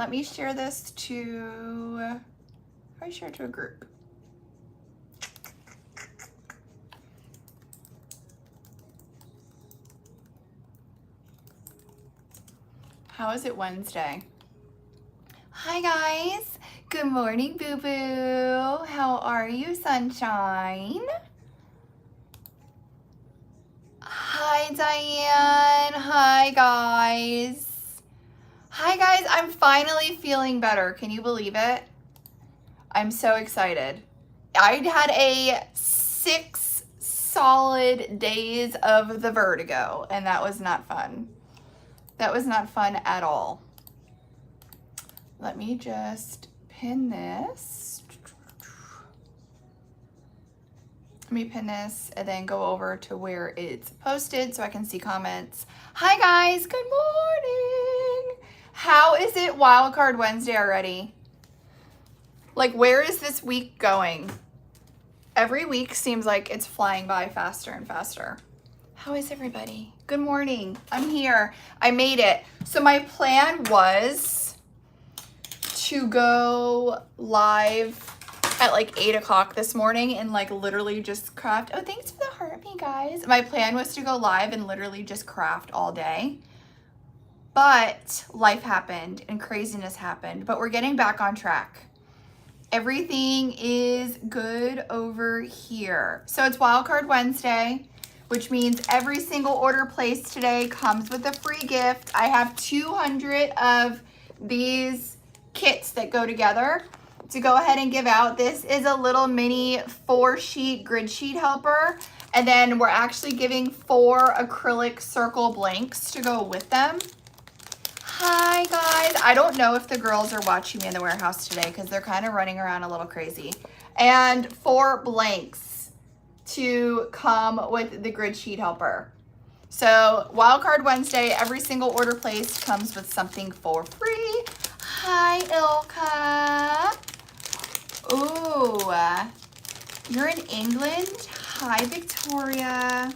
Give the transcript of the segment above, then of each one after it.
let me share this to, how do I share it to a group? How is it Wednesday? Hi guys, good morning boo boo. How are you, sunshine? Hi Diane, hi guys. Hi guys, I'm finally feeling better. Can you believe it? I'm so excited. I had a 6 solid days of the vertigo and that was not fun. That was not fun at all. Let me just pin this. Let me pin this and then go over to where it's posted so I can see comments. Hi guys, good morning. How is it Wildcard Wednesday already? Like, where is this week going? Every week seems like it's flying by faster and faster. How is everybody? Good morning. I'm here. I made it. So my plan was to go live at like 8 o'clock this morning and like literally just craft. Oh, thanks for the heartbeat, guys. My plan was to go live and literally just craft all day. But life happened and craziness happened. But we're getting back on track. Everything is good over here. So it's Wildcard Wednesday, which means every single order placed today comes with a free gift. I have 200 of these kits that go together to go ahead and give out. This is a little mini 4-sheet grid sheet helper. And then we're actually giving 4 acrylic circle blanks to go with them. Hi guys. I don't know if the girls are watching me in the warehouse today because they're kind of running around a little crazy. And 4 blanks to come with the grid sheet helper. So Wildcard Wednesday, every single order placed comes with something for free. Hi Ilka. Ooh, you're in England. Hi Victoria.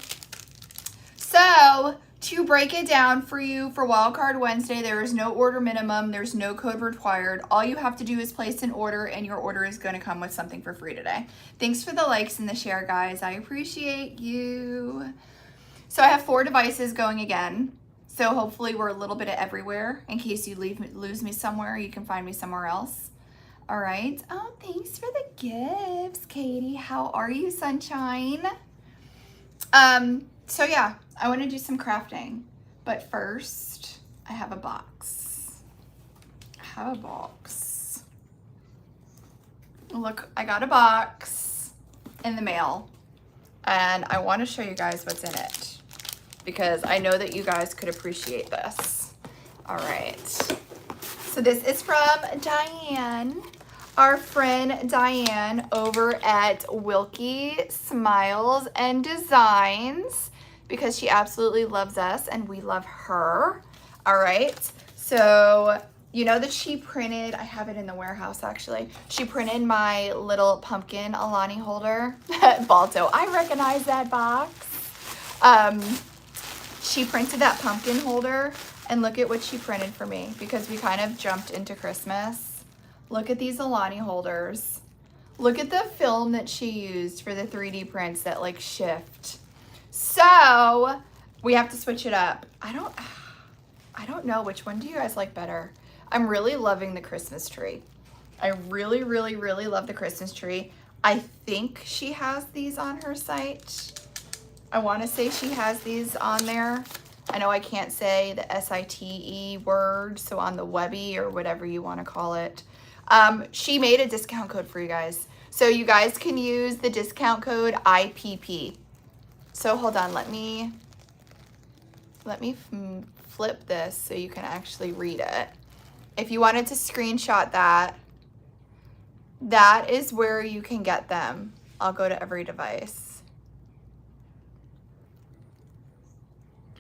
So to break it down for you for Wildcard Wednesday, there is no order minimum. There's no code required. All you have to do is place an order and your order is going to come with something for free today. Thanks for the likes and the share, guys. I appreciate you. So I have 4 devices going again. So hopefully we're a little bit of everywhere. In case you lose me somewhere, you can find me somewhere else. All right. Oh, thanks for the gifts, Katie. How are you, sunshine? So yeah, I want to do some crafting, but first I have a box. Look, I got a box in the mail and I want to show you guys what's in it because I know that you guys could appreciate this. All right. So this is from Diane, our friend Diane over at Wilkie Smiles and Designs, because she absolutely loves us and we love her. All right. So you know that she printed, I have it in the warehouse actually. She printed my little pumpkin Alani holder. Balto, I recognize that box. She printed that pumpkin holder and look at what she printed for me because we kind of jumped into Christmas. Look at these Alani holders. Look at the film that she used for the 3D prints that like shift. So we have to switch it up. I don't know which one do you guys like better. I'm really loving the Christmas tree. I really, really, really love the Christmas tree. I think she has these on her site. I want to say she has these on there. I know I can't say the S-I-T-E word, so on the Webby or whatever you want to call it. She made a discount code for you guys. So you guys can use the discount code IPP. So hold on, let me flip this so you can actually read it. If you wanted to screenshot that, that is where you can get them. I'll go to every device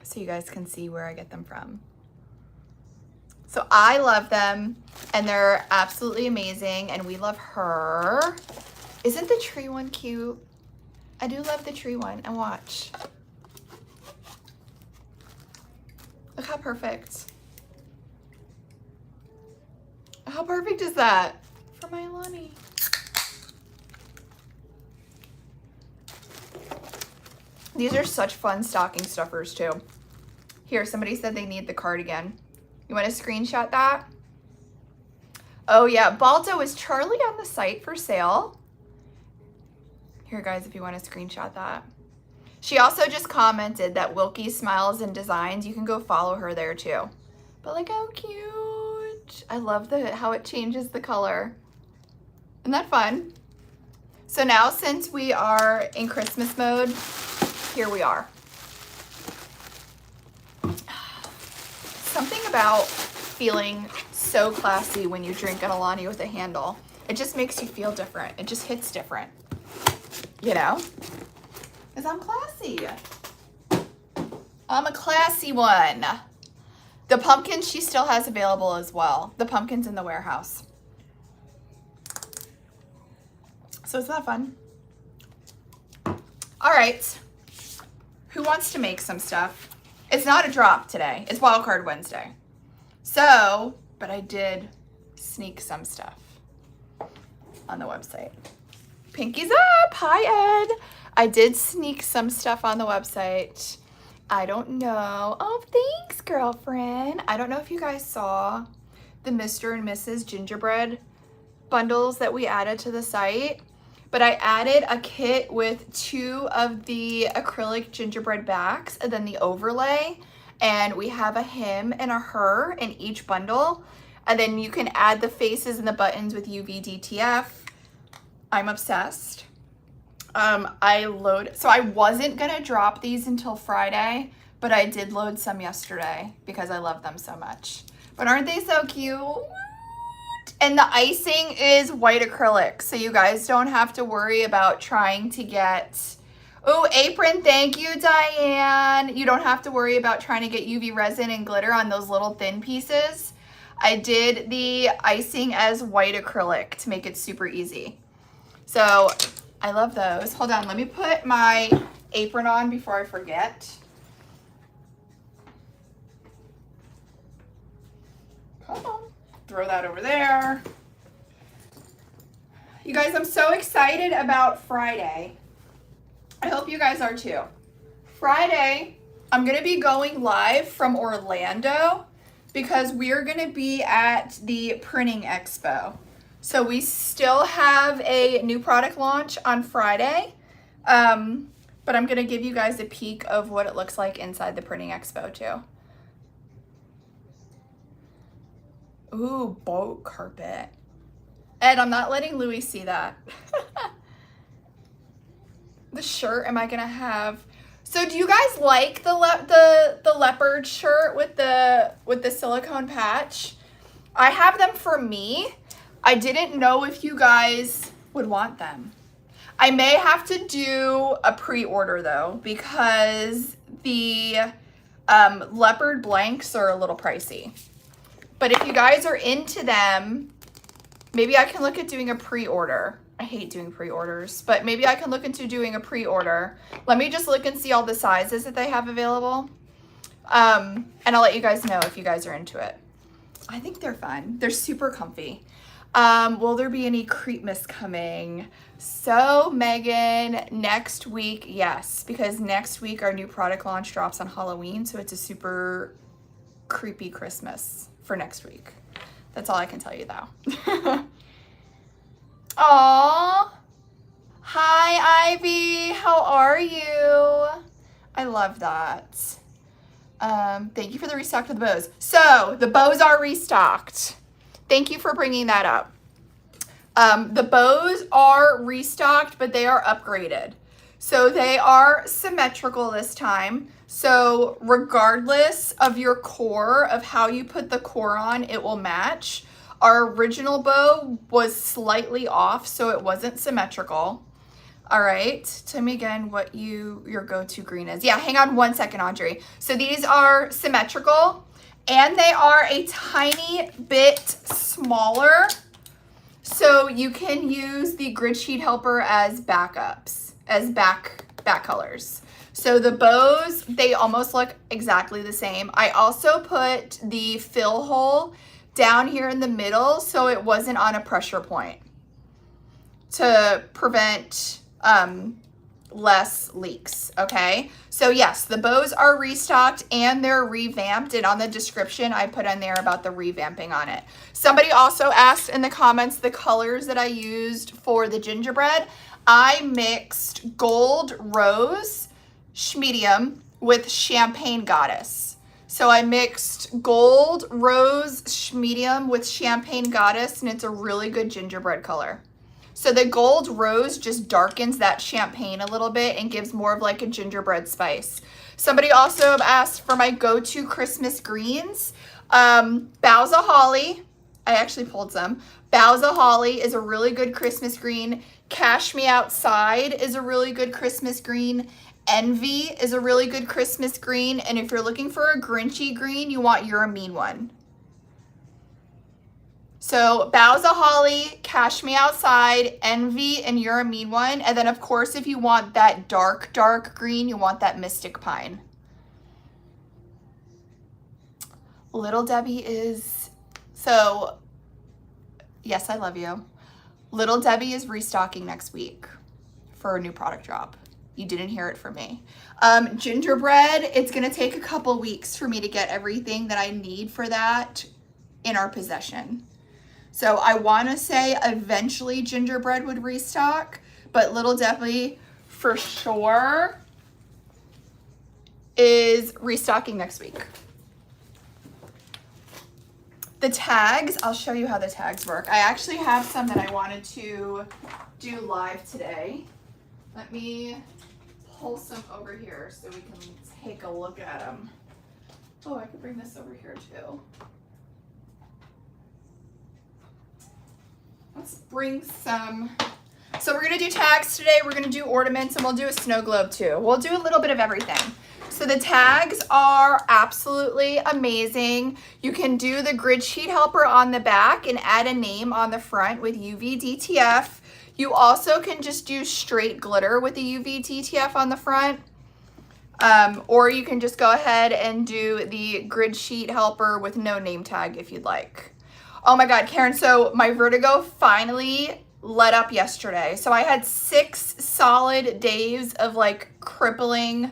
so you guys can see where I get them from. So I love them and they're absolutely amazing and we love her. Isn't the tree one cute? I do love the tree one, and watch. Look how perfect. How perfect is that for my Alani? These are such fun stocking stuffers too. Here, somebody said they need the cardigan. You want to screenshot that? Oh yeah, Balto, is Charlie on the site for sale? Here guys, if you want to screenshot that. She also just commented that Wilkie Smiles and Designs, you can go follow her there too. But like how cute. I love how it changes the color. Isn't that fun? So now since we are in Christmas mode, here we are. Something about feeling so classy when you drink an Alani with a handle. It just makes you feel different. It just hits different, you know? Because I'm classy. I'm a classy one. The pumpkins she still has available as well. The pumpkins in the warehouse. So isn't that fun? All right. Who wants to make some stuff? It's not a drop today. It's Wildcard Wednesday. So, but I did sneak some stuff on the website. Pinkies up. Hi, Ed. I did sneak some stuff on the website. I don't know. Oh, thanks, girlfriend. I don't know if you guys saw the Mr. and Mrs. gingerbread bundles that we added to the site, but I added a kit with 2 of the acrylic gingerbread backs and then the overlay, and we have a him and a her in each bundle, and then you can add the faces and the buttons with UV DTF. I'm obsessed. So I wasn't gonna drop these until Friday, but I did load some yesterday because I love them so much. But aren't they so cute? And the icing is white acrylic, so you guys don't have to worry about trying to get, oh, apron, thank you, Diane. You don't have to worry about trying to get UV resin and glitter on those little thin pieces. I did the icing as white acrylic to make it super easy. So I love those. Hold on, let me put my apron on before I forget. Come on, throw that over there. You guys, I'm so excited about Friday. I hope you guys are too. Friday, I'm gonna be going live from Orlando because we're gonna be at the Printing Expo. So we still have a new product launch on Friday, but I'm gonna give you guys a peek of what it looks like inside the Printing Expo too. Ooh, boat carpet. Ed, I'm not letting Louis see that. The shirt, am I gonna have? So do you guys like the leopard shirt with the silicone patch? I have them for me. I didn't know if you guys would want them. I may have to do a pre-order though, because the leopard blanks are a little pricey. But if you guys are into them, maybe I can look at doing a pre-order. I hate doing pre-orders, but maybe I can look into doing a pre-order. Let me just look and see all the sizes that they have available. And I'll let you guys know if you guys are into it. I think they're fun. They're super comfy. Will there be any Creepmas coming? So Megan, next week, yes, because next week our new product launch drops on Halloween, so it's a super creepy Christmas for next week. That's all I can tell you though. Aww. Hi Ivy, how are you? I love that. Thank you for the restock of the bows. So the bows are restocked. Thank you for bringing that up. The bows are restocked, but they are upgraded. So they are symmetrical this time. So regardless of your core, of how you put the core on, it will match. Our original bow was slightly off, so it wasn't symmetrical. All right, tell me again what your go-to green is. Yeah, hang on one second, Audrey. So these are symmetrical, and they are a tiny bit smaller. So you can use the grid sheet helper as backups, as back colors. So the bows, they almost look exactly the same. I also put the fill hole down here in the middle so it wasn't on a pressure point to prevent less leaks, okay? So yes, the bows are restocked and they're revamped, and on the description I put in there about the revamping on it. Somebody also asked in the comments the colors that I used for the gingerbread. I mixed Gold Rose Medium with Champagne Goddess. So I mixed Gold Rose Medium with Champagne Goddess, and it's a really good gingerbread color. So the Gold Rose just darkens that champagne a little bit and gives more of like a gingerbread spice. Somebody also asked for my go-to Christmas greens. Boughs of Holly. I actually pulled some. Boughs of Holly is a really good Christmas green. Cash Me Outside is a really good Christmas green. Envy is a really good Christmas green. And if you're looking for a Grinchy green, you want You're a Mean One. So Boughs of Holly, Cash Me Outside, Envy, and You're a Mean One. And then of course, if you want that dark, dark green, you want that Mystic Pine. Little Debbie is, so yes, I love you. Little Debbie is restocking next week for a new product drop. You didn't hear it from me. Gingerbread, it's gonna take a couple weeks for me to get everything that I need for that in our possession. So I wanna say eventually gingerbread would restock, but Little Debbie for sure is restocking next week. The tags, I'll show you how the tags work. I actually have some that I wanted to do live today. Let me pull some over here so we can take a look at them. Oh, I could bring this over here too. Let's bring some. So we're gonna do tags today. We're gonna do ornaments, and we'll do a snow globe too. We'll do a little bit of everything. So the tags are absolutely amazing. You can do the grid sheet helper on the back and add a name on the front with UV DTF. You also can just do straight glitter with the UV DTF on the front. Or you can just go ahead and do the grid sheet helper with no name tag if you'd like. Oh my God, Karen, so my vertigo finally let up yesterday. So I had 6 solid days of like crippling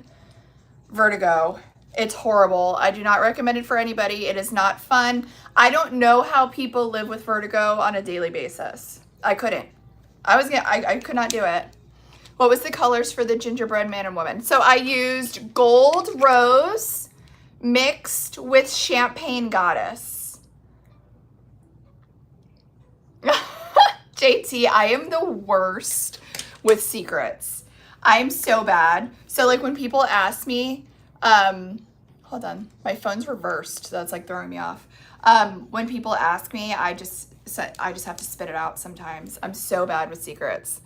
vertigo. It's horrible. I do not recommend it for anybody. It is not fun. I don't know how people live with vertigo on a daily basis. I couldn't. I could not do it. What was the colors for the gingerbread man and woman? So I used Gold Rose mixed with Champagne Goddess. JT, I am the worst with secrets. I'm so bad. So like when people ask me, hold on, my phone's reversed. So that's like throwing me off. When people ask me, I just have to spit it out sometimes. I'm so bad with secrets.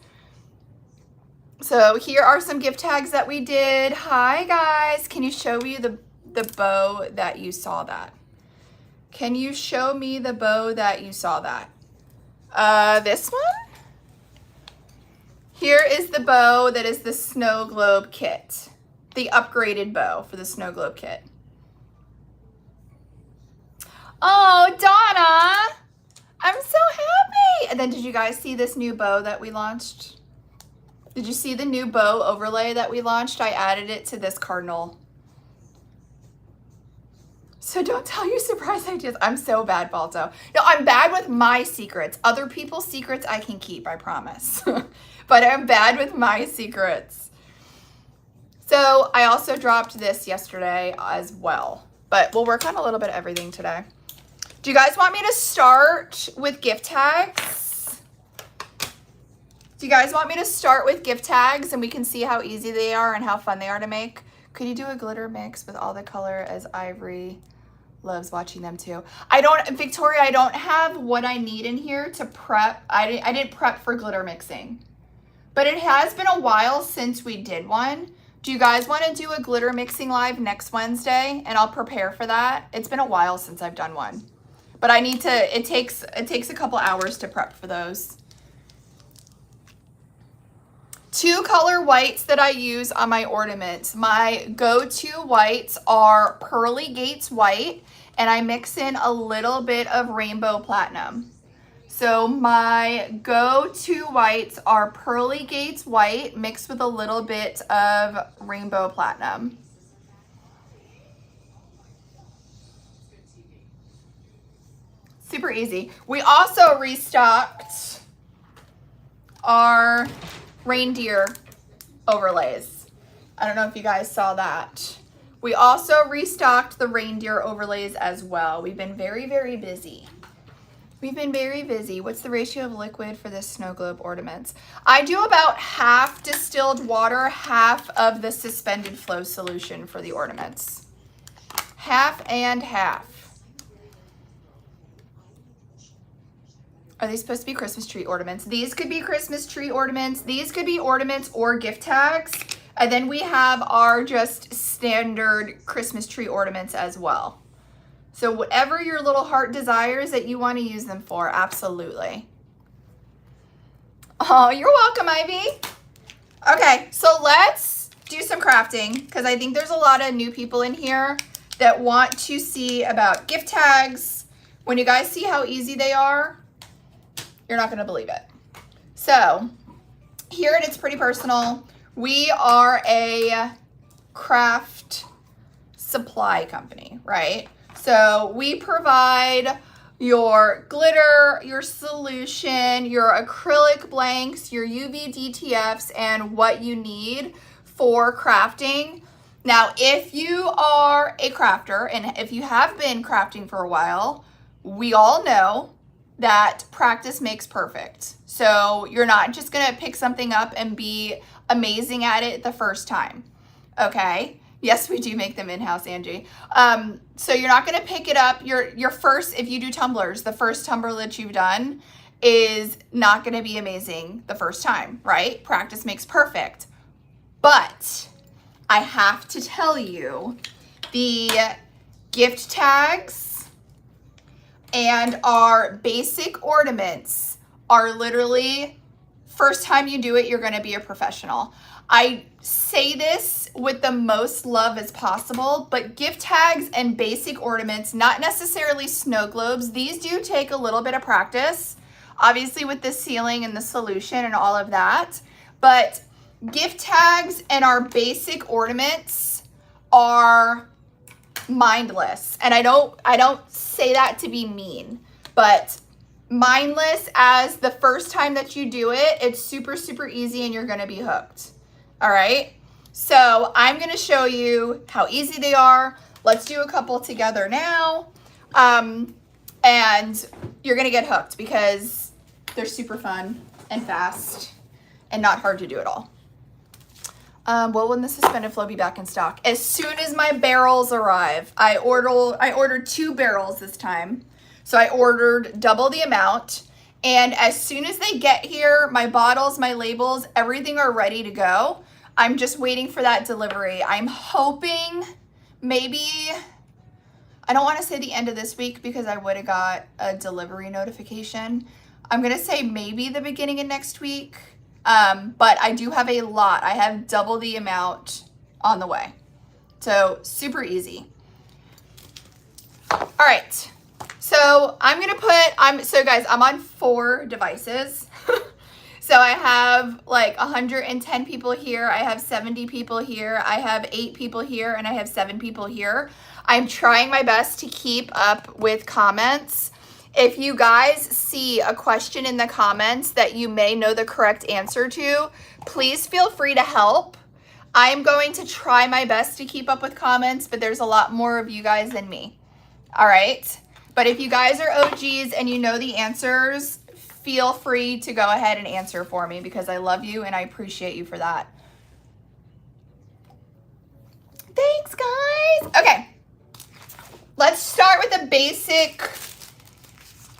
So here are some gift tags that we did. Hi guys, can you show me the bow that you saw that? Can you show me the bow that you saw that? This one? Here is the bow that is the snow globe kit. The upgraded bow for the snow globe kit. Oh, Donna! I'm so happy! And then did you guys see this new bow that we launched? Did you see the new bow overlay that we launched? I added it to this cardinal. So don't tell your surprise ideas. I'm so bad, Balto. No, I'm bad with my secrets. Other people's secrets I can keep, I promise. But I'm bad with my secrets. So I also dropped this yesterday as well. But we'll work on a little bit of everything today. Do you guys want me to start with gift tags? Do you guys want me to start with gift tags and we can see how easy they are and how fun they are to make? Could you do a glitter mix with all the color as Ivory loves watching them too? Victoria, I don't have what I need in here to prep. I didn't prep for glitter mixing. But it has been a while since we did one. Do you guys want to do a glitter mixing live next Wednesday? And I'll prepare for that. It's been a while since I've done one. But I need to, it takes a couple hours to prep for those. 2 color whites that I use on my ornaments. My go-to whites are Pearly Gates White and I mix in a little bit of Rainbow Platinum. So my go-to whites are Pearly Gates White mixed with a little bit of Rainbow Platinum. Super easy. We also restocked our reindeer overlays. I don't know if you guys saw that. We also restocked the reindeer overlays as well. We've been very, very busy. We've been very busy. What's the ratio of liquid for the snow globe ornaments? I do about half distilled water, half of the suspended flow solution for the ornaments. Half and half. Are they supposed to be Christmas tree ornaments? These could be Christmas tree ornaments. These could be ornaments or gift tags. And then we have our just standard Christmas tree ornaments as well. So whatever your little heart desires that you want to use them for, absolutely. Oh, you're welcome, Ivy. Okay, so let's do some crafting because I think there's a lot of new people in here that want to see about gift tags. When you guys see how easy they are, you're not going to believe it. So here at It's Pretty Personal, we are a craft supply company, right? So we provide your glitter, your solution, your acrylic blanks, your UV DTFs, and what you need for crafting. Now, if you are a crafter, and if you have been crafting for a while, we all know that practice makes perfect. So you're not just gonna pick something up and be amazing at it the first time, okay? Yes, we do make them in-house, Angie. So you're not gonna pick it up, your first, if you do tumblers, the first tumbler that you've done is not gonna be amazing the first time, right? Practice makes perfect. But I have to tell you, the gift tags and our basic ornaments are literally, first time you do it, you're gonna be a professional. I say this with the most love as possible, but gift tags and basic ornaments, not necessarily snow globes, these do take a little bit of practice, obviously with the sealing and the solution and all of that, but gift tags and our basic ornaments are mindless. And I don't say that to be mean, but mindless as the first time that you do it, it's super, super easy and you're gonna be hooked. All right, so I'm gonna show you how easy they are. Let's do a couple together now. And you're gonna get hooked because they're super fun and fast and not hard to do at all. When the suspended flow be back in stock? As soon as my barrels arrive. I ordered 2 barrels this time. So I ordered double the amount. And as soon as they get here, my bottles, my labels, everything are ready to go. I'm just waiting for that delivery. I'm hoping maybe, I don't want to say the end of this week because I would have got a delivery notification. I'm going to say maybe the beginning of next week. But I do have a lot. I have double the amount on the way. So super easy. All right. So I'm going to put, so guys, I'm on 4 devices. So I have like 110 people here. I have 70 people here. I have 8 people here and I have 7 people here. I'm trying my best to keep up with comments. If you guys see a question in the comments that you may know the correct answer to, please feel free to help. I am going to try my best to keep up with comments, but there's a lot more of you guys than me. All right. But if you guys are OGs and you know the answers, feel free to go ahead and answer for me because I love you and I appreciate you for that. Thanks, guys. Okay. Let's start with a basic...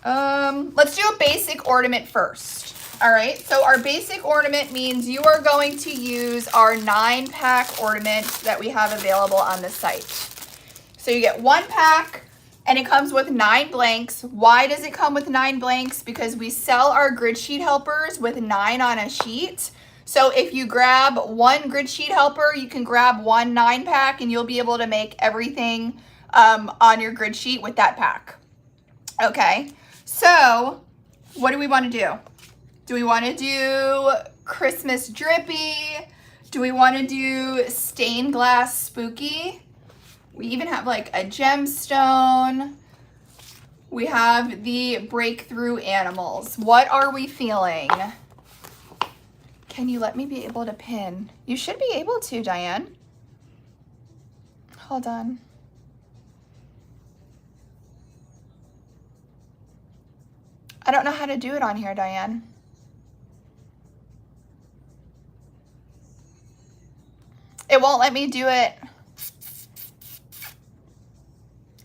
let's do a basic ornament first. All right, so our basic ornament means you are going to use our 9-pack ornament that we have available on the site. So you get 1 pack and it comes with 9 blanks. Why does it come with 9 blanks? Because we sell our grid sheet helpers with 9 on a sheet. So if you grab 1 grid sheet helper, you can grab 1 9-pack and you'll be able to make everything on your grid sheet with that pack. Okay, so what do we want to do? Do we want to do Christmas drippy? Do we want to do stained glass spooky? We even have like a gemstone. We have the breakthrough animals. What are we feeling? Can you let me be able to pin? You should be able to, Diane. Hold on. I don't know how to do it on here, Diane. It won't let me do it.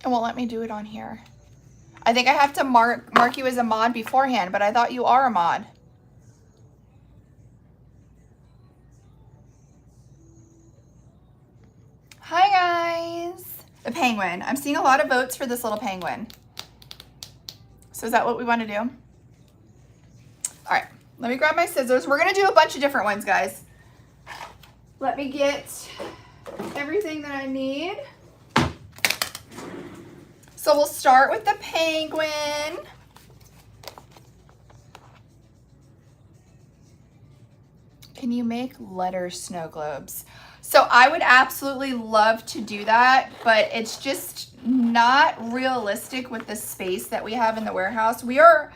It won't let me do it on here. I think I have to mark you as a mod beforehand, but I thought you are a mod. Hi guys. The penguin. I'm seeing a lot of votes for this little penguin. So is that what we want to do? All right, let me grab my scissors. We're gonna do a bunch of different ones, guys. Let me get everything that I need. So we'll start with the penguin. Can you make letter snow globes? So I would absolutely love to do that, but it's just not realistic with the space that we have in the warehouse. We're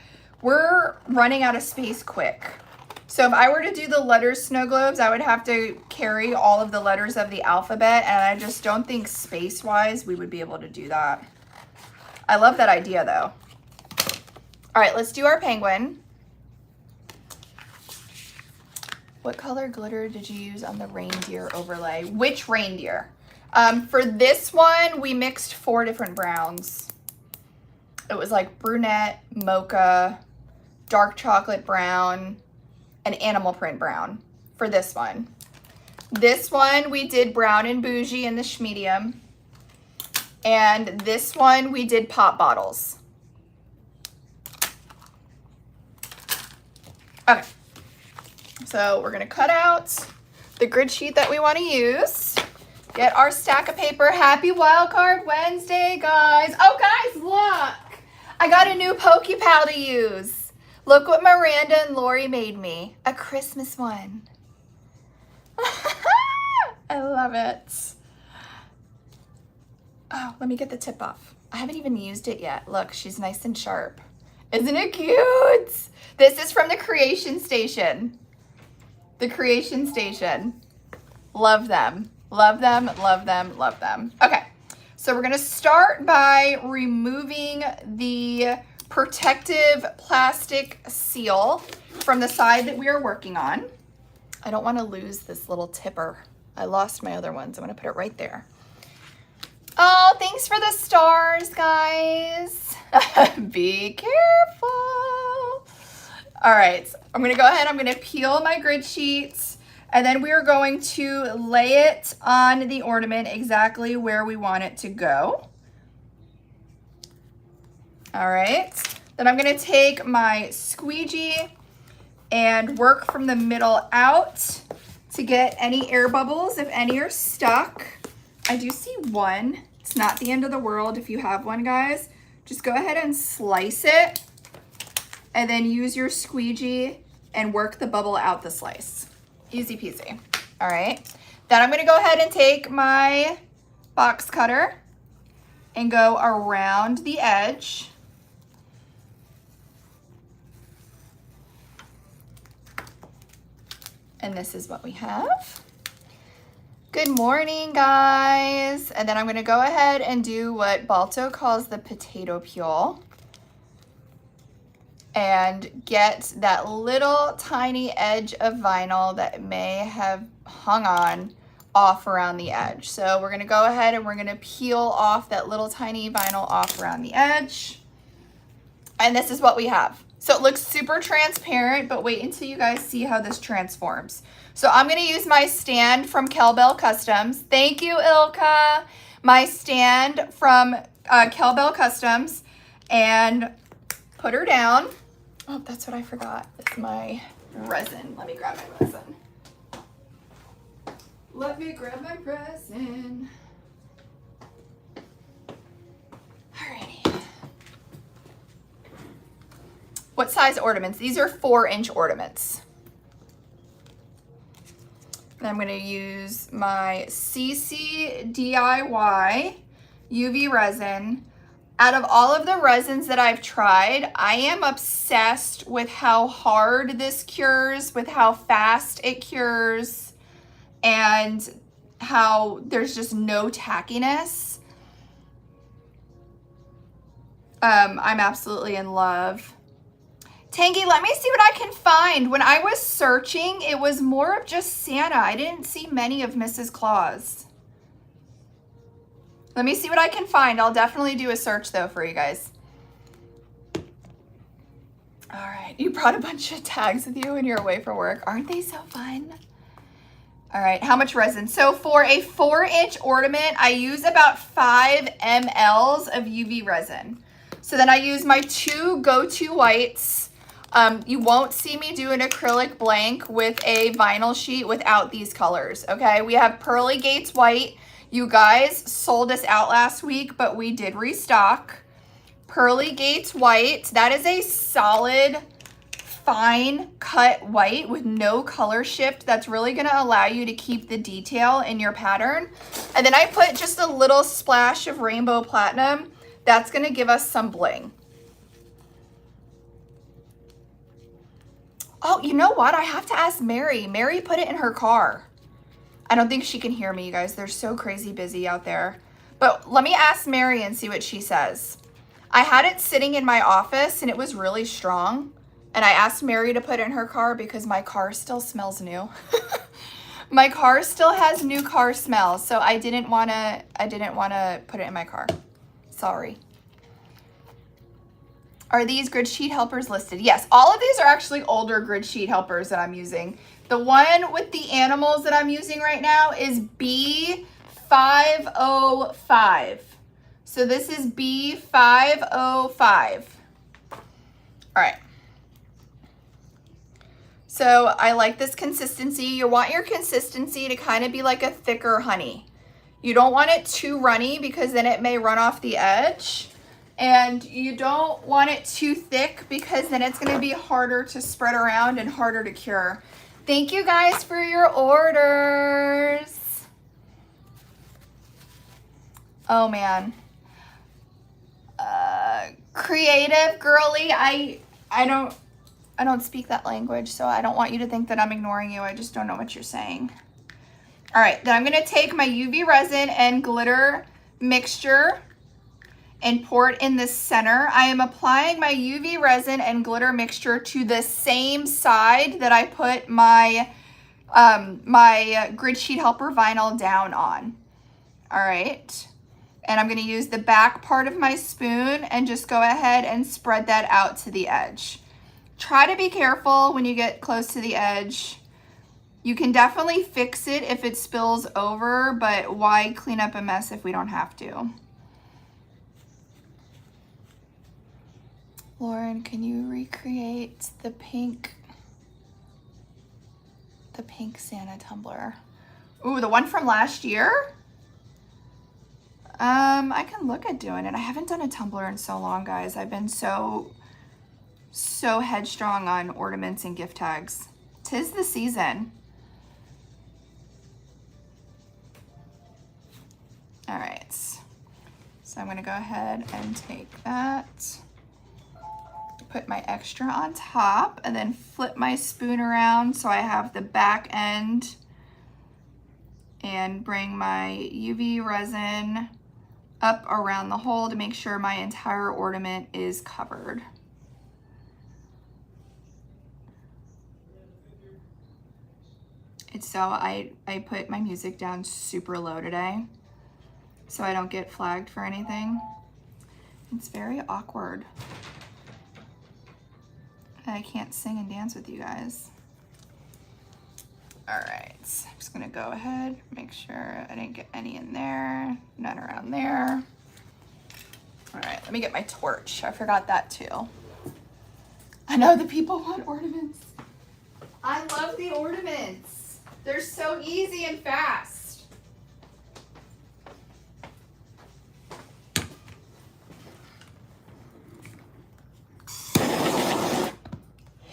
running out of space quick. So if I were to do the letter snow globes, I would have to carry all of the letters of the alphabet, and I just don't think space-wise we would be able to do that. I love that idea though. All right, let's do our penguin. What color glitter did you use on the reindeer overlay? Which reindeer? For this one, we mixed 4 different browns. It was like brunette, mocha, dark chocolate brown, and animal print brown for this one. This one, we did brown and bougie in the schmedium. And this one, we did pop bottles. Okay. So we're gonna cut out the grid sheet that we wanna use. Get our stack of paper. Happy Wildcard Wednesday, guys. Oh, guys, look. I got a new Pokepal to use. Look what Miranda and Lori made me. A Christmas one. I love it. Oh, let me get the tip off. I haven't even used it yet. Look, she's nice and sharp. Isn't it cute? This is from the Creation Station. The Creation Station. Love them. Love them, love them, love them. Okay, so we're gonna start by removing the protective plastic seal from the side that we are working on. I don't wanna lose this little tipper. I lost my other ones. I'm gonna put it right there. Oh, thanks for the stars, guys. Be careful. All right, I'm gonna go ahead, I'm gonna peel my grid sheets, and then we are going to lay it on the ornament exactly where we want it to go. All right, then I'm gonna take my squeegee and work from the middle out to get any air bubbles, if any are stuck. I do see one. It's not the end of the world if you have one, guys. Just go ahead and slice it and then use your squeegee and work the bubble out the slice. Easy peasy. All right. Then I'm gonna go ahead and take my box cutter and go around the edge. And this is what we have. Good morning, guys. And then I'm gonna go ahead and do what Balto calls the potato peel and get that little tiny edge of vinyl that may have hung on off around the edge. So we're gonna go ahead and we're gonna peel off that little tiny vinyl off around the edge. And this is what we have. So it looks super transparent, but wait until you guys see how this transforms. So I'm gonna use my stand from Kelbell Customs. Thank you, Ilka. My stand from Kelbell Customs, and put her down. Oh, that's what I forgot. It's my resin. Let me grab my resin. Let me grab my resin. What size ornaments? These are 4-inch ornaments. And I'm going to use my CC DIY UV resin. Out of all of the resins that I've tried, I am obsessed with how hard this cures, with how fast it cures, and how there's just no tackiness. I'm absolutely in love. Tangy, let me see what I can find. When I was searching, it was more of just Santa. I didn't see many of Mrs. Claus. Let me see what I can find. I'll definitely do a search though for you guys. All right, you brought a bunch of tags with you when you're away for work. Aren't they so fun? All right, how much resin? So for a 4-inch ornament, I use about 5 mLs of UV resin. So then I use my 2 go-to whites. You won't see me do an acrylic blank with a vinyl sheet without these colors, okay? We have Pearly Gates White. You guys sold us out last week, but we did restock. Pearly Gates White, that is a solid, fine cut white with no color shift. That's really gonna allow you to keep the detail in your pattern. And then I put just a little splash of Rainbow Platinum. That's gonna give us some bling. Oh, you know what? I have to ask Mary. Mary put it in her car. I don't think she can hear me, you guys. They're so crazy busy out there. But let me ask Mary and see what she says. I had it sitting in my office and it was really strong. And I asked Mary to put it in her car because my car still smells new. My car still has new car smell. So I didn't want to put it in my car. Sorry. Are these grid sheet helpers listed? Yes, all of these are actually older grid sheet helpers that I'm using. The one with the animals that I'm using right now is B505. So this is B505. All right. So I like this consistency. You want your consistency to kind of be like a thicker honey. You don't want it too runny because then it may run off the edge. And you don't want it too thick because then it's going to be harder to spread around and harder to cure. Thank you guys for your orders. Oh man. Creative girly. I don't speak that language, so I don't want you to think that I'm ignoring you. I just don't know what you're saying. All right, then I'm going to take my UV resin and glitter mixture and pour it in the center. I am applying my UV resin and glitter mixture to the same side that I put my my grid sheet helper vinyl down on. All right. And I'm going to use the back part of my spoon and just go ahead and spread that out to the edge. Try to be careful when you get close to the edge. You can definitely fix it if it spills over, but why clean up a mess if we don't have to? Lauren, can you recreate the pink Santa tumbler? Ooh, the one from last year? I can look at doing it. I haven't done a tumbler in so long, guys. I've been so headstrong on ornaments and gift tags. 'Tis the season. All right. So I'm gonna go ahead and take that, put my extra on top, and then flip my spoon around so I have the back end, and bring my UV resin up around the hole to make sure my entire ornament is covered. So I put my music down super low today so I don't get flagged for anything. It's very awkward. I can't sing and dance with you guys. All right, I'm just gonna go ahead, make sure I didn't get any in there, none around there. All right, let me get my torch. I forgot that too. I know the people want ornaments. I love the ornaments. They're so easy and fast.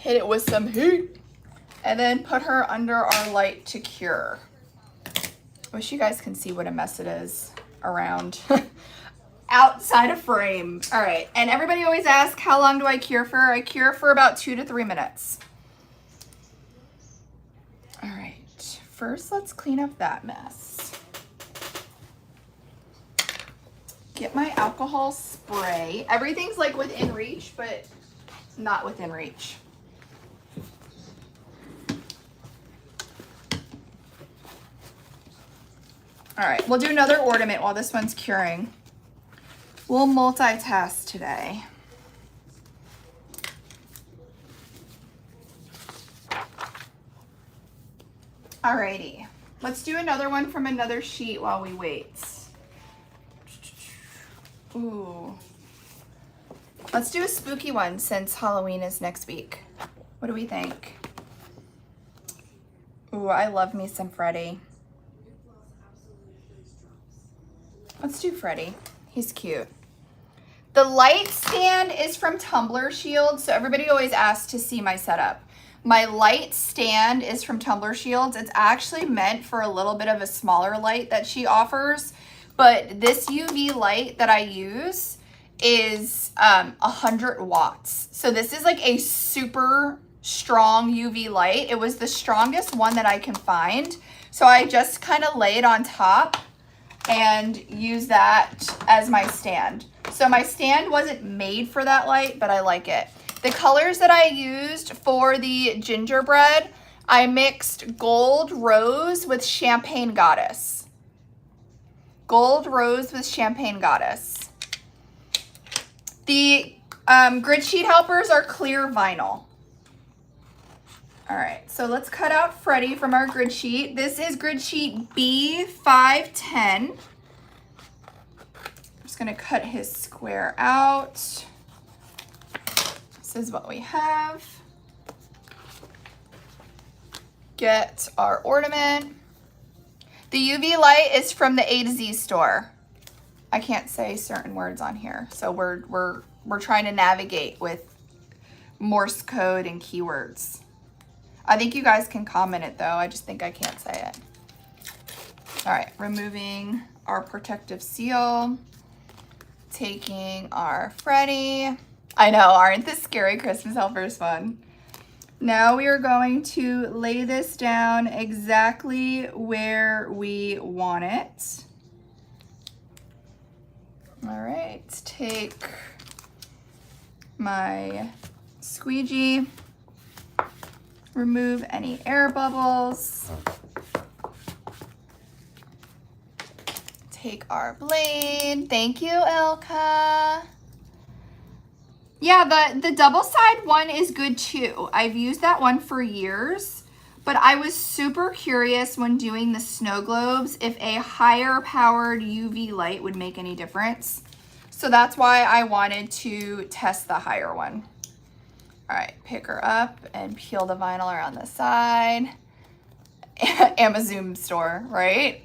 hit it with some heat, and then put her under our light to cure. Wish you guys can see what a mess it is around outside of frame. All right, and everybody always asks, how long do I cure for? I cure for about 2 to 3 minutes. All right, first let's clean up that mess. Get my alcohol spray. Everything's like within reach, but not within reach. All right, we'll do another ornament while this one's curing. We'll multitask today. Alrighty, let's do another one from another sheet while we wait. Ooh. Let's do a spooky one since Halloween is next week. What do we think? Ooh, I love me some Freddy. Let's do Freddy. He's cute. The light stand is from Tumbler Shield, so everybody always asks to see my setup. My light stand is from Tumbler Shields. It's actually meant for a little bit of a smaller light that she offers, but this UV light that I use is 100 watts. So this is like a super strong UV light. It was the strongest one that I can find. So I just kind of lay it on top and use that as my stand. So my stand wasn't made for that light, but I like it. The colors that I used for the gingerbread, I mixed Gold Rose with Champagne Goddess. Gold Rose with Champagne Goddess. The grid sheet helpers are clear vinyl. All right, so let's cut out Freddy from our grid sheet. This is grid sheet B510. I'm just gonna cut his square out. This is what we have. Get our ornament. The UV light is from the A to Z store. I can't say certain words on here, so we're trying to navigate with Morse code and keywords. I think you guys can comment it though. I just think I can't say it. All right, removing our protective seal. Taking our Freddy. I know, aren't the scary Christmas helpers fun? Now we are going to lay this down exactly where we want it. All right, take my squeegee. Remove any air bubbles. Take our blade. Thank you, Ilka. Yeah, the double side one is good too. I've used that one for years, but I was super curious when doing the snow globes if a higher powered UV light would make any difference. So that's why I wanted to test the higher one. All right, pick her up and peel the vinyl around the side. Amazon store, right?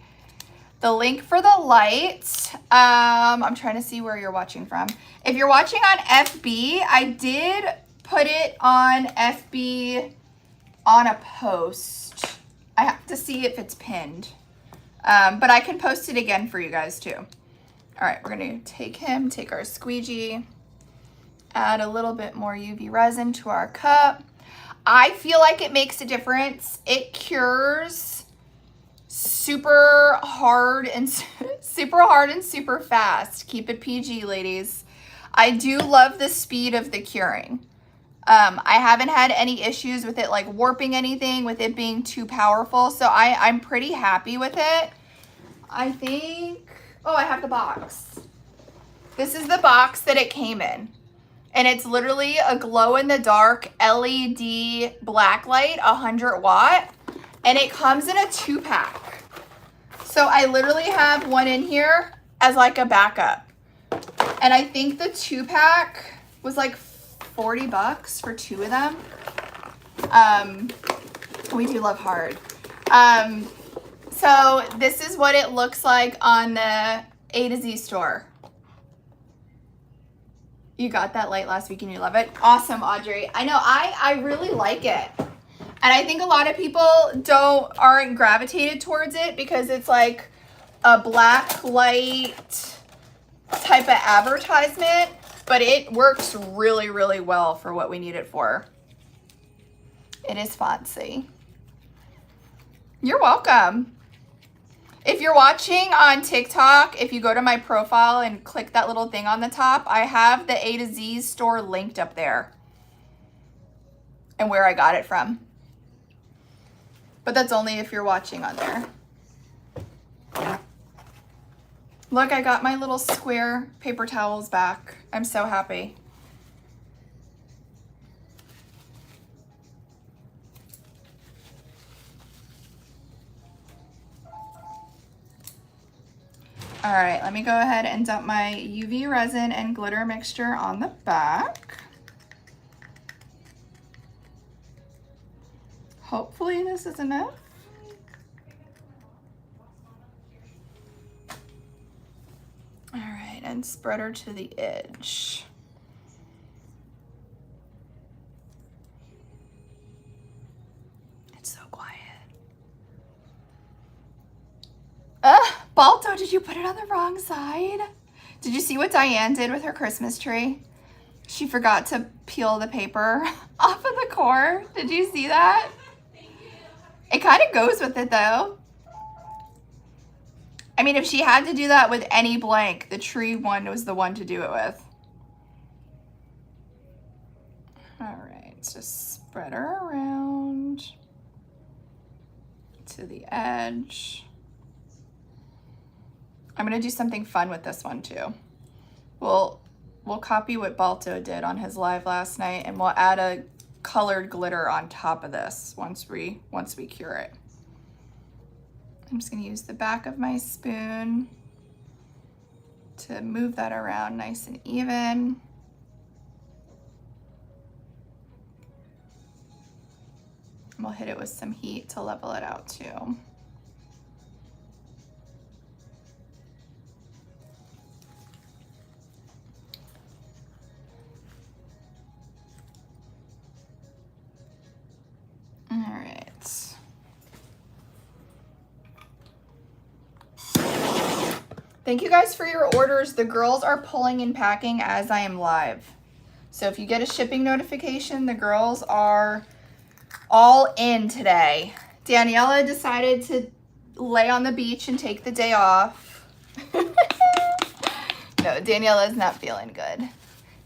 The link for the light, I'm trying to see where you're watching from. If you're watching on FB, I did put it on FB on a post. I have to see if it's pinned, but I can post it again for you guys too. All right, we're gonna take our squeegee, add a little bit more UV resin to our cup. I feel like it makes a difference. It cures super hard and super fast. Keep it PG, ladies. I do love the speed of the curing. I haven't had any issues with it like warping anything, with it being too powerful. So I'm pretty happy with it. I think, oh, I have the box. This is the box that it came in. And it's literally a glow-in-the-dark LED black light, 100 watt. And it comes in a 2-pack. So I literally have one in here as like a backup. And I think the 2-pack was like 40 bucks for 2 of them. We do love hard. So this is what it looks like on the A to Z store. You got that light last week and you love it? Awesome, Audrey. I know, I really like it. And I think a lot of people aren't gravitated towards it because it's like a black light type of advertisement, but it works really, really well for what we need it for. It is fancy. You're welcome. If you're watching on TikTok, if you go to my profile and click that little thing on the top, I have the A to Z store linked up there and where I got it from. But that's only if you're watching on there. Look, I got my little square paper towels back. I'm so happy. All right, let me go ahead and dump my UV resin and glitter mixture on the back. Hopefully this is enough. All right, and spread her to the edge. It's so quiet. Balto, did you put it on the wrong side? Did you see what Diane did with her Christmas tree? She forgot to peel the paper off of the core. Did you see that? It kind of goes with it though. I mean, if she had to do that with any blank, the tree one was the one to do it with. All right, just spread her around to the edge. I'm gonna do something fun with this one too. We'll copy what Balto did on his live last night, and we'll add a colored glitter on top of this once we cure it. I'm just gonna use the back of my spoon to move that around nice and even. And we'll hit it with some heat to level it out too. All right. Thank you guys for your orders. The girls are pulling and packing as I am live. So if you get a shipping notification, the girls are all in today. Daniela decided to lay on the beach and take the day off. No, Daniela's not feeling good.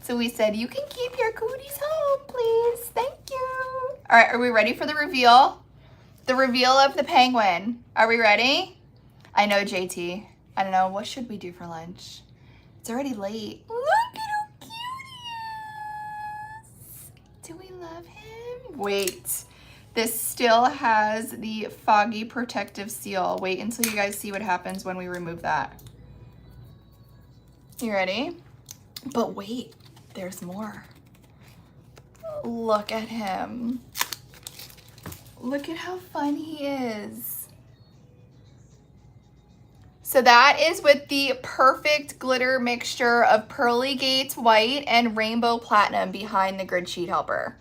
So we said, you can keep your cooties home, please. Thank you. All right, are we ready for the reveal? The reveal of the penguin. Are we ready? I know, JT. I don't know, what should we do for lunch? It's already late. Look at how cute he is. Do we love him? Wait, this still has the foggy protective seal. Wait until you guys see what happens when we remove that. You ready? But wait, there's more. Look at him. Look at how fun he is. So that is with the perfect glitter mixture of Pearly Gates White and Rainbow Platinum behind the grid sheet helper.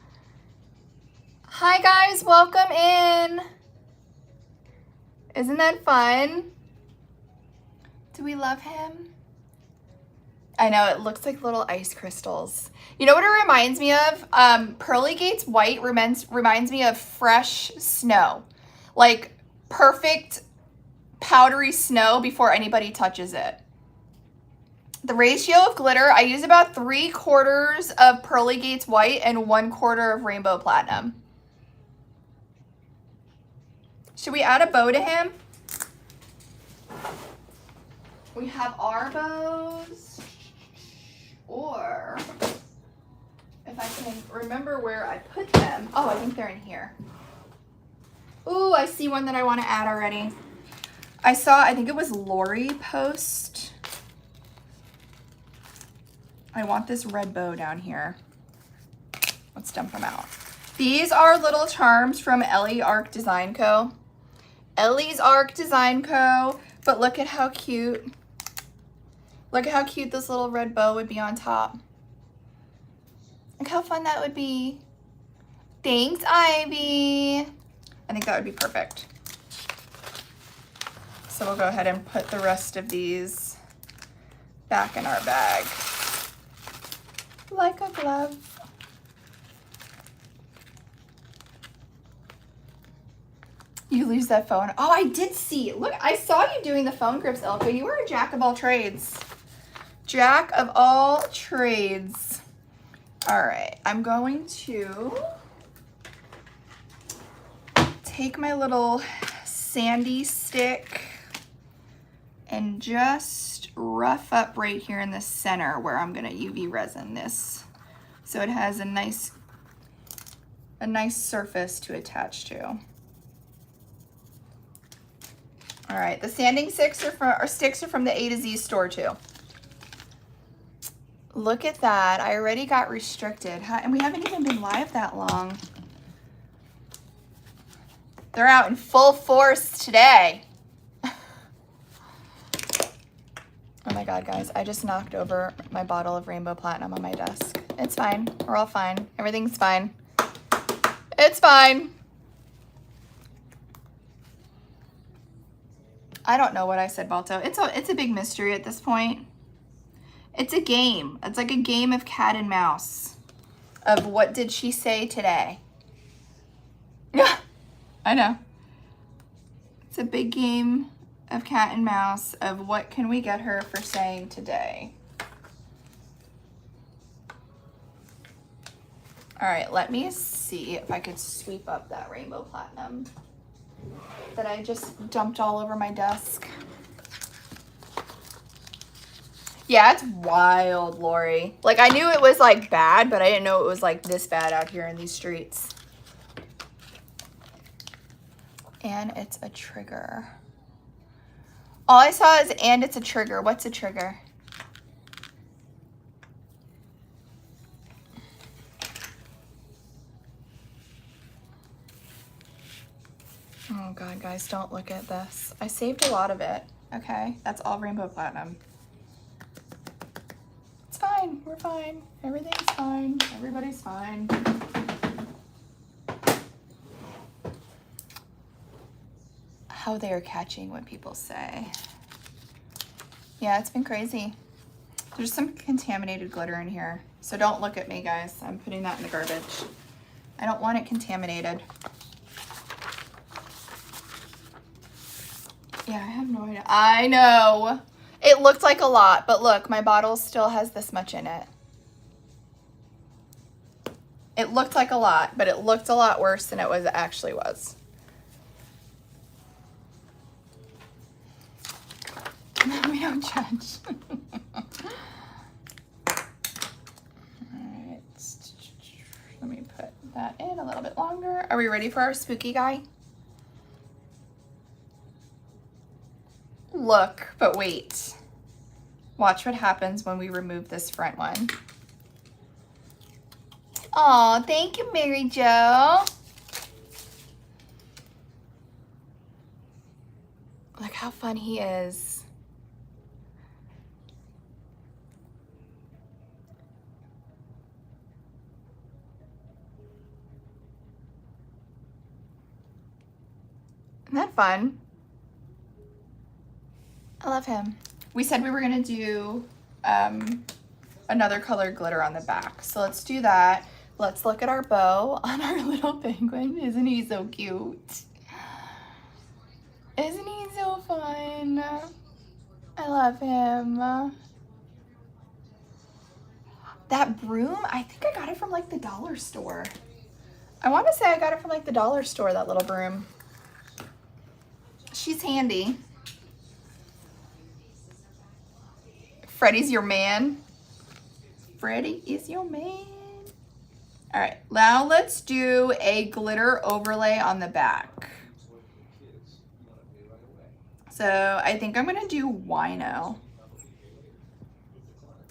Hi guys, welcome in. Isn't that fun? Do we love him? I know, it looks like little ice crystals. You know what it reminds me of? Pearly Gates White reminds me of fresh snow. Like perfect powdery snow before anybody touches it. The ratio of glitter, I use about 3/4 of Pearly Gates White and 1/4 of Rainbow Platinum. Should we add a bow to him? We have our bows. Or if I can remember where I put them. Oh, I think they're in here. Ooh, I see one that I want to add already. I think it was Lori post. I want this red bow down here. Let's dump them out. These are little charms from Ellie Arc Design Co. Ellie's Arc Design Co. But look at how cute. Look at how cute this little red bow would be on top. Look how fun that would be. Thanks, Ivy. I think that would be perfect. So we'll go ahead and put the rest of these back in our bag. Like a glove. You lose that phone. Oh, I did see. Look, I saw you doing the phone grips, Ilka. You are a jack of all trades. Jack of all trades. All right, I'm going to take my little sandy stick and just rough up right here in the center where I'm gonna UV resin this, so it has a nice surface to attach to. All right, the sanding sticks are from the A to Z store too. Look at that, I already got restricted, and we haven't even been live that long. They're out in full force today. Oh my God, guys, I just knocked over my bottle of Rainbow Platinum on my desk. It's fine, we're all fine. Everything's fine. It's fine. I don't know what I said, Balto. It's a big mystery at this point. It's a game. It's like a game of cat and mouse. Of what did she say today? Yeah, I know. It's a big game of cat and mouse of what can we get her for saying today. All right, let me see if I could sweep up that Rainbow Platinum that I just dumped all over my desk. Yeah, it's wild, Lori. Like, I knew it was like bad, but I didn't know it was like this bad out here in these streets. And it's a trigger. All I saw is, and it's a trigger. What's a trigger? Oh God, guys, don't look at this. I saved a lot of it, okay? That's all Rainbow Platinum. It's fine, we're fine. Everything's fine, everybody's fine. How they are catching what people say. Yeah, it's been crazy. There's some contaminated glitter in here. So don't look at me, guys. I'm putting that in the garbage. I don't want it contaminated. Yeah, I have no idea. I know. It looked like a lot, but look, my bottle still has this much in it. It looked like a lot, but it looked a lot worse than it actually was. We don't judge. Alright. Let me put that in a little bit longer. Are we ready for our spooky guy? Look, but wait. Watch what happens when we remove this front one. Aw, thank you, Mary Jo. Look how fun he is. Isn't that fun? I love him. We said we were gonna do another colored glitter on the back. So let's do that. Let's look at our bow on our little penguin. Isn't he so cute? Isn't he so fun? I love him. That broom, I think I got it from like the dollar store. I want to say I got it from like the dollar store, that little broom. She's handy. Freddie's your man. Freddie is your man. All right, now let's do a glitter overlay on the back. So I think I'm gonna do wino.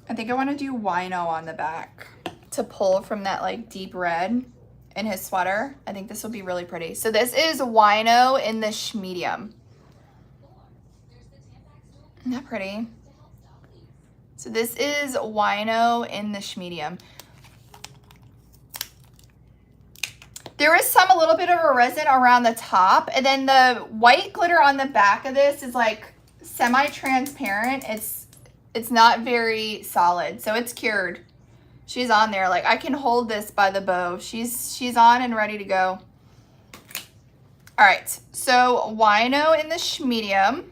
I think I wanna do wino on the back to pull from that like deep red in his sweater. I think this will be really pretty. So this is wino in the medium. Isn't that pretty? So this is wino in the medium. There is a little bit of a resin around the top, and then the white glitter on the back of this is like semi-transparent. It's not very solid, so it's cured. She's on there. Like, I can hold this by the bow. She's on and ready to go. All right, so wino in the medium.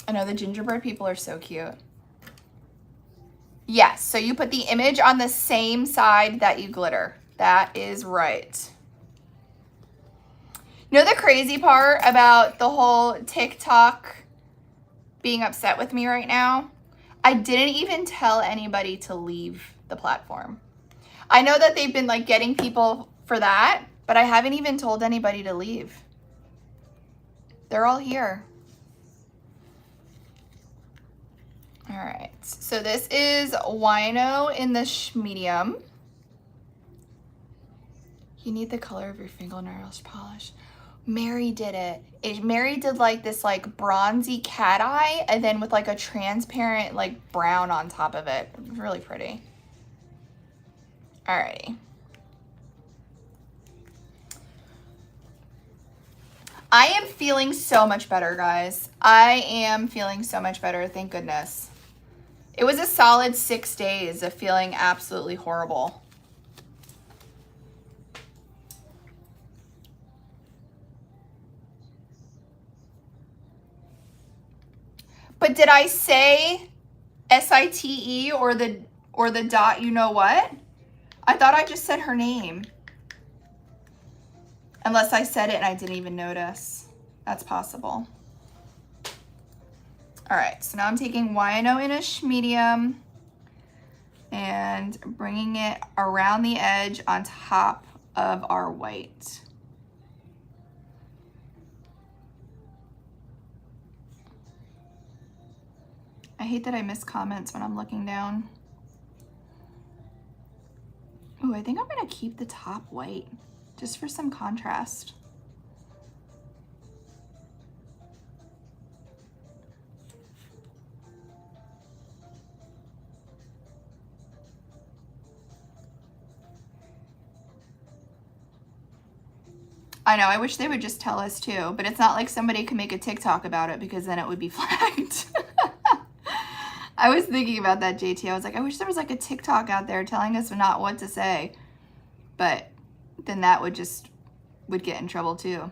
I know the gingerbread people are so cute. Yes, so you put the image on the same side that you glitter. That is right. You know the crazy part about the whole TikTok being upset with me right now? I didn't even tell anybody to leave the platform. I know that they've been like getting people for that, but I haven't even told anybody to leave. They're all here. All right, so this is wino in the medium. You need the color of your fingernails polish. Mary did it. Mary did like this like bronzy cat eye and then with like a transparent like brown on top of it. It was really pretty. Alrighty. I am feeling so much better, guys. I am feeling so much better, thank goodness. It was a solid 6 days of feeling absolutely horrible. But did I say SITE or the dot you know what? I thought I just said her name. Unless I said it and I didn't even notice. That's possible. All right, so now I'm taking wino in a medium and bringing it around the edge on top of our white. I hate that I miss comments when I'm looking down. Ooh, I think I'm gonna keep the top white just for some contrast. I know, I wish they would just tell us too, but it's not like somebody could make a TikTok about it because then it would be flagged. I was thinking about that, JT. I was like, I wish there was like a TikTok out there telling us not what to say. But then that would get in trouble too.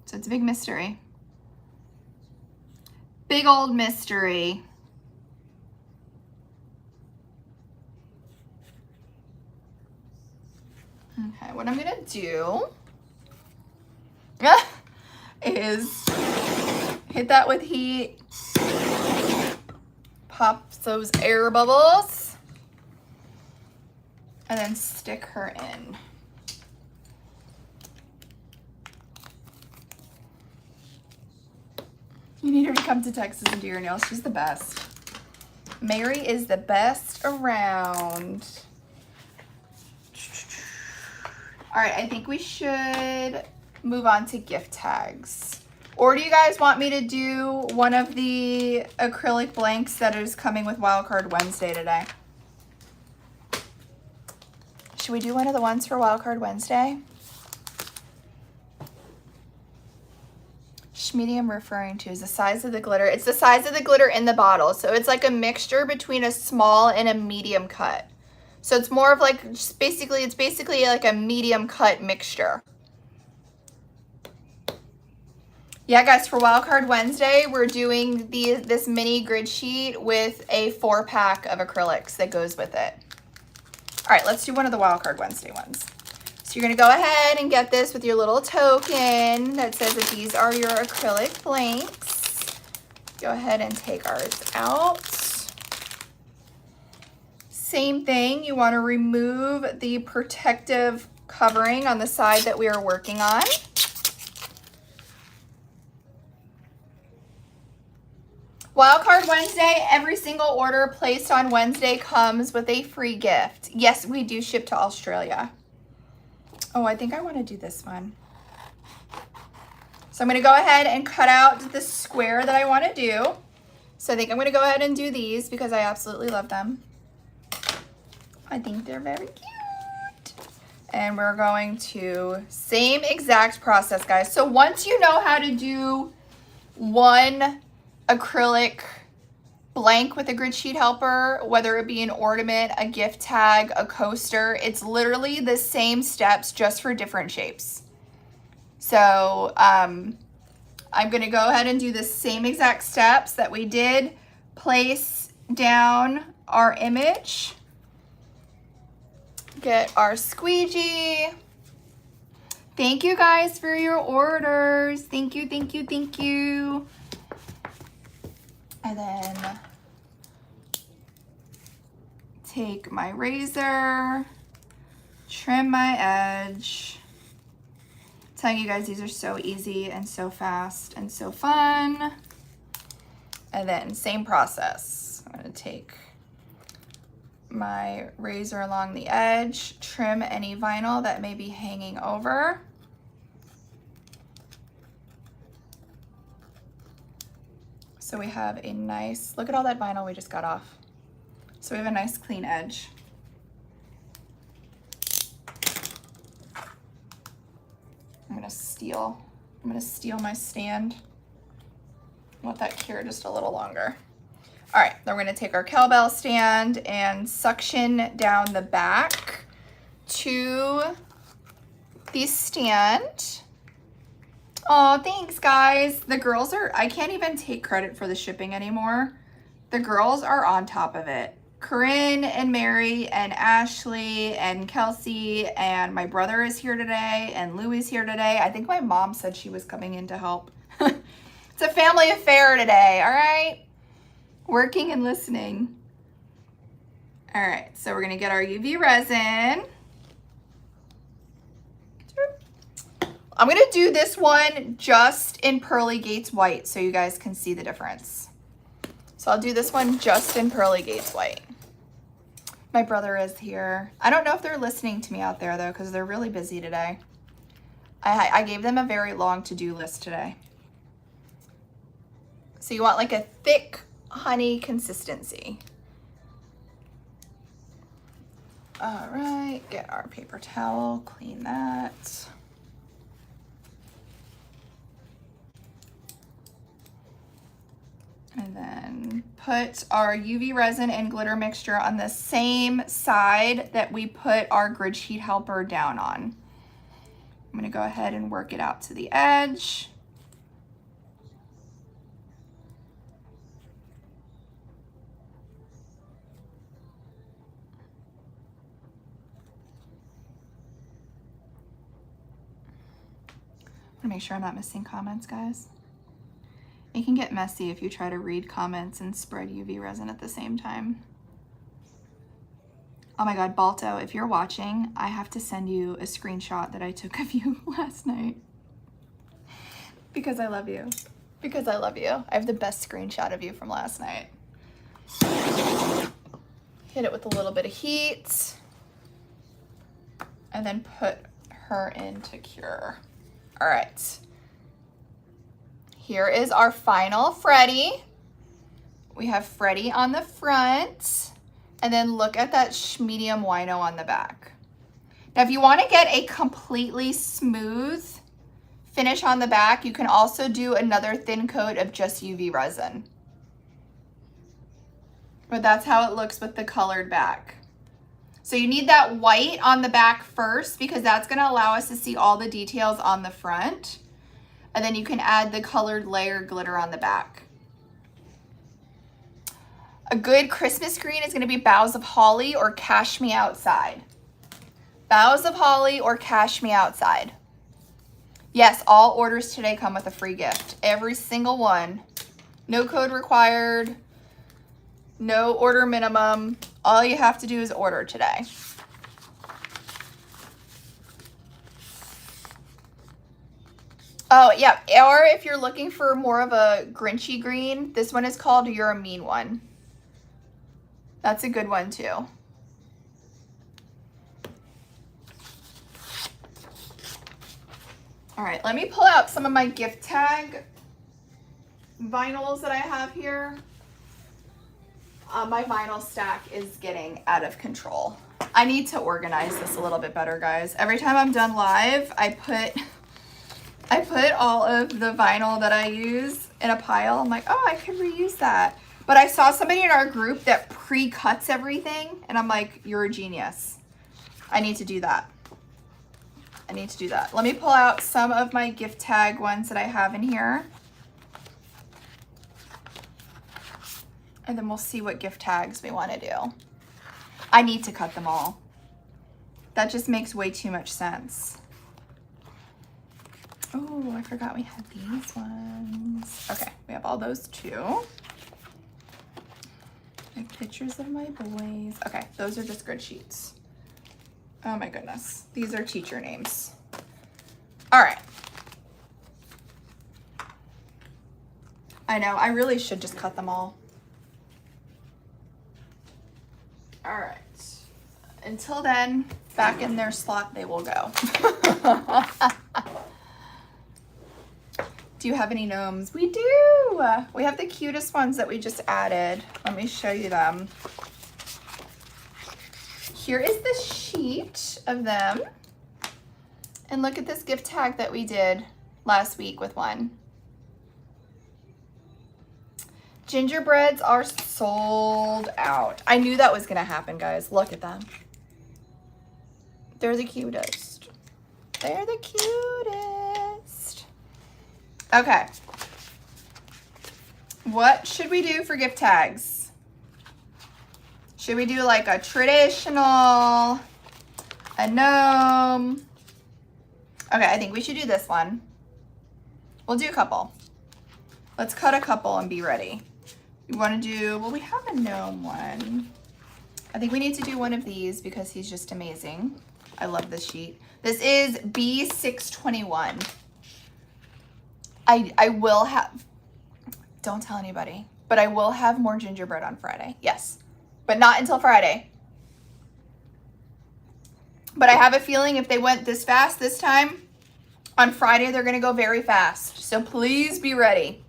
So it's a big mystery. Big old mystery. Okay, what I'm gonna do is hit that with heat, pop those air bubbles, and then stick her in. You need her to come to Texas and do your nails. She's the best. Mary is the best around. All right, I think we should move on to gift tags. Or do you guys want me to do one of the acrylic blanks that is coming with Wildcard Wednesday today? Should we do one of the ones for Wildcard Wednesday? Medium referring to is the size of the glitter. It's the size of the glitter in the bottle. So it's like a mixture between a small and a medium cut. So it's more of like, it's basically like a medium cut mixture. Yeah, guys, for Wildcard Wednesday, we're doing this mini grid sheet with a 4-pack of acrylics that goes with it. All right, let's do one of the Wildcard Wednesday ones. So you're gonna go ahead and get this with your little token that says that these are your acrylic blanks. Go ahead and take ours out. Same thing, you wanna remove the protective covering on the side that we are working on. Wildcard Wednesday, every single order placed on Wednesday comes with a free gift. Yes, we do ship to Australia. Oh, I think I want to do this one. So I'm going to go ahead and cut out the square that I want to do. So I think I'm going to go ahead and do these because I absolutely love them. I think they're very cute. And we're going to, same exact process, guys. So once you know how to do one acrylic blank with a grid sheet helper, whether it be an ornament, a gift tag, a coaster, it's literally the same steps just for different shapes. So I'm gonna go ahead and do the same exact steps that we did. Place down our image, get our squeegee. Thank you guys for your orders. Thank you, thank you, thank you. And then take my razor, trim my edge. I'm telling you guys, these are so easy and so fast and so fun. And then same process. I'm gonna take my razor along the edge, trim any vinyl that may be hanging over. So we have a nice, look at all that vinyl we just got off. So we have a nice clean edge. I'm gonna steal my stand. Let that cure just a little longer. All right, then we're gonna take our cowbell stand and suction down the back to the stand. Oh, thanks guys. The girls are, I can't even take credit for the shipping anymore. The girls are on top of it. Corinne and Mary and Ashley and Kelsey and my brother is here today and Lou is here today. I think my mom said she was coming in to help. It's a family affair today, all right? Working and listening. All right, so we're gonna get our UV resin. I'm gonna do this one just in Pearly Gates white so you guys can see the difference. So I'll do this one just in Pearly Gates white. My brother is here. I don't know if they're listening to me out there though, because they're really busy today. I gave them a very long to-do list today. So you want like a thick honey consistency. All right, get our paper towel, clean that. And then put our UV resin and glitter mixture on the same side that we put our grid sheet helper down on. I'm gonna go ahead and work it out to the edge. I wanna make sure I'm not missing comments, guys. It can get messy if you try to read comments and spread UV resin at the same time. Oh my God, Balto, if you're watching, I have to send you a screenshot that I took of you last night. Because I love you. Because I love you. I have the best screenshot of you from last night. Hit it with a little bit of heat. And then put her into cure. All right. Here is our final Freddy. We have Freddy on the front, and then look at that medium wino on the back. Now, if you want to get a completely smooth finish on the back, you can also do another thin coat of just UV resin. But that's how it looks with the colored back. So you need that white on the back first because that's going to allow us to see all the details on the front. And then you can add the colored layer glitter on the back. A good Christmas green is gonna be Boughs of Holly or Cash Me Outside. Boughs of Holly or Cash Me Outside. Yes, all orders today come with a free gift. Every single one. No code required. No order minimum. All you have to do is order today. Oh, yeah, or if you're looking for more of a Grinchy green, this one is called You're a Mean One. That's a good one too. All right, let me pull out some of my gift tag vinyls that I have here. My vinyl stack is getting out of control. I need to organize this a little bit better, guys. Every time I'm done live, I put all of the vinyl that I use in a pile. I'm like, oh, I could reuse that. But I saw somebody in our group that pre-cuts everything, and I'm like, you're a genius. I need to do that. I need to do that. Let me pull out some of my gift tag ones that I have in here. And then we'll see what gift tags we want to do. I need to cut them all. That just makes way too much sense. Oh, I forgot we had these ones. Okay, we have all those too. I have pictures of my boys. Okay, those are just grid sheets. Oh my goodness. These are teacher names. All right. I know, I really should just cut them all. All right. Until then, back in their slot they will go. Do you have any gnomes? We do. We have the cutest ones that we just added. Let me show you them. Here is the sheet of them. And look at this gift tag that we did last week with one. Gingerbreads are sold out. I knew that was gonna happen, guys. Look at them. They're the cutest. They're the cutest. Okay. What should we do for gift tags? Should we do like a traditional, a gnome? Okay, I think we should do this one. We'll do a couple. Let's cut a couple and be ready. We want to do, well, we have a gnome one. I think we need to do one of these because he's just amazing. I love this sheet. This is B621. I will have, don't tell anybody, but I will have more gingerbread on Friday. Yes, but not until Friday. But I have a feeling if they went this fast this time, on Friday they're going to go very fast. So please be ready.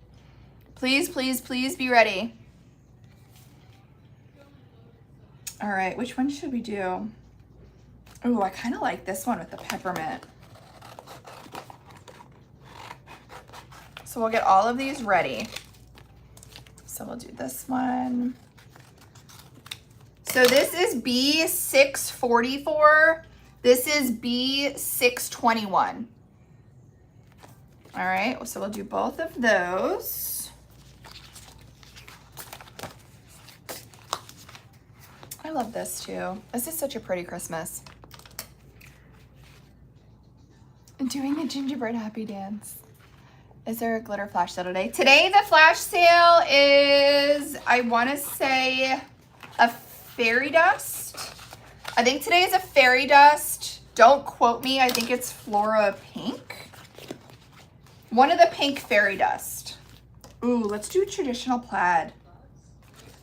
Please, please, please be ready. All right, which one should we do? Oh, I kind of like this one with the peppermint. So we'll get all of these ready. So we'll do this one. So this is B644. This is B621. All right, so we'll do both of those. I love this too. This is such a pretty Christmas. And doing a gingerbread happy dance. Is there a glitter flash sale today? Today the flash sale is, I want to say, a fairy dust. I think today is a fairy dust. Don't quote me. I think it's Flora Pink. One of the pink fairy dust. Ooh, let's do traditional plaid.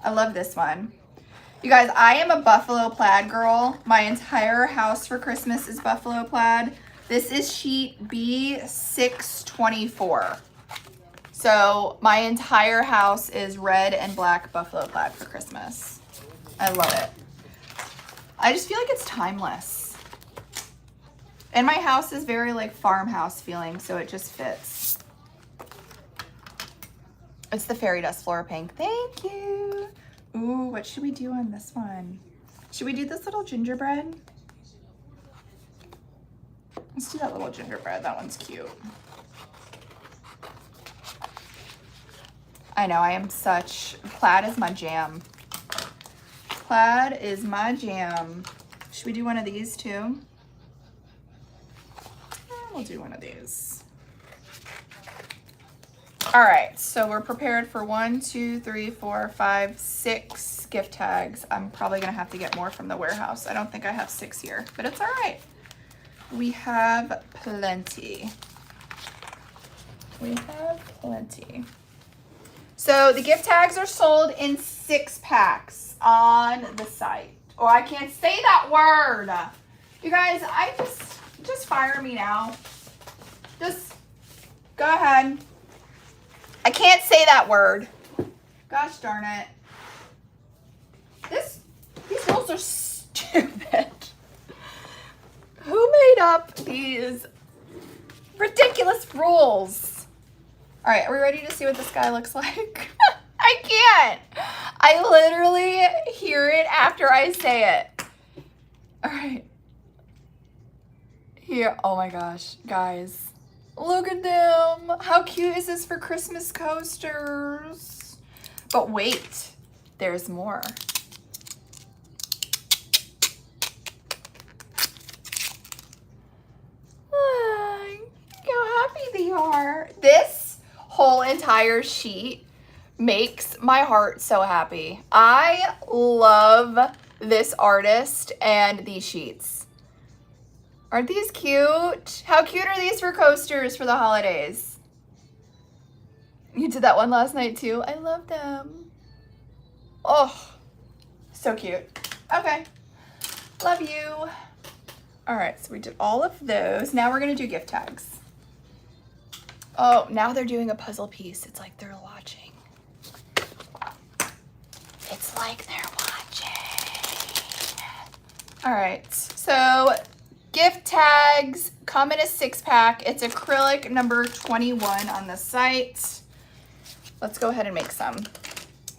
I love this one. You guys, I am a buffalo plaid girl. My entire house for Christmas is buffalo plaid. This is sheet B624. So my entire house is red and black buffalo plaid for Christmas. I love it. I just feel like it's timeless. And my house is very like farmhouse feeling, so it just fits. It's the fairy dust Flora Pink. Thank you. Ooh, what should we do on this one? Should we do this little gingerbread? Let's do that little gingerbread. That one's cute. I know, I am such, plaid is my jam. Plaid is my jam. Should we do one of these too? We'll do one of these. All right, so we're prepared for 1, 2, 3, 4, 5, 6 gift tags. I'm probably gonna have to get more from the warehouse. I don't think I have 6 here, but it's all right. We have plenty. We have plenty. So the gift tags are sold in 6 packs on the site. Oh, I can't say that word. You guys, just fire me now. Just go ahead. I can't say that word. Gosh darn it. These girls are stupid. stupid. Who made up these ridiculous rules? All right, are we ready to see what the sky looks like? I can't. I literally hear it after I say it. All right. Here, oh my gosh, guys. Look at them. How cute is this for Christmas coasters? But wait, there's more. Look how happy they are. This whole entire sheet makes my heart so happy. I love this artist and these sheets. Aren't these cute? How cute are these for coasters for the holidays? You did that one last night too. I love them. Oh, so cute. Okay, love you. All right, so we did all of those. Now we're gonna do gift tags. Oh, now they're doing a puzzle piece. It's like they're watching. It's like they're watching. All right, so gift tags come in a 6-pack. It's acrylic number 21 on the site. Let's go ahead and make some.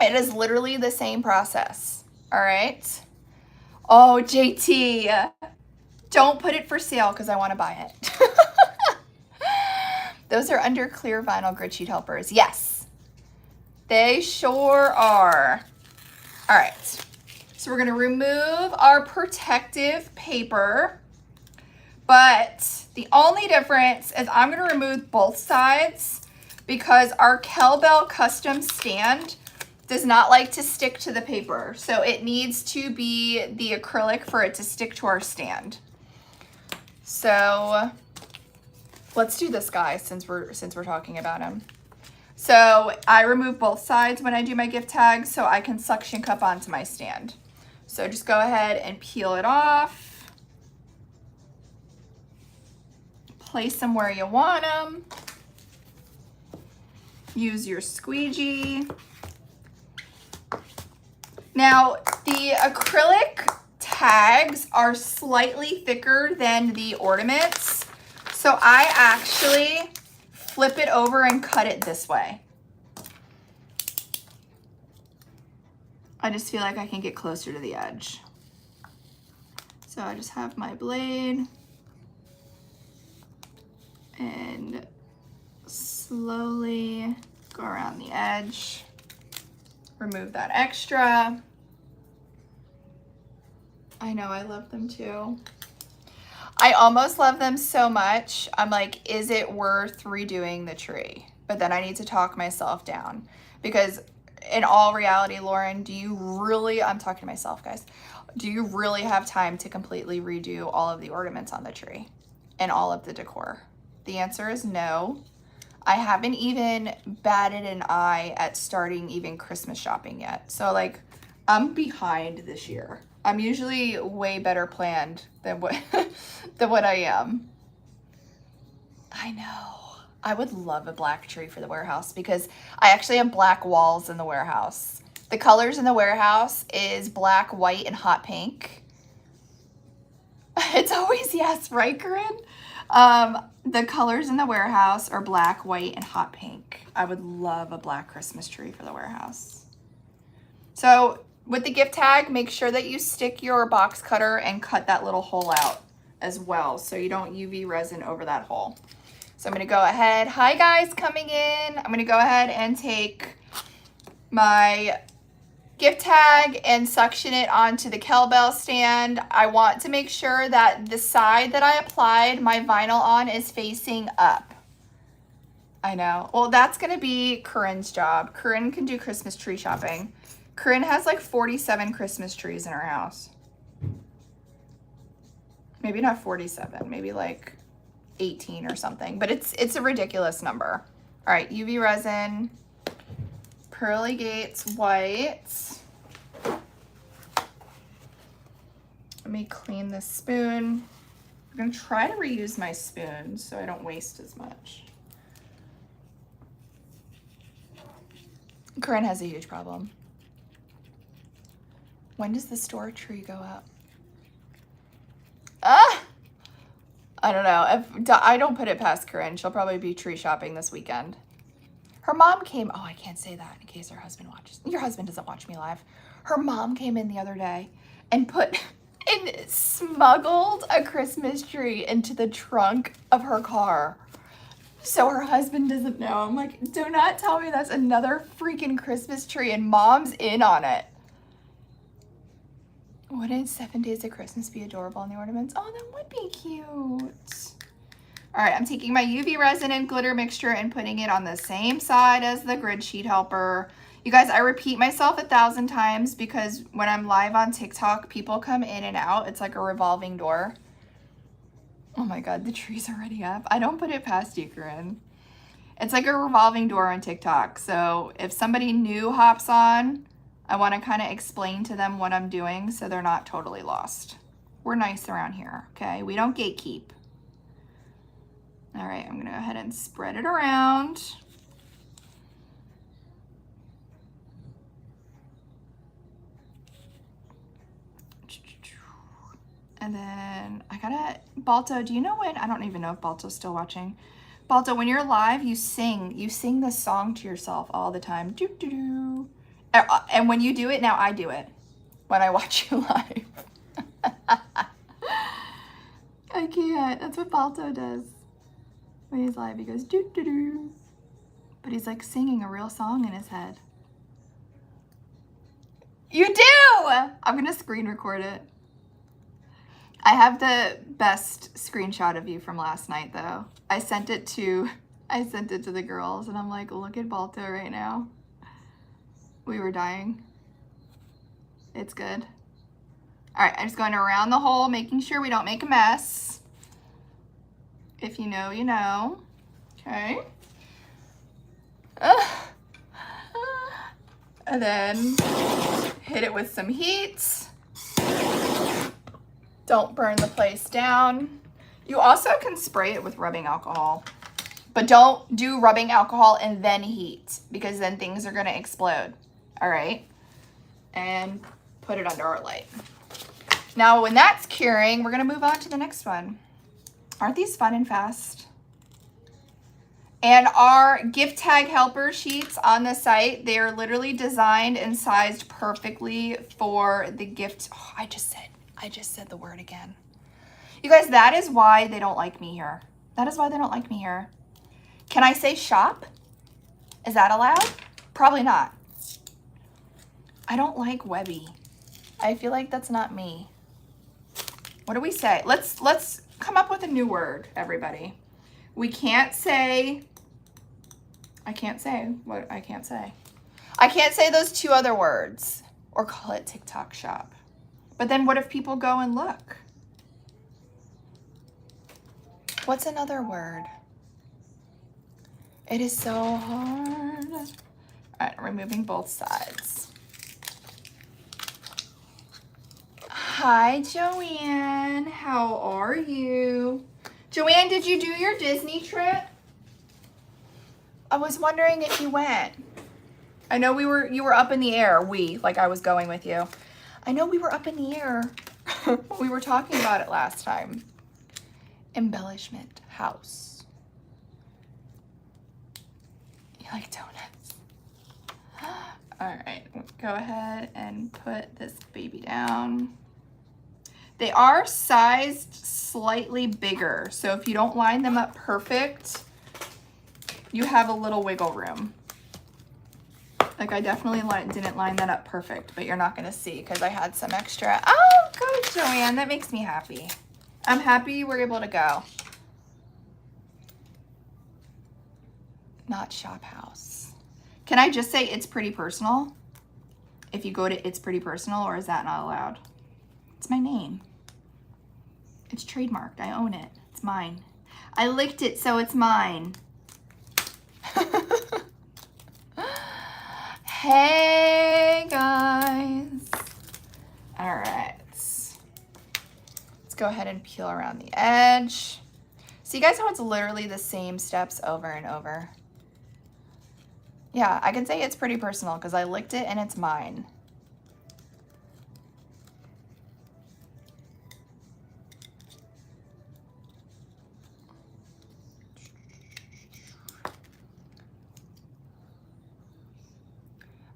It is literally the same process. All right. Oh, JT, don't put it for sale because I want to buy it. Those are under clear vinyl grid sheet helpers. Yes, they sure are. All right. So we're going to remove our protective paper. But the only difference is I'm going to remove both sides because our Kelbell custom stand does not like to stick to the paper. So it needs to be the acrylic for it to stick to our stand. So let's do this guy since we're talking about him. So I remove both sides when I do my gift tags so I can suction cup onto my stand. So just go ahead and peel it off. Place them where you want them. Use your squeegee. Now, the acrylic tags are slightly thicker than the ornaments, so I actually flip it over and cut it this way. I just feel like I can get closer to the edge. So I just have my blade and slowly go around the edge, remove that extra. I know, I love them too. I almost love them so much, I'm like, is it worth redoing the tree? But then I need to talk myself down because in all reality, Lauren, do you really, I'm talking to myself, guys, do you really have time to completely redo all of the ornaments on the tree and all of the decor? The answer is no. I haven't even batted an eye at starting even Christmas shopping yet. So like, I'm behind this year. I'm usually way better planned than what than what I am. I know. I would love a black tree for the warehouse because I actually have black walls in the warehouse. The colors in the warehouse is black, white, and hot pink. It's always yes, right, Corinne? The colors in the warehouse are black, white, and hot pink. I would love a black Christmas tree for the warehouse. So with the gift tag, make sure that you stick your box cutter and cut that little hole out as well so you don't UV resin over that hole. So I'm going to go ahead. Hi guys coming in. I'm going to go ahead and take my gift tag and suction it onto the Kelbell stand. I want to make sure that the side that I applied my vinyl on is facing up. I know. Well, that's going to be Corinne's job. Corinne can do Christmas tree shopping. Corinne has like 47 Christmas trees in her house. Maybe not 47, maybe like 18 or something, but it's a ridiculous number. All right, UV resin, Pearly Gates white. Let me clean this spoon. I'm gonna try to reuse my spoon so I don't waste as much. Corinne has a huge problem. When does the store tree go up? I don't know. If I don't put it past Corinne, she'll probably be tree shopping this weekend. Her mom came. Oh, I can't say that in case her husband watches. Your husband doesn't watch me live. Her mom came in the other day and smuggled a Christmas tree into the trunk of her car. So her husband doesn't know. I'm like, do not tell me that's another freaking Christmas tree and mom's in on it. Wouldn't 7 Days of Christmas be adorable in the ornaments? Oh, that would be cute. All right, I'm taking my UV resin and glitter mixture and putting it on the same side as the grid sheet helper. You guys, I repeat myself 1,000 times because when I'm live on TikTok, people come in and out. It's like a revolving door. Oh my God, the tree's already up. I don't put it past you, Corinne. It's like a revolving door on TikTok. So if somebody new hops on, I want to kind of explain to them what I'm doing so they're not totally lost. We're nice around here, okay? We don't gatekeep. All right, I'm going to go ahead and spread it around. And then I gotta, Balto, do you know when, I don't even know if Balto's still watching. Balto, when you're live, you sing this song to yourself all the time. Doo, doo, doo. And when you do it, now I do it when I watch you live. I can't, that's what Balto does. When he's live, he goes doo, doo, doo. But he's like singing a real song in his head. You do! I'm gonna screen record it. I have the best screenshot of you from last night though. I sent it to the girls and I'm like, look at Balto right now. We were dying. It's good. All right, I'm just going around the hole, making sure we don't make a mess. If you know, you know. Okay. And then hit it with some heat. Don't burn the place down. You also can spray it with rubbing alcohol, but don't do rubbing alcohol and then heat because then things are gonna explode. All right. And put it under our light. Now, when that's curing, we're gonna move on to the next one. Aren't these fun and fast? And our gift tag helper sheets on the site, they are literally designed and sized perfectly for the gift. Oh, I just said the word again. You guys, that is why they don't like me here. That is why they don't like me here. Can I say shop? Is that allowed? Probably not. I don't like Webby. I feel like that's not me. What do we say? Let's come up with a new word, everybody. We can't say, I can't say what I can't say. I can't say those two other words or call it TikTok shop. But then what if people go and look? What's another word? It is so hard. All right, I'm removing both sides. Hi, Joanne. How are you? Joanne, did you do your Disney trip? I was wondering if you went. I know you were up in the air. Like I was going with you. I know we were up in the air when we were talking about it last time. Embellishment house. You like donuts? All right, go ahead and put this baby down. They are sized slightly bigger, so if you don't line them up perfect, you have a little wiggle room. Like I definitely didn't line that up perfect, but you're not gonna see because I had some extra. Oh, good, Joanne, that makes me happy. I'm happy you were able to go. Not shop house. Can I just say It's Pretty Personal? If you go to It's Pretty Personal, or is that not allowed? It's my name. It's trademarked, I own it, it's mine. I licked it, so it's mine. Hey guys. All right. Let's go ahead and peel around the edge. So you guys know it's literally the same steps over and over. Yeah, I can say It's Pretty Personal because I licked it and it's mine.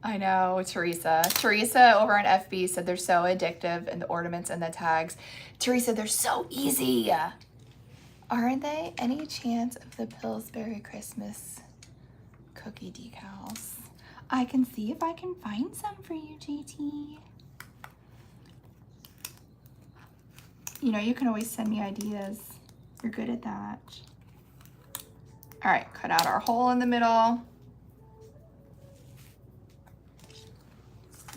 I know, Teresa. Teresa over on FB said they're so addictive, and the ornaments and the tags. Teresa, they're so easy. Aren't they? Any chance of the Pillsbury Christmas cookie decals? I can see if I can find some for you, JT. You know, you can always send me ideas. You're good at that. All right, cut out our hole in the middle.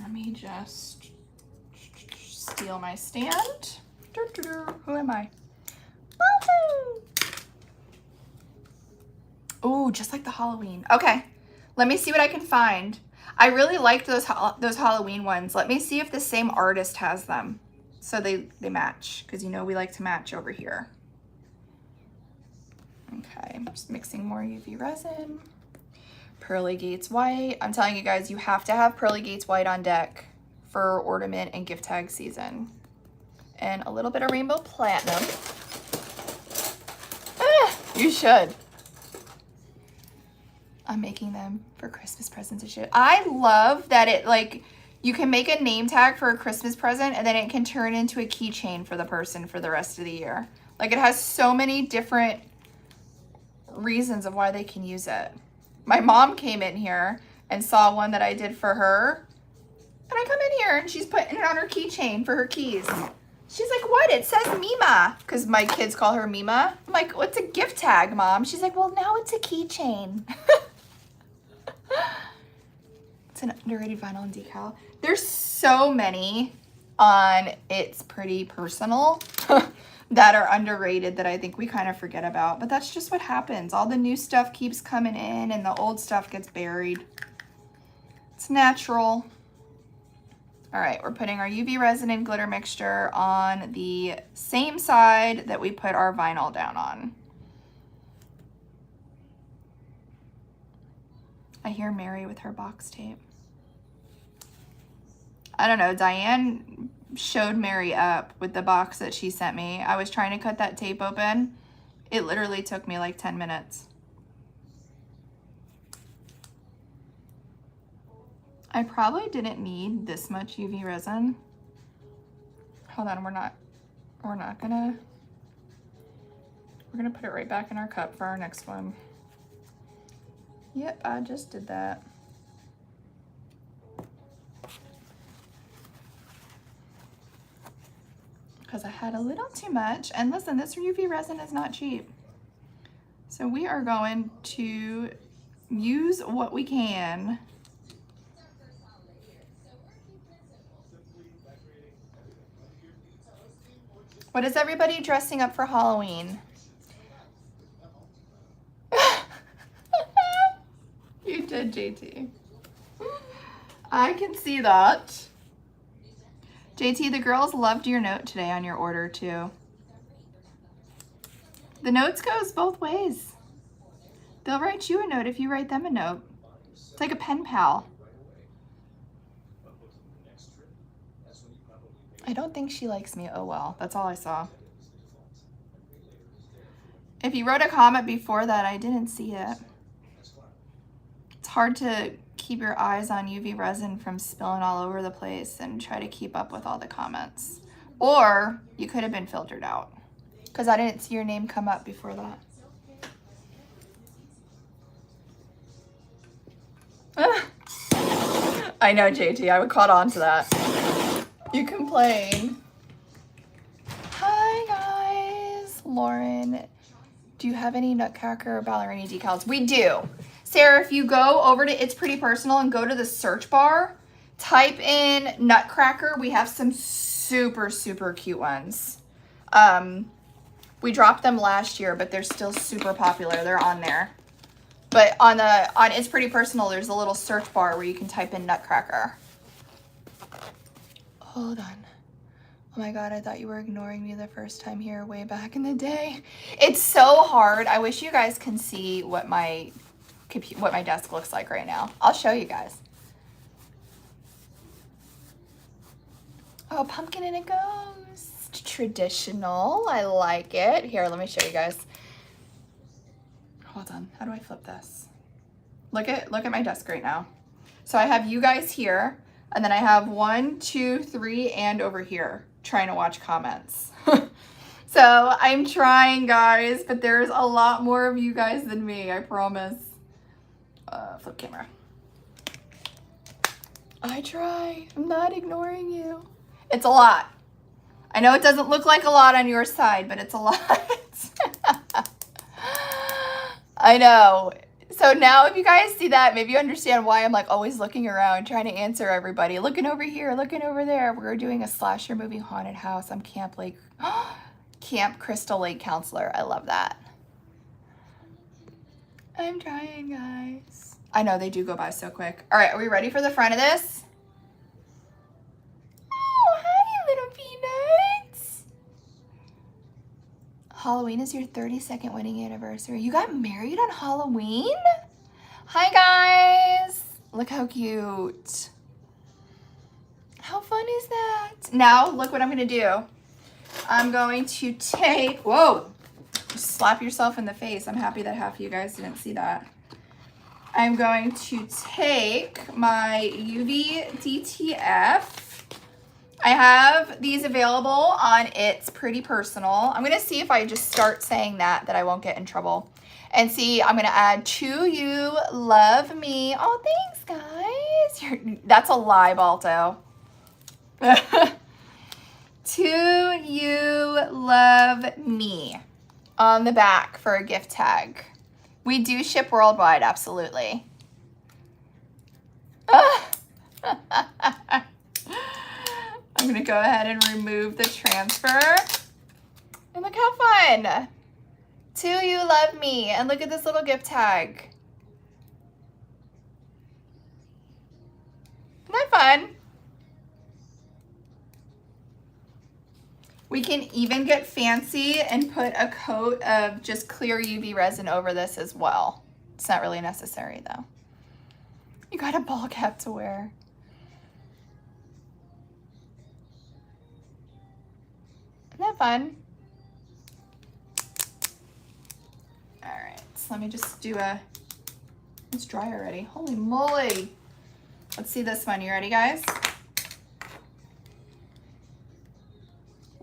Let me just steal my stand. Who am I? Oh, just like the Halloween. Okay, let me see what I can find. I really liked those Halloween ones. Let me see if the same artist has them, so they match, because you know we like to match over here. Okay, I'm just mixing more UV resin. Pearly Gates White. I'm telling you guys, you have to have Pearly Gates White on deck for ornament and gift tag season. And a little bit of Rainbow Platinum. You should. I'm making them for Christmas presents and shit. I love that it, like, you can make a name tag for a Christmas present and then it can turn into a keychain for the person for the rest of the year. Like, it has so many different reasons of why they can use it. My mom came in here and saw one that I did for her. And I come in here and she's putting it on her keychain for her keys. She's like, what? It says Mima. Because my kids call her Mima. I'm like, what's a gift tag, Mom? She's like, well, now it's a keychain. It's an underrated vinyl and decal. There's so many on It's Pretty Personal that are underrated that I think we kind of forget about. But that's just what happens. All the new stuff keeps coming in and the old stuff gets buried. It's natural. All right, we're putting our UV resin and glitter mixture on the same side that we put our vinyl down on. I hear Mary with her box tape. I don't know, Diane showed Mary up with the box that she sent me. I was trying to cut that tape open. It literally took me like 10 minutes. I probably didn't need this much UV resin. Hold on, we're gonna put it right back in our cup for our next one. Yep, I just did that. Because I had a little too much. And listen, this UV resin is not cheap. So we are going to use what we can. What is everybody dressing up for Halloween? You did, JT. I can see that. JT, the girls loved your note today on your order too. The notes goes both ways. They'll write you a note if you write them a note. It's like a pen pal. I don't think she likes me. Oh well, that's all I saw. If you wrote a comment before that, I didn't see it. It's hard to keep your eyes on UV resin from spilling all over the place and try to keep up with all the comments. Or you could have been filtered out because I didn't see your name come up before that. I know, JT, I would caught on to that. You complain. Hi guys, Lauren. Do you have any Nutcracker or Ballerina decals? We do. Sarah, if you go over to It's Pretty Personal and go to the search bar, type in Nutcracker. We have some super, super cute ones. We dropped them last year, but they're still super popular. They're on there. But on It's Pretty Personal, there's a little search bar where you can type in Nutcracker. Hold on. Oh my God, I thought you were ignoring me the first time here way back in the day. It's so hard. I wish you guys can see what my desk looks like right now. I'll show you guys. Oh, pumpkin and a ghost. Traditional. I like it. Here, let me show you guys. Hold on. How do I flip this? Look at my desk right now. So I have you guys here, and then I have 1, 2, 3, and over here trying to watch comments. So I'm trying, guys, but there's a lot more of you guys than me, I promise. Flip camera. I try. I'm not ignoring you. It's a lot. I know it doesn't look like a lot on your side, but it's a lot. I know. So now if you guys see that, maybe you understand why I'm like always looking around, trying to answer everybody. Looking over here, looking over there. We're doing a slasher movie haunted house. I'm Camp Crystal Lake counselor. I love that. I'm trying, guys. I know they do go by so quick. All right, are we ready for the front of this? Oh, hi, little peanuts. Halloween is your 32nd wedding anniversary. You got married on Halloween? Hi, guys. Look how cute. How fun is that? Now, look what I'm going to do. I'm going to take, whoa, just slap yourself in the face. I'm happy that half of you guys didn't see that. I'm going to take my UV DTF. I have these available on ItsPrettyPersonal. I'm going to see if I just start saying that I won't get in trouble. And see, I'm going to add To You Love Me. Oh, thanks, guys. That's a lie, Balto. To You Love Me on the back for a gift tag. We do ship worldwide, absolutely. I'm going to go ahead and remove the transfer. And look how fun. To You Love Me. And look at this little gift tag. Isn't that fun? We can even get fancy and put a coat of just clear UV resin over this as well. It's not really necessary though. You got a ball cap to wear. Isn't that fun? All right, so let me just do it's dry already. Holy moly. Let's see this one. You ready, guys?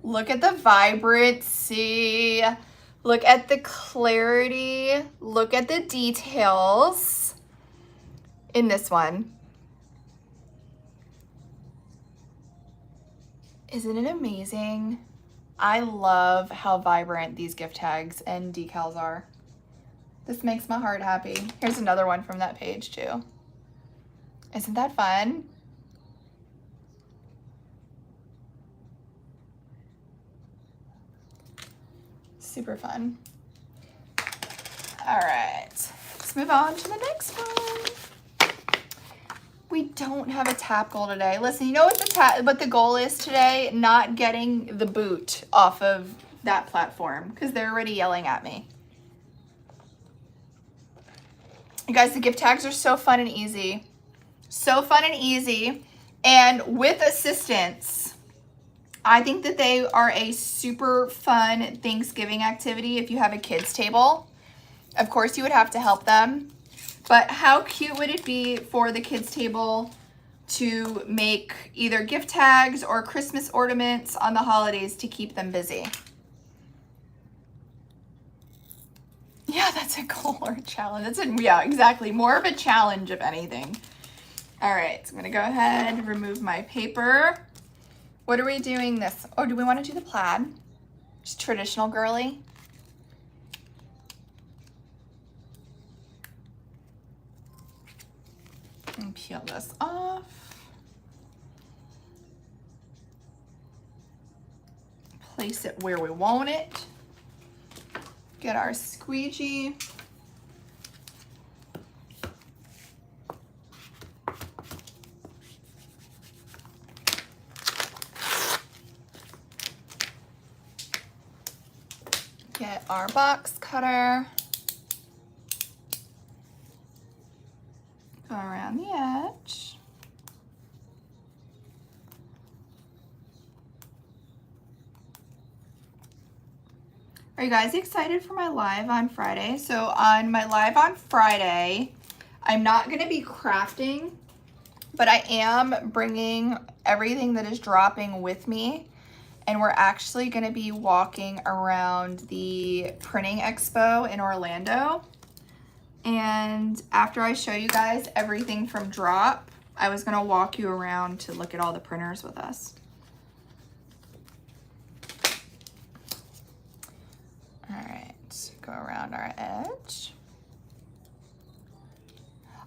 Look at the vibrancy. Look at the clarity. Look at the details in this one. Isn't it amazing? I love how vibrant these gift tags and decals are. This makes my heart happy. Here's another one from that page too. Isn't that fun? Super fun. All right, let's move on to the next one. We don't have a tap goal today. Listen, you know what the goal is today? Not getting the boot off of that platform because they're already yelling at me. You guys, the gift tags are so fun and easy. So fun and easy. And with assistance, I think that they are a super fun Thanksgiving activity if you have a kids table. Of course, you would have to help them. But how cute would it be for the kids table to make either gift tags or Christmas ornaments on the holidays to keep them busy? Yeah, that's a goal or a challenge. Yeah, exactly. More of a challenge, if anything. All right, so I'm gonna go ahead and remove my paper. What are we doing this? Oh, do we want to do the plaid? Just traditional girly. And peel this off. Place it where we want it. Get our squeegee. Get our box cutter. Go around the edge. Are you guys excited for my live on Friday? So on my live on Friday, I'm not going to be crafting. But I am bringing everything that is dropping with me, and we're actually going to be walking around the printing expo in Orlando. And after I show you guys everything from drop, I was going to walk you around to look at all the printers with us. All right, go around our edge.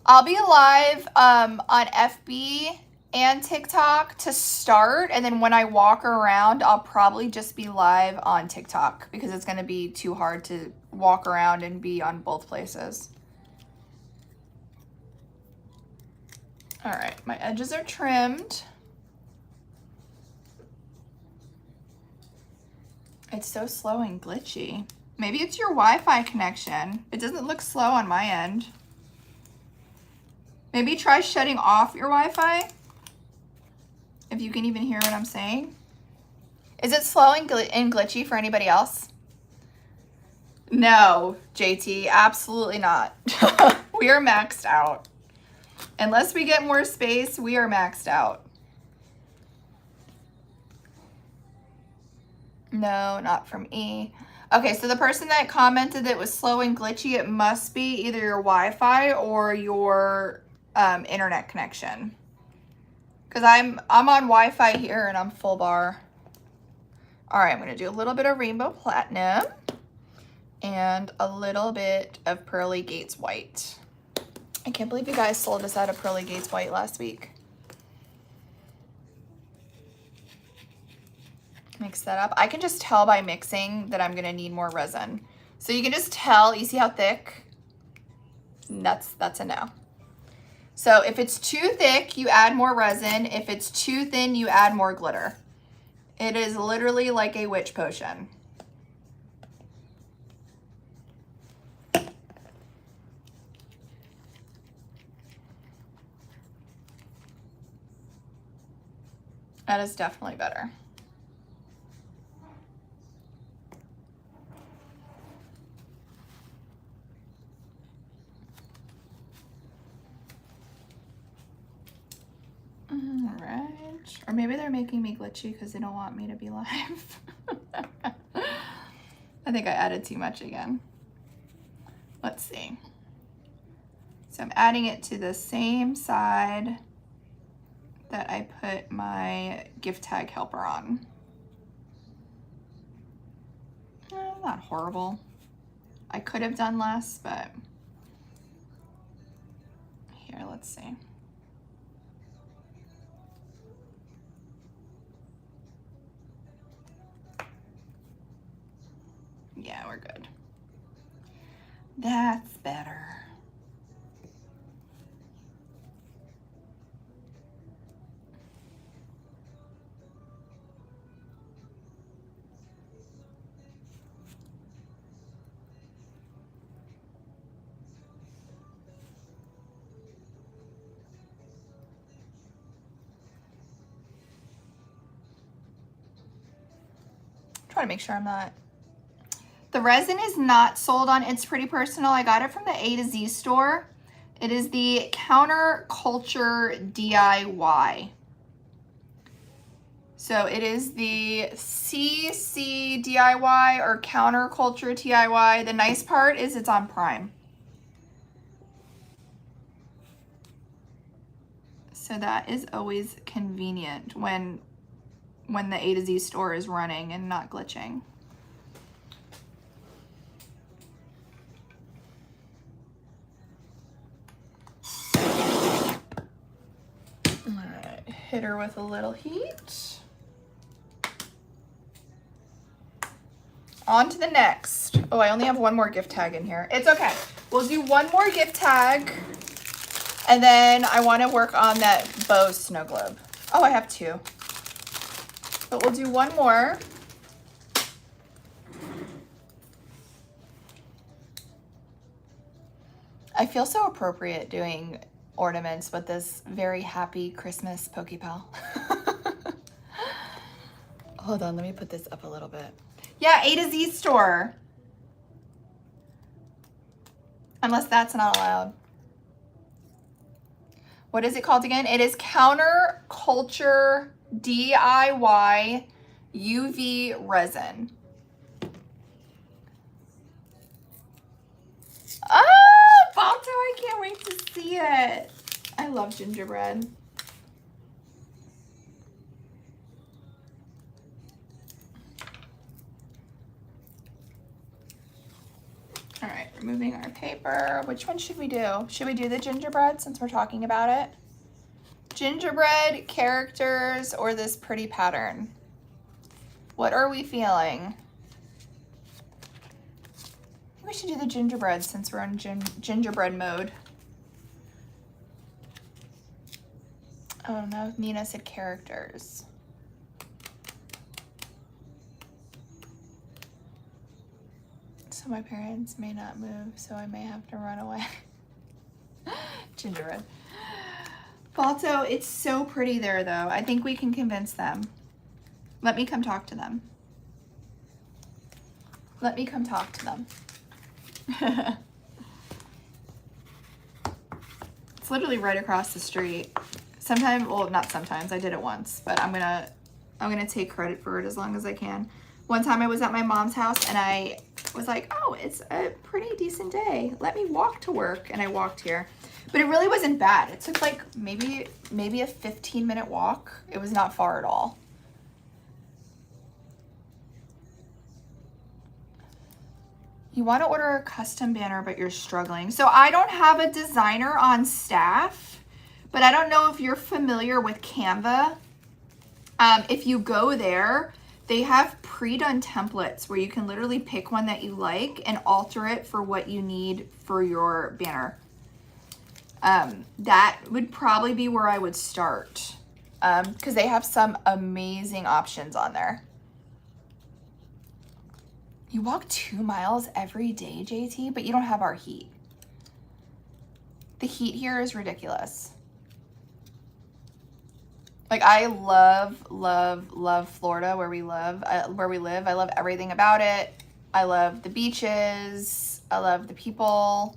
I'll be live on FB and TikTok to start, and then when I walk around, I'll probably just be live on TikTok because it's going to be too hard to walk around and be on both places. All right, my edges are trimmed. It's so slow and glitchy. Maybe it's your Wi-Fi connection. It doesn't look slow on my end. Maybe try shutting off your Wi-Fi, if you can even hear what I'm saying. Is it slow and glitchy for anybody else? No, JT, absolutely not. We are maxed out. Unless we get more space, we are maxed out. No, not from E. Okay, so the person that commented that it was slow and glitchy, it must be either your Wi-Fi or your internet connection. Because I'm on Wi-Fi here and I'm full bar. All right, I'm going to do a little bit of Rainbow Platinum and a little bit of Pearly Gates White. I can't believe you guys sold us out of Pearly Gates White last week. Mix that up. I can just tell by mixing that I'm going to need more resin. So you can just tell, you see how thick? That's a no. So if it's too thick, you add more resin. If it's too thin, you add more glitter. It is literally like a witch potion. That is definitely better. All right. Or maybe they're making me glitchy because they don't want me to be live. I think I added too much again. Let's see. So I'm adding it to the same side that I put my gift tag helper on. Not horrible. I could have done less, but here, let's see. Yeah, we're good. That's better. Try to make sure I'm not. The resin is not sold on It's Pretty Personal. I got it from the A to Z store. It is the Counterculture DIY. So it is the CC DIY or Counterculture DIY. The nice part is it's on Prime. So that is always convenient when the A to Z store is running and not glitching. All right, hit her with a little heat. On to the next. Oh, I only have one more gift tag in here. It's okay. We'll do one more gift tag, and then I want to work on that bow snow globe. Oh, I have two. But we'll do one more. I feel so appropriate doing ornaments with this very happy Christmas Pokeball. Hold on, let me put this up a little bit. Yeah, A to Z store. Unless that's not allowed. What is it called again? It is Counterculture DIY UV resin. Oh, Balto, I can't wait to see it. I love gingerbread. All right, removing our paper. Which one should we do? Should we do the gingerbread since we're talking about it? Gingerbread, characters, or this pretty pattern? What are we feeling? I think we should do the gingerbread since we're in gingerbread mode. Oh no, Nina said characters. So my parents may not move, so I may have to run away. Gingerbread. Balto, it's so pretty there though. I think we can convince them. Let me come talk to them. Let me come talk to them. It's literally right across the street. Sometimes, well, not sometimes, I did it once, but I'm gonna take credit for it as long as I can. One time I was at my mom's house and I was like, oh, it's a pretty decent day. Let me walk to work. And I walked here. But it really wasn't bad. It took like maybe a 15-minute walk. It was not far at all. You want to order a custom banner, but you're struggling. So I don't have a designer on staff, but I don't know if you're familiar with Canva. If you go there, they have pre-done templates where you can literally pick one that you like and alter it for what you need for your banner. That would probably be where I would start because they have some amazing options on there. You walk 2 miles every day, JT, but you don't have our heat. The heat here is ridiculous. Like I love, love, love Florida where we live. I love everything about it. I love the beaches. I love the people.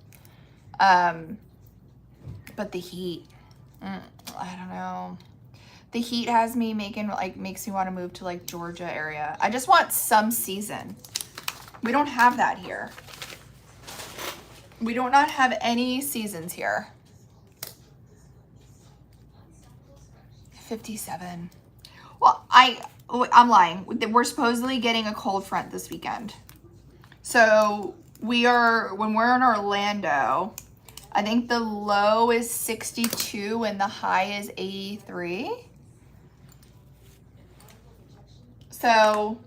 But the heat, I don't know. The heat has me makes me want to move to like Georgia area. I just want some season. We don't have that here. We do not have any seasons here. 57. Well, I'm lying. We're supposedly getting a cold front this weekend. So when we're in Orlando, I think the low is 62 and the high is 83. So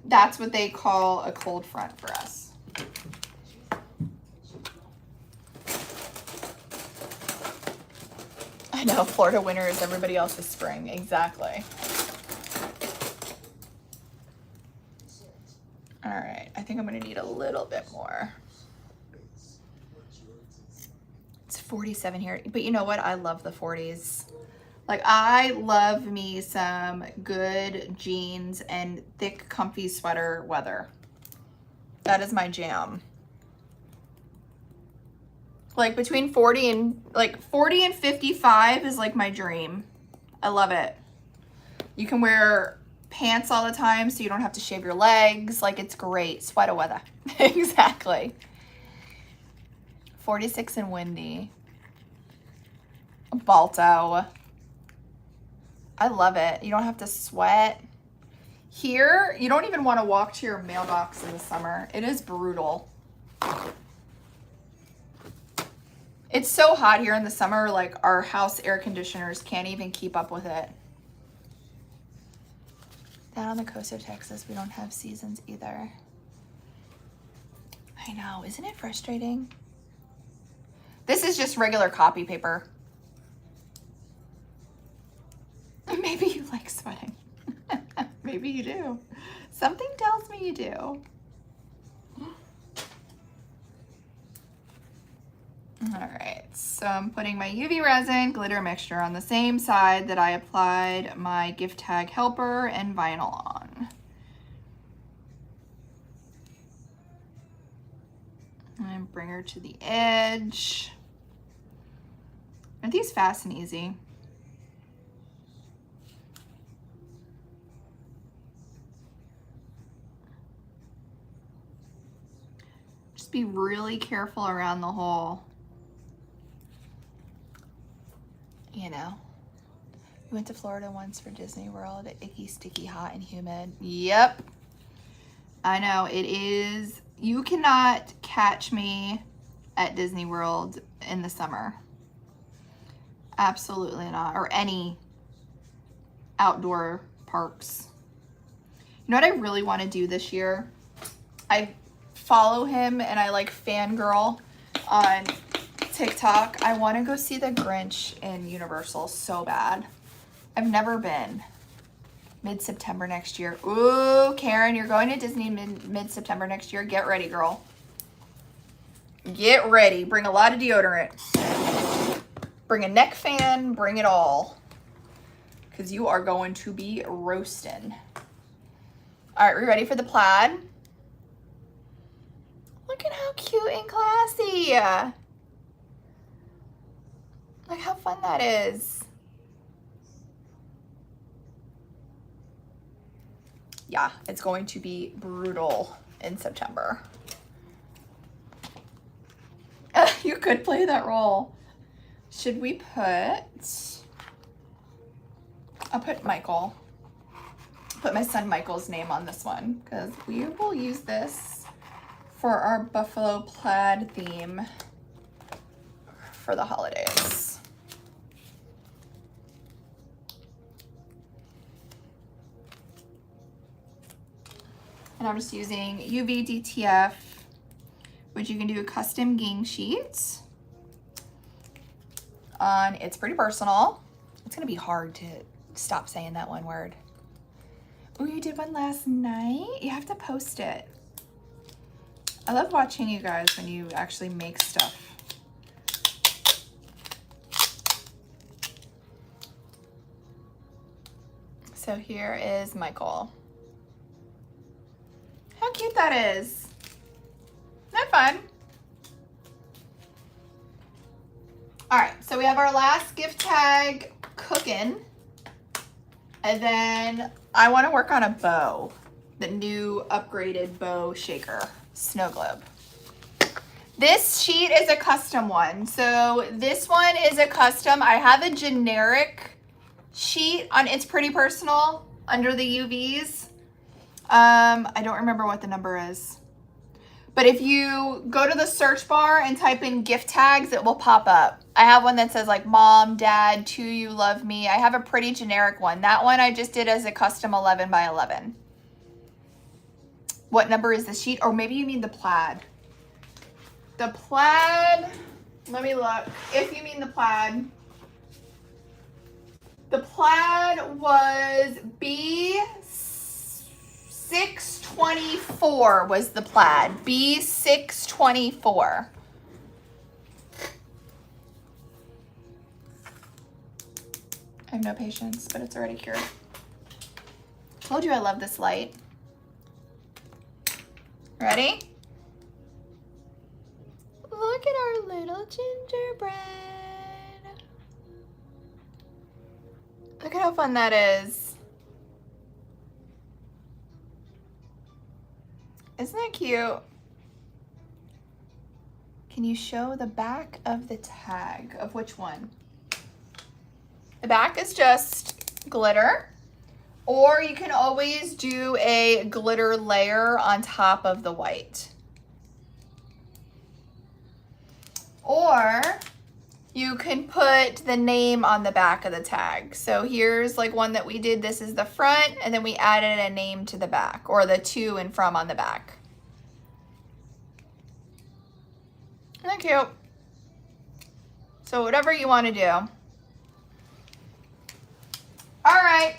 that's what they call a cold front for us. I know, Florida winter is everybody else's spring. Exactly. All right, I think I'm gonna need a little bit more. It's 47 here, but you know what? I love the 40s. Like I love me some good jeans and thick, comfy sweater weather. That is my jam. Like between 40 and 55 is like my dream. I love it. You can wear pants all the time so you don't have to shave your legs. Like it's great. Sweater weather. Exactly. 46 and windy. Balto. I love it. You don't have to sweat. Here, you don't even want to walk to your mailbox in the summer. It is brutal. It's so hot here in the summer, like our house air conditioners can't even keep up with it. Down on the coast of Texas, we don't have seasons either. I know, isn't it frustrating? This is just regular copy paper. Maybe you like sweating. Maybe you do. Something tells me you do. All right, so I'm putting my UV resin glitter mixture on the same side that I applied my gift tag helper and vinyl on. And bring her to the edge. Aren't these fast and easy? Just be really careful around the hole. You know. We went to Florida once for Disney World. Icky, sticky, hot, and humid. Yep. I know. It is. You cannot catch me at Disney World in the summer. Absolutely not. Or any outdoor parks. You know what I really want to do this year? I follow him and I like fangirl on TikTok. I want to go see the Grinch in Universal so bad. I've never been. Mid-September next year. Ooh, Karen, you're going to Disney mid-September next year. Get ready, girl. Get ready. Bring a lot of deodorant. Bring a neck fan. Bring it all. Because you are going to be roasting. All right, we ready for the plaid? Look at how cute and classy. Look how fun that is. Yeah, it's going to be brutal in September. You could play that role. Should we put... I'll put Michael. Put my son Michael's name on this one because we will use this for our buffalo plaid theme for the holidays. And I'm just using UV DTF, which you can do a custom gang sheet on It's Pretty Personal. It's gonna be hard to stop saying that one word. Oh, you did one last night? You have to post it. I love watching you guys when you actually make stuff. So here is Michael. How cute that is. Isn't that fun? All right, so we have our last gift tag cooking. And then I want to work on a bow, the new upgraded bow shaker, snow globe. This sheet is a custom one. So this one is a custom. I have a generic sheet on It's Pretty Personal under the UVs. I don't remember what the number is. But if you go to the search bar and type in gift tags, it will pop up. I have one that says like mom, dad, to you, love me. I have a pretty generic one. That one I just did as a custom 11 by 11. What number is the sheet? Or maybe you mean the plaid. The plaid, let me look. If you mean the plaid. The plaid was B624 was the plaid. B624. I have no patience, but it's already cured. Told you I love this light. Ready? Look at our little gingerbread. Look at how fun that is. Isn't that cute? Can you show the back of the tag? Of which one? The back is just glitter, or you can always do a glitter layer on top of the white. Or you can put the name on the back of the tag. So here's like one that we did. This is the front, and then we added a name to the back, or the to and from on the back. Isn't that cute? So whatever you want to do. All right,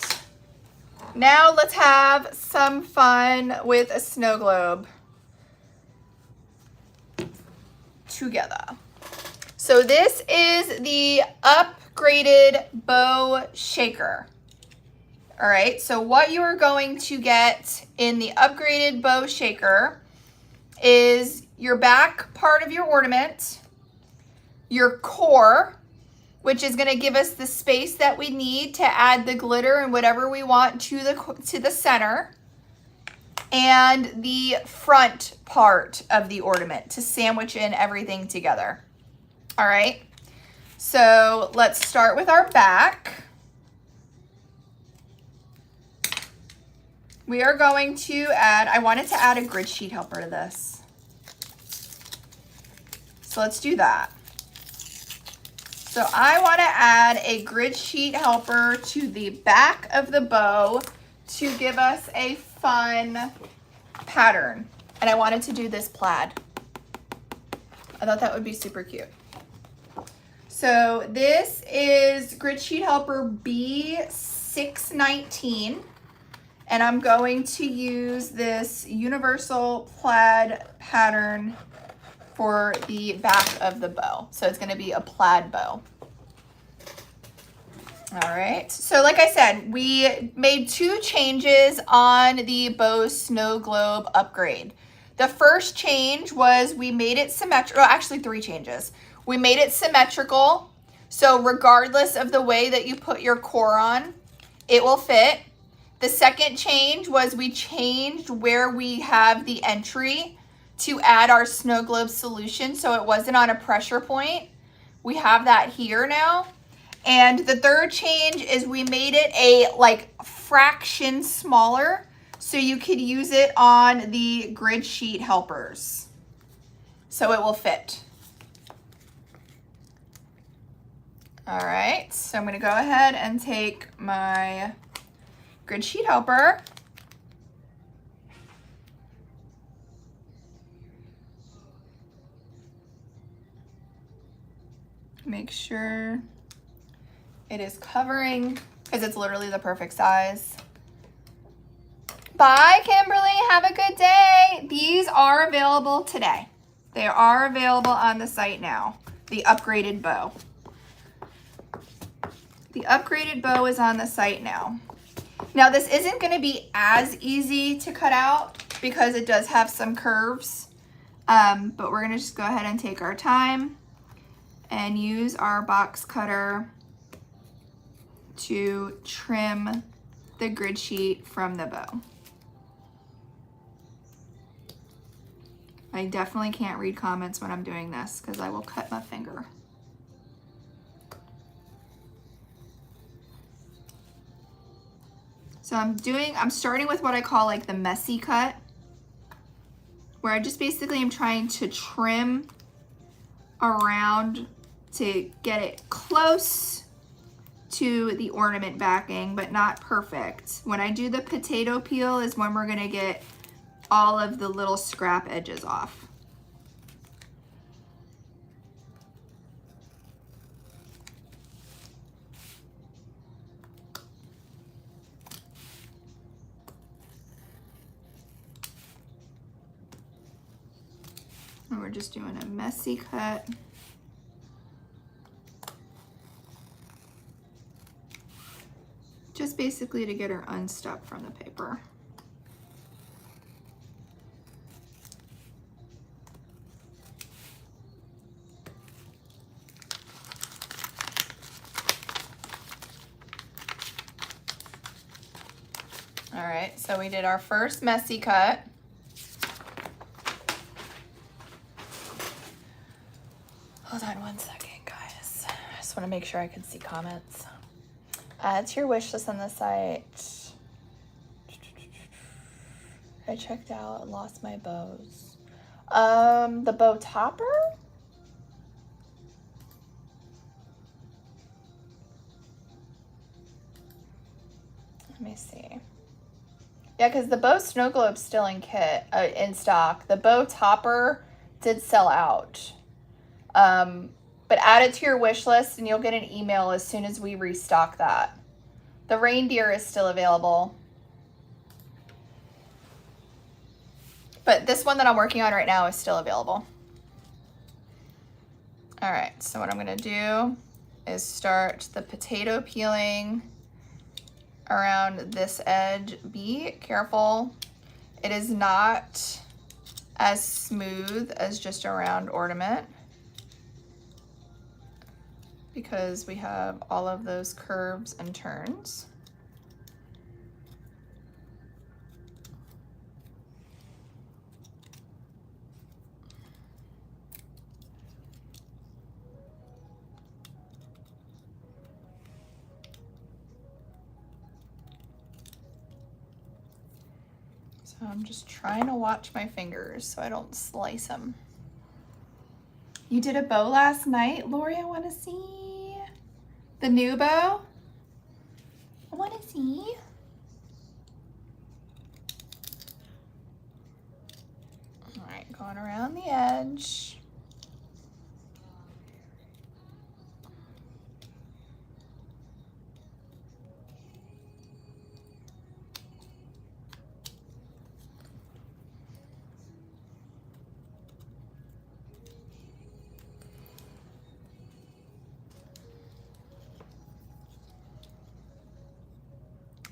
now let's have some fun with a snow globe together. So this is the upgraded bow shaker. All right, so what you are going to get in the upgraded bow shaker is your back part of your ornament, your core, which is going to give us the space that we need to add the glitter and whatever we want to the center, and the front part of the ornament to sandwich in everything together. All right, so let's start with our back. We are going to add, I wanted to add a grid sheet helper to this. So let's do that. So I want to add a grid sheet helper to the back of the bow to give us a fun pattern. And I wanted to do this plaid. I thought that would be super cute. So this is grid sheet helper B619. And I'm going to use this universal plaid pattern for the back of the bow. So it's going to be a plaid bow. All right. So like I said, we made 2 changes on the bow snow globe upgrade. The first change was we made it symmetrical. Actually 3 changes. We made it symmetrical. So regardless of the way that you put your core on, it will fit. The second change was we changed where we have the entry to add our snow globe solution, so it wasn't on a pressure point. We have that here now. And the third change is we made it a fraction smaller so you could use it on the grid sheet helpers. So it will fit. All right, so I'm gonna go ahead and take my grid sheet helper. Make sure it is covering because it's literally the perfect size. Bye, Kimberly. Have a good day. These are available today. They are available on the site now. The upgraded bow. The upgraded bow is on the site now. Now this isn't going to be as easy to cut out because it does have some curves, but we're going to just go ahead and take our time and use our box cutter to trim the grid sheet from the bow. I definitely can't read comments when I'm doing this because I will cut my finger. So I'm starting with what I call the messy cut, where I just basically am trying to trim around to get it close to the ornament backing, but not perfect. When I do the potato peel is when we're gonna get all of the little scrap edges off. And we're just doing a messy cut. Just basically to get her unstuck from the paper. All right, so we did our first messy cut. Hold on one second, guys. I just want to make sure I can see comments. It's your wish list on the site. I checked out and lost my bows. The bow topper? Let me see. Yeah, because the bow snow globe's still in stock. The bow topper did sell out. But add it to your wish list and you'll get an email as soon as we restock that. The reindeer is still available. But this one that I'm working on right now is still available. All right, so what I'm gonna do is start the potato peeling around this edge. Be careful. It is not as smooth as just a round ornament. because we have all of those curves and turns. So I'm just trying to watch my fingers so I don't slice them. You did a bow last night, Lori? I want to see the new bow. I want to see. All right, going around the edge.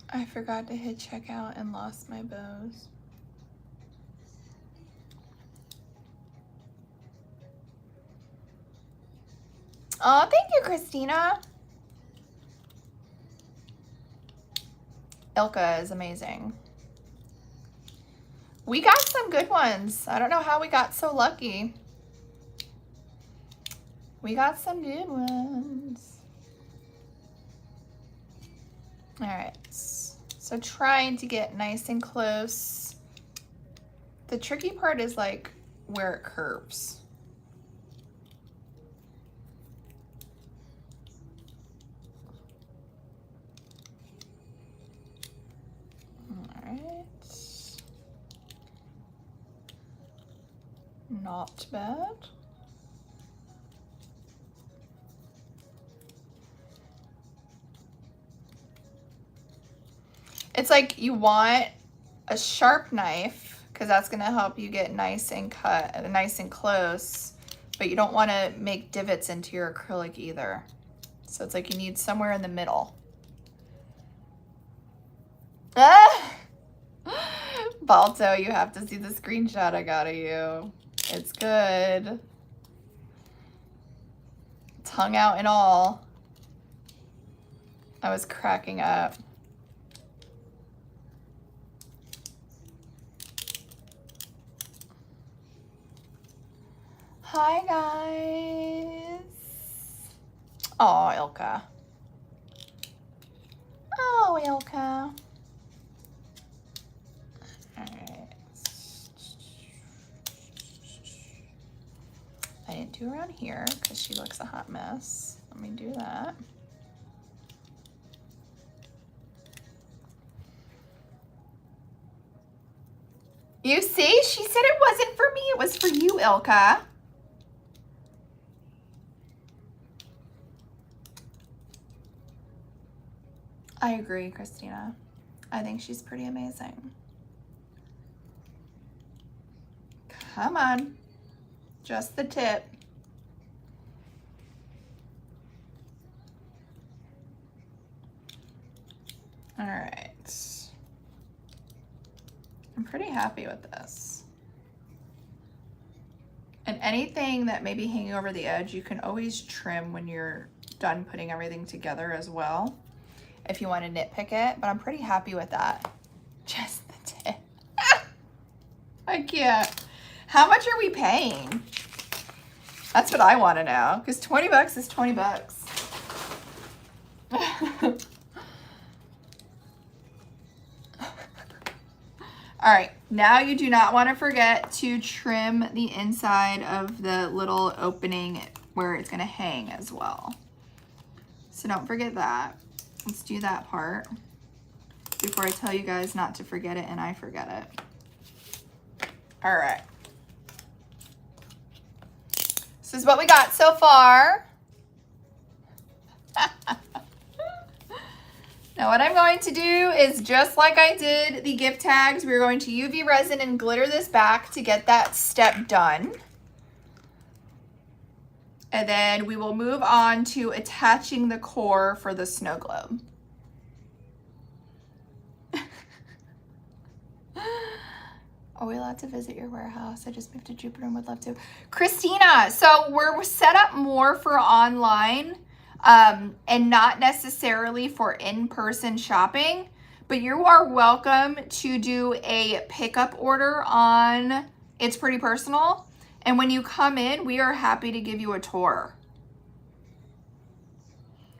I forgot to hit checkout and lost my bows. Oh, thank you, Christina. Ilka is amazing. We got some good ones. I don't know how we got so lucky. We got some good ones. All right, so trying to get nice and close. The tricky part is like where it curves. All right. Not bad. It's like you want a sharp knife because that's going to help you get nice and cut, nice and close, but you don't want to make divots into your acrylic either. So it's like you need somewhere in the middle. Ah! Balto, you have to see the screenshot I got of you. It's good. Tongue out and all. I was cracking up. Hi, guys. Oh, Ilka. Oh, Ilka. All right. I didn't do around here because she looks a hot mess. Let me do that. You see, she said it wasn't for me, it was for you, Ilka. I agree, Christina. I think she's pretty amazing. Come on. Just the tip. All right. I'm pretty happy with this. And anything that may be hanging over the edge, you can always trim when you're done putting everything together as well, if you want to nitpick it, but I'm pretty happy with that. Just the tip. I can't. How much are we paying? That's what I want to know, because 20 bucks is 20 bucks. All right, now you do not want to forget to trim the inside of the little opening where it's going to hang as well. So don't forget that. Let's do that part before I tell you guys not to forget it and I forget it. All right. This is what we got so far. Now what I'm going to do is just like I did the gift tags, we're going to UV resin and glitter this back to get that step done. And then we will move on to attaching the core for the snow globe. Are we allowed to visit your warehouse? I just moved to Jupiter and would love to. Christina, so we're set up more for online. and not necessarily for in-person shopping, but you are welcome to do a pickup order on It's Pretty Personal. And when you come in, we are happy to give you a tour.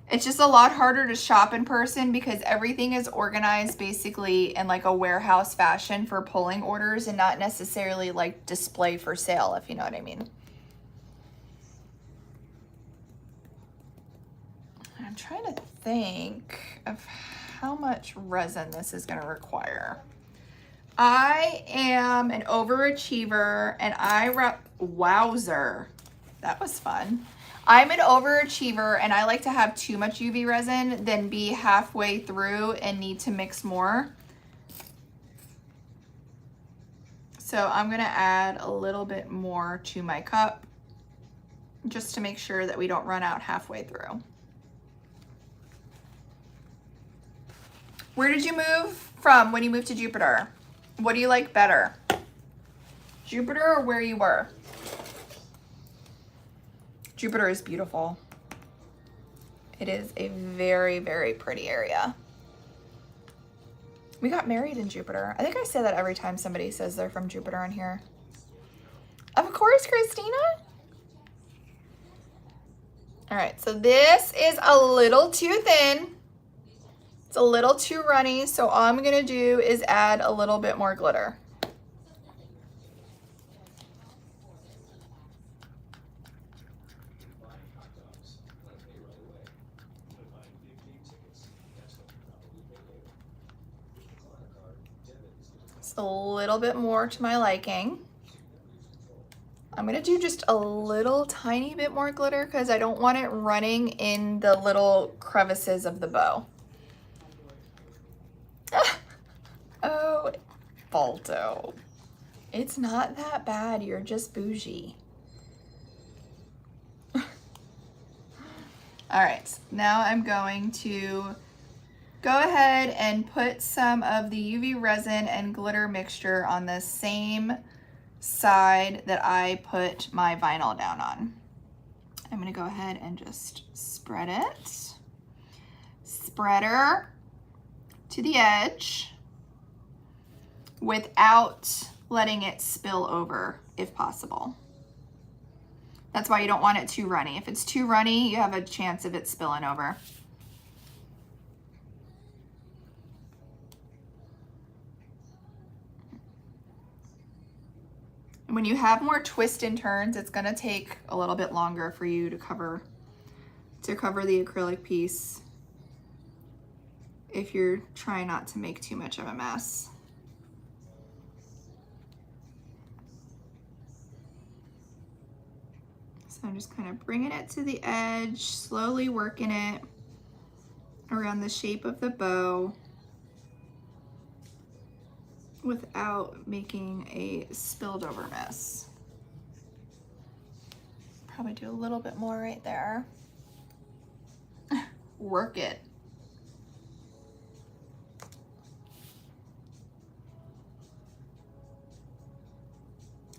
It's just a lot harder to shop in person because everything is organized basically in like a warehouse fashion for pulling orders and not necessarily like display for sale, if you know what I mean. I'm trying to think of how much resin this is going to require. I am an overachiever and wowzer, that was fun. I'm an overachiever and I like to have too much UV resin than be halfway through and need to mix more. So I'm gonna add a little bit more to my cup just to make sure that we don't run out halfway through. Where did you move from when you moved to Jupiter? What do you like better? Jupiter or where you were? Jupiter is beautiful. It is a very, very pretty area. We got married in Jupiter. I think I say that every time somebody says they're from Jupiter on here. Of course, Christina. All right, so this is a little too thin. It's a little too runny, so all I'm gonna do is add a little bit more glitter. A little bit more to my liking. I'm gonna do just a little tiny bit more glitter because I don't want it running in the little crevices of the bow. Oh, Balto. It's not that bad, you're just bougie. All right, now I'm going to go ahead and put some of the UV resin and glitter mixture on the same side that I put my vinyl down on. I'm gonna go ahead and just spread it. Spreader to the edge without letting it spill over if possible. That's why you don't want it too runny. If it's too runny, you have a chance of it spilling over. When you have more twists and turns, it's gonna take a little bit longer for you to cover the acrylic piece if you're trying not to make too much of a mess. So I'm just kind of bringing it to the edge, slowly working it around the shape of the bow without making a spilled over mess. Probably do a little bit more right there. Work it.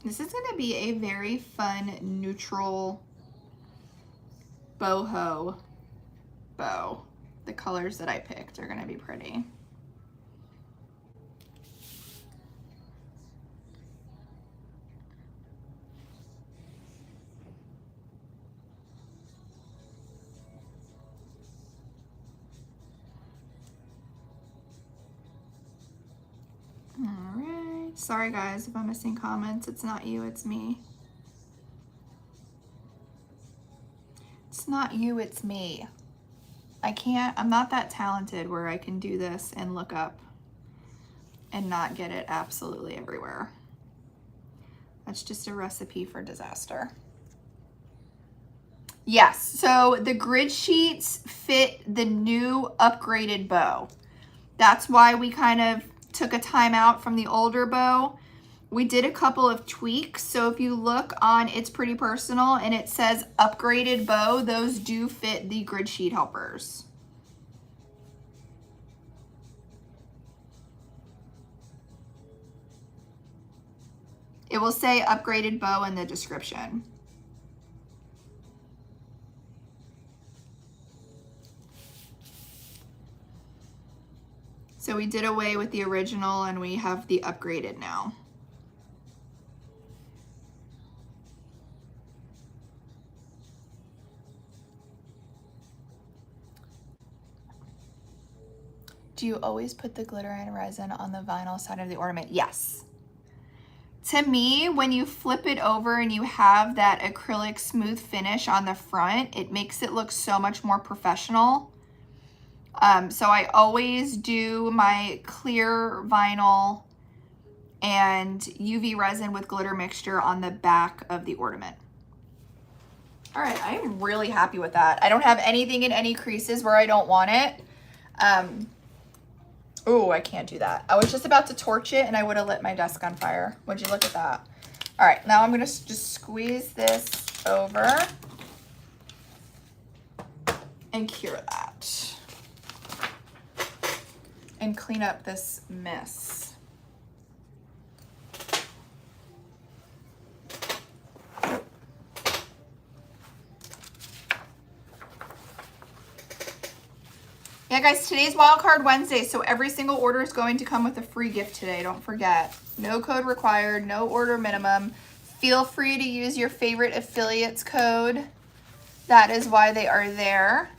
This is gonna be a very fun, neutral boho bow. The colors that I picked are gonna be pretty. Sorry guys if I'm missing comments. It's not you, it's me. It's not you, it's me. I'm not that talented where I can do this and look up and not get it absolutely everywhere. That's just a recipe for disaster. Yes, so the grid sheets fit the new upgraded bow. That's why we kind of took a time out from the older bow. We did a couple of tweaks. So if you look on It's Pretty Personal and it says upgraded bow, those do fit the grid sheet helpers. It will say upgraded bow in the description. So we did away with the original and we have the upgraded now. Do you always put the glitter and resin on the vinyl side of the ornament? Yes. To me, when you flip it over and you have that acrylic smooth finish on the front, it makes it look so much more professional. So I always do my clear vinyl and UV resin with glitter mixture on the back of the ornament. All right, I'm really happy with that. I don't have anything in any creases where I don't want it. Oh, I can't do that. I was just about to torch it and I would have lit my desk on fire. Would you look at that? All right, now I'm gonna just squeeze this over and cure that. And clean up this mess. Yeah, guys, today's Wildcard Wednesday, so every single order is going to come with a free gift today. Don't forget. No code required, no order minimum. Feel free to use your favorite affiliates code. That is why they are there.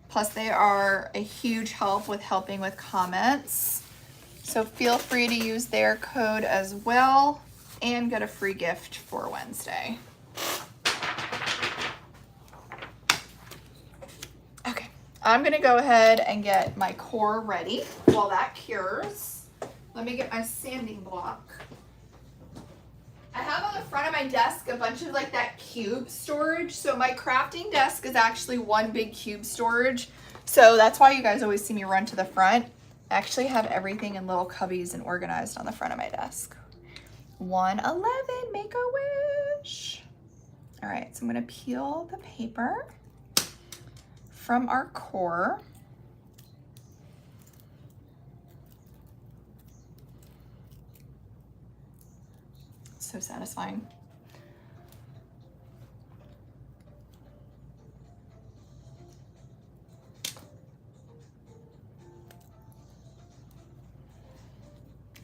Plus, they are a huge help with helping with comments. So feel free to use their code as well and get a free gift for Wednesday. Okay. I'm gonna go ahead and get my core ready while that cures. Let me get my sanding block. I have on the front of my desk a bunch of like that cube storage. So my crafting desk is actually one big cube storage. So that's why you guys always see me run to the front. I actually have everything in little cubbies and organized on the front of my desk. 111, make a wish. All right, so I'm gonna peel the paper from our core. So satisfying.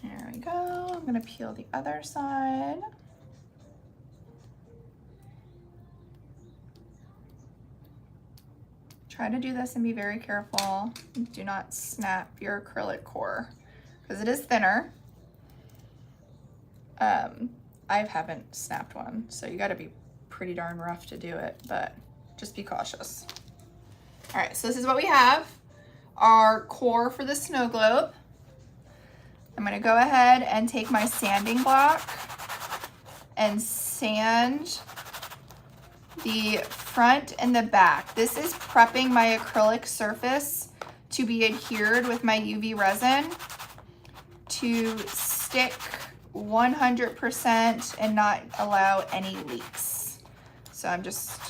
There we go. I'm gonna peel the other side. Try to do this and be very careful. Do not snap your acrylic core because it is thinner. I haven't snapped one, so you got to be pretty darn rough to do it, but just be cautious. All right, so this is what we have. Our core for the snow globe. I'm gonna go ahead and take my sanding block and sand the front and the back. This is prepping my acrylic surface to be adhered with my UV resin to stick 100% and not allow any leaks. So I'm just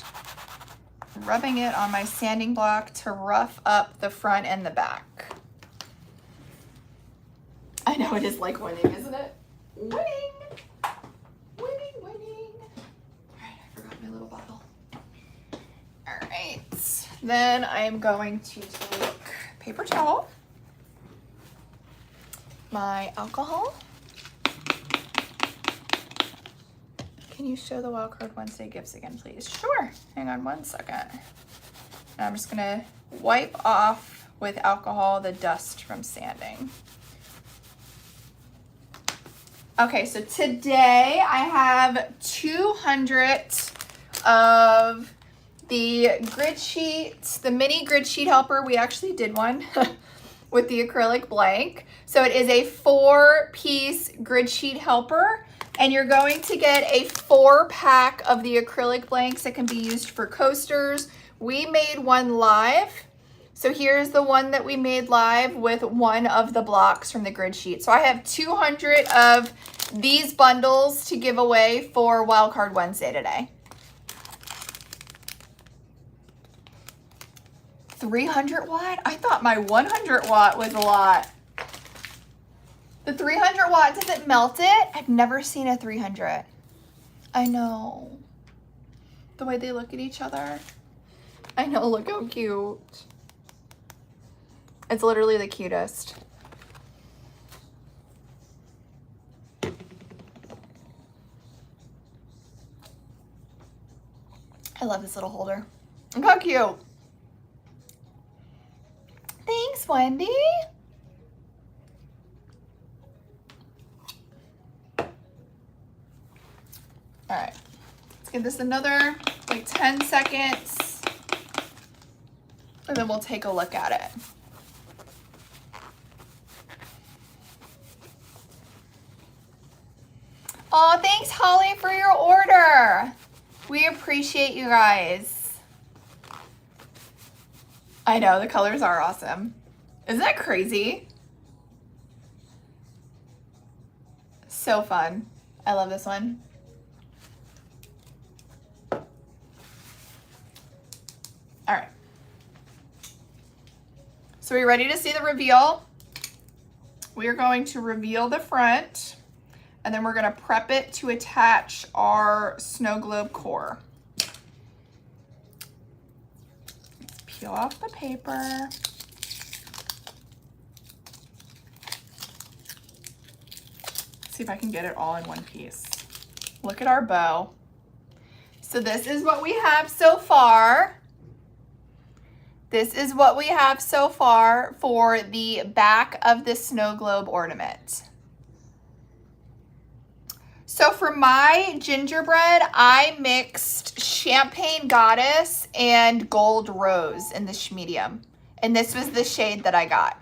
rubbing it on my sanding block to rough up the front and the back. I know it is like winning, isn't it? Winning! Winning, winning. All right, I forgot my little bottle. All right, then I'm going to take paper towel, my alcohol. Can you show the Wildcard Wednesday gifts again, please? Sure, hang on one second. And I'm just gonna wipe off with alcohol the dust from sanding. Okay, so today I have 200 of the grid sheets, the mini grid sheet helper. We actually did one with the acrylic blank. So it is a 4-piece grid sheet helper, and you're going to get a 4-pack of the acrylic blanks that can be used for coasters. We made one live. So here's the one that we made live with one of the blocks from the grid sheet. So I have 200 of these bundles to give away for Wildcard Wednesday today. 300 watt? I thought my 100 watt was a lot. The 300 watt, does it melt it? I've never seen a 300. I know. The way they look at each other. I know, look how cute. It's literally the cutest. I love this little holder. Look how cute. Thanks, Wendy. All right, let's give this another like 10 seconds and then we'll take a look at it. Oh, thanks, Holly, for your order. We appreciate you guys. I know, the colors are awesome. Isn't that crazy? So fun. I love this one. All right. So are you ready to see the reveal? We are going to reveal the front, and then we're going to prep it to attach our snow globe core. Let's peel off the paper. See if I can get it all in one piece. Look at our bow. So this is what we have so far. This is what we have so far for the back of the snow globe ornament. So for my gingerbread, I mixed Champagne Goddess and Gold Rose in the medium. And this was the shade that I got.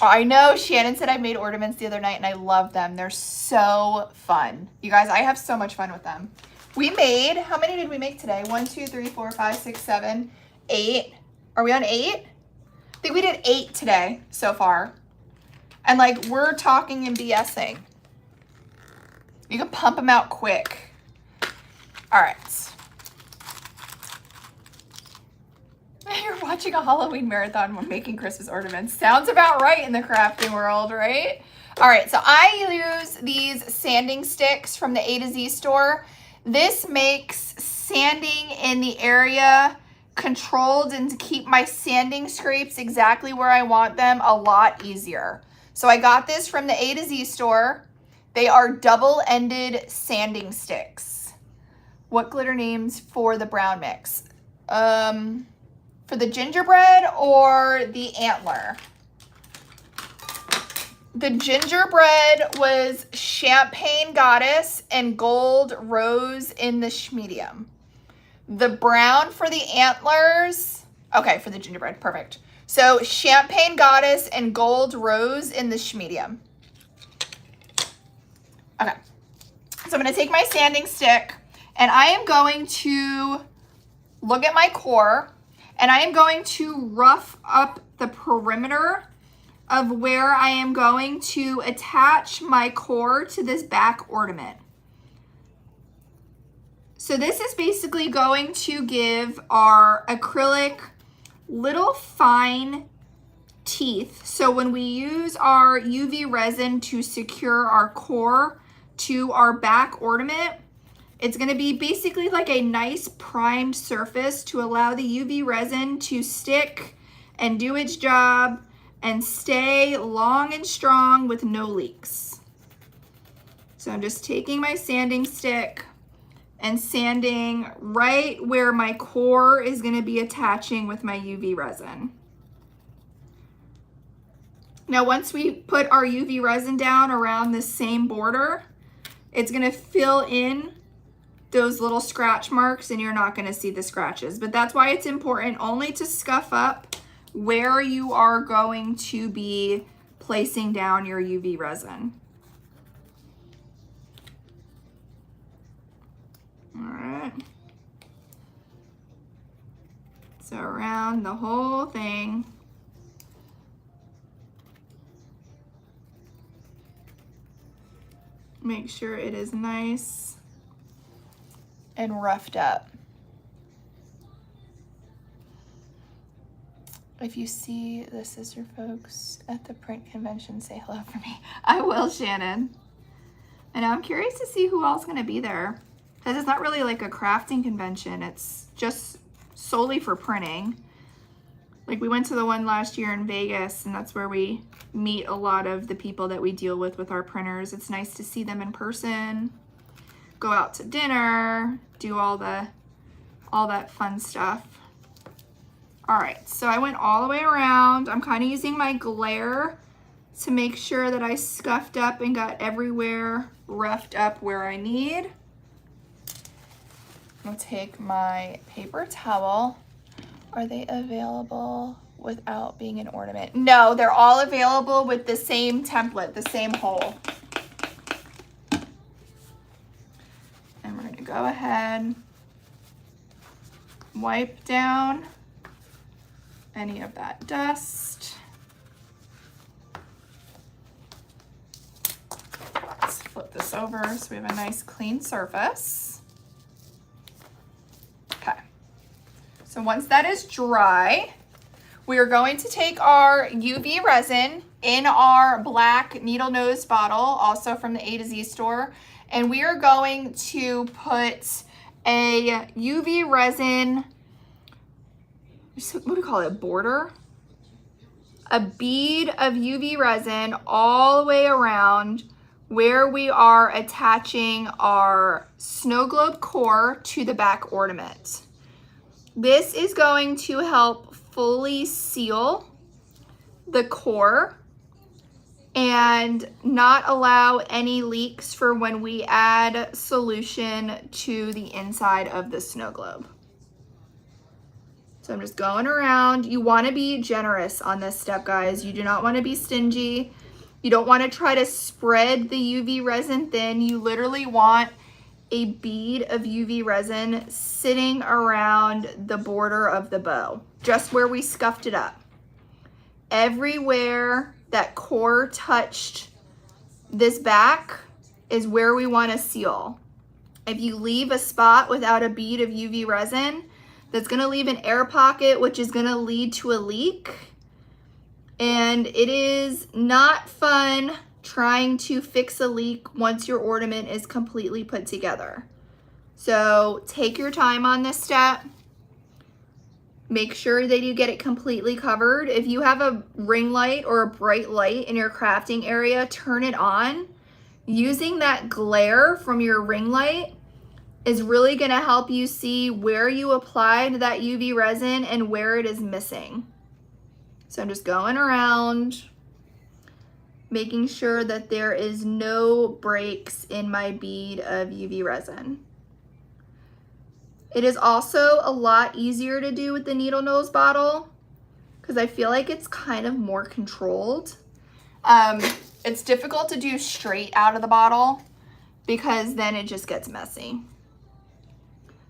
I know Shannon said I made ornaments the other night and I love them. They're so fun. You guys, I have so much fun with them. We made, how many did we make today? 1, 2, 3, 4, 5, 6, 7, 8. Are we on 8? I think we did 8 today so far. And like, we're talking and BSing. You can pump them out quick. All right. You're watching a Halloween marathon when making Christmas ornaments. Sounds about right in the crafting world, right? All right, so I use these sanding sticks from the A to Z store. This makes sanding in the area controlled and to keep my sanding scrapes exactly where I want them a lot easier. So I got this from the A to Z store. They are double-ended sanding sticks. What glitter names for the brown mix? For the gingerbread or the antler? The gingerbread was Champagne Goddess and Gold Rose in the medium. The brown for the antlers, okay, for the gingerbread, perfect. So Champagne Goddess and Gold Rose in the medium. Okay, so I'm gonna take my sanding stick and I am going to look at my core and I am going to rough up the perimeter of where I am going to attach my core to this back ornament. So this is basically going to give our acrylic little fine teeth. So when we use our UV resin to secure our core to our back ornament, it's gonna be basically like a nice primed surface to allow the UV resin to stick and do its job and stay long and strong with no leaks. So I'm just taking my sanding stick and sanding right where my core is gonna be attaching with my UV resin. Now, once we put our UV resin down around the same border, it's gonna fill in those little scratch marks and you're not gonna see the scratches. But that's why it's important only to scuff up where you are going to be placing down your UV resin. All right. So around the whole thing. Make sure it is nice and roughed up. If you see the sister folks at the print convention, say hello for me. I will, Shannon. And I'm curious to see who else is gonna be there. Because it's not really like a crafting convention. It's just solely for printing. Like we went to the one last year in Vegas and that's where we meet a lot of the people that we deal with our printers. It's nice to see them in person. go out to dinner, do all that fun stuff. All right, so I went all the way around. I'm kind of using my glare to make sure that I scuffed up and got everywhere roughed up where I need. I'll take my paper towel. Are they available without being an ornament? No, they're all available with the same template, the same hole. And we're gonna go ahead, wipe down any of that dust. Let's flip this over so we have a nice clean surface. Okay, so once that is dry, we are going to take our UV resin in our black needle nose bottle, also from the A to Z store, and we are going to put a UV resin, what do we call it, border? A bead of UV resin all the way around where we are attaching our snow globe core to the back ornament. This is going to help fully seal the core and not allow any leaks for when we add solution to the inside of the snow globe. So I'm just going around. You want to be generous on this step, guys. You do not want to be stingy. You don't want to try to spread the UV resin thin. You literally want a bead of UV resin sitting around the border of the bow, just where we scuffed it up. Everywhere that core touched this back is where we want to seal. If you leave a spot without a bead of UV resin, that's going to leave an air pocket, which is going to lead to a leak. And it is not fun trying to fix a leak once your ornament is completely put together. So take your time on this step. Make sure that you get it completely covered. If you have a ring light or a bright light in your crafting area, turn it on. Using that glare from your ring light is really going to help you see where you applied that UV resin and where it is missing. So I'm just going around, making sure that there is no breaks in my bead of UV resin. It is also a lot easier to do with the needle nose bottle because I feel like it's kind of more controlled. It's difficult to do straight out of the bottle because then it just gets messy.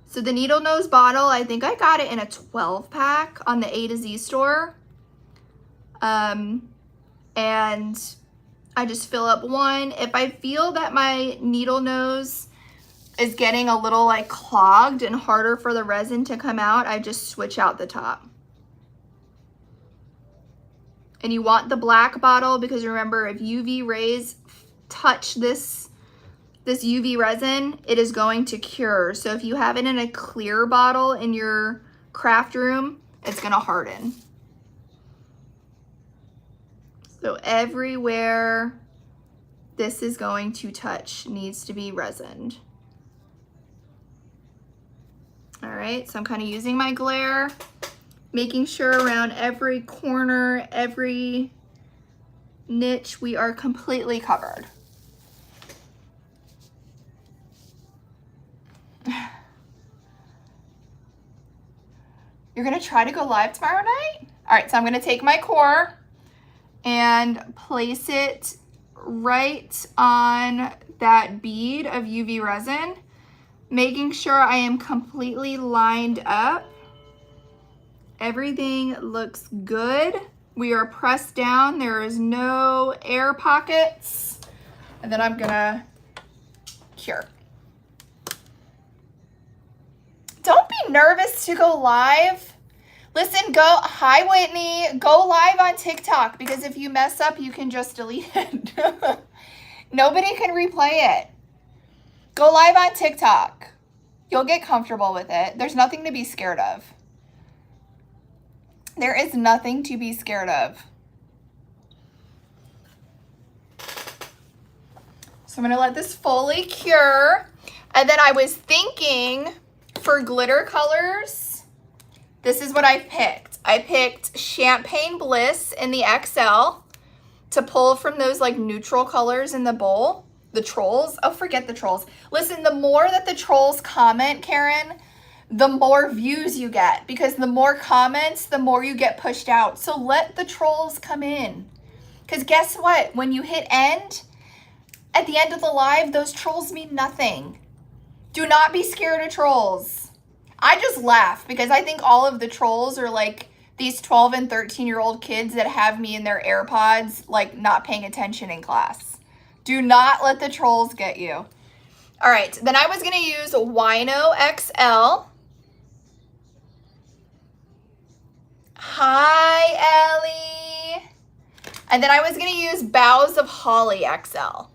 So the needle nose bottle, I think I got it in a 12 pack on the A to Z store. And I just fill up one. If I feel that my needle nose is getting a little like clogged and harder for the resin to come out, I just switch out the top. And you want the black bottle because remember, if UV rays touch this UV resin, it is going to cure. So if you have it in a clear bottle in your craft room, it's going to harden. So everywhere this is going to touch needs to be resined. All right, so I'm kind of using my glare, making sure around every corner, every niche, we are completely covered. You're gonna try to go live tomorrow night? All right, so I'm gonna take my core and place it right on that bead of UV resin, making sure I am completely lined up. Everything looks good. We are pressed down. There is no air pockets. And then I'm gonna cure. Don't be nervous to go live. Listen, hi Whitney, go live on TikTok because if you mess up, you can just delete it. Nobody can replay it. Go live on TikTok. You'll get comfortable with it. There's nothing to be scared of. There is nothing to be scared of. So I'm gonna let this fully cure. And then I was thinking for glitter colors, this is what I picked. I picked Champagne Bliss in the XL to pull from those like neutral colors in the bowl. The trolls, oh, forget the trolls. Listen, the more that the trolls comment, Karen, the more views you get, because the more comments, the more you get pushed out. So let the trolls come in. Because guess what? When you hit end, at the end of the live, those trolls mean nothing. Do not be scared of trolls. I just laugh because I think all of the trolls are like these 12 and 13-year-old kids that have me in their AirPods, like not paying attention in class. Do not let the trolls get you. All right, then I was gonna use Wino XL. Hi, Ellie. And then I was gonna use Boughs of Holly XL.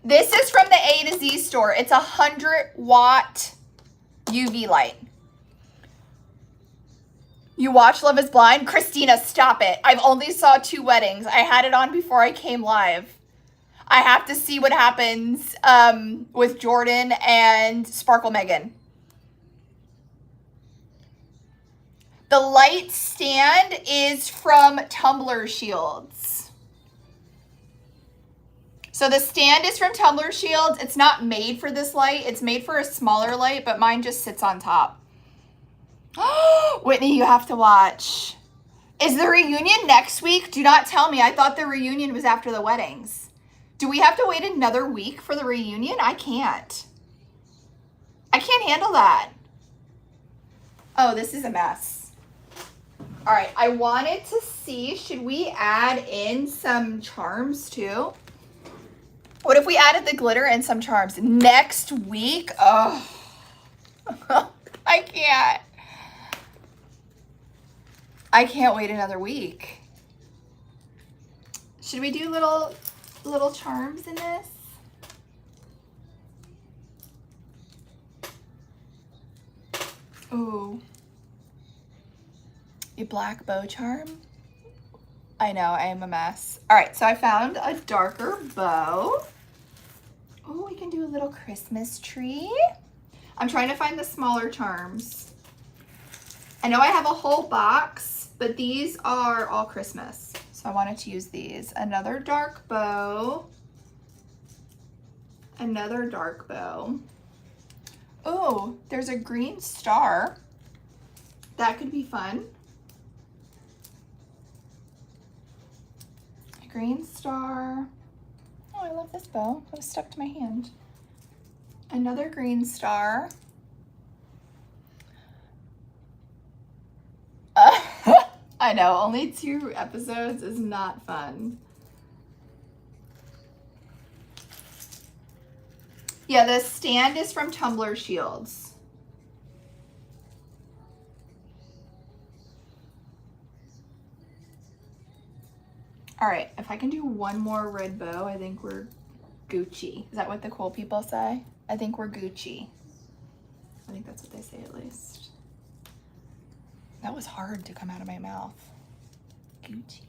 This is from the A to Z store. It's 100-watt UV light. You watch Love is Blind? Christina, stop it. I've only saw 2 weddings. I had it on before I came live. I have to see what happens with Jordan and Sparkle Megan. The light stand is from Tumbler Shields. So the stand is from Tumbler Shields. It's not made for this light. It's made for a smaller light, but mine just sits on top. Whitney, you have to watch. Is the reunion next week? Do not tell me. I thought the reunion was after the weddings. Do we have to wait another week for the reunion? I can't. I can't handle that. Oh, this is a mess. All right, I wanted to see, should we add in some charms too? What if we added the glitter and some charms next week? Oh, I can't. I can't wait another week. Should we do little charms in this? Ooh. A black bow charm? I know, I am a mess. All right, so I found a darker bow. Oh, we can do a little Christmas tree. I'm trying to find the smaller charms. I know I have a whole box, but these are all Christmas. So I wanted to use these. Another dark bow. Another dark bow. Oh, there's a green star. That could be fun. A green star. Oh, I love this bow. It was stuck to my hand. Another green star. I know, only 2 episodes is not fun. Yeah, the stand is from Tumbler Shields. All right, if I can do one more red bow, I think we're Gucci. Is that what the cool people say? I think we're Gucci. I think that's what they say at least. That was hard to come out of my mouth. Gucci.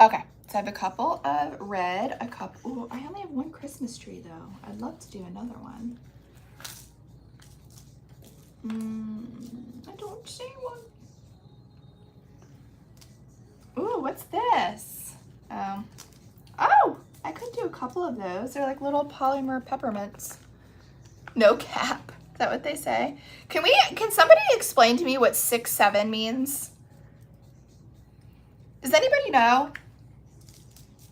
Okay, so I have a couple of red, a couple. Ooh, I only have 1 Christmas tree though. I'd love to do another one. I don't see one. Ooh, what's this? Oh, I could do a couple of those. They're like little polymer peppermints. No cap. Is that what they say? Can somebody explain to me what 6-7 means? Does anybody know?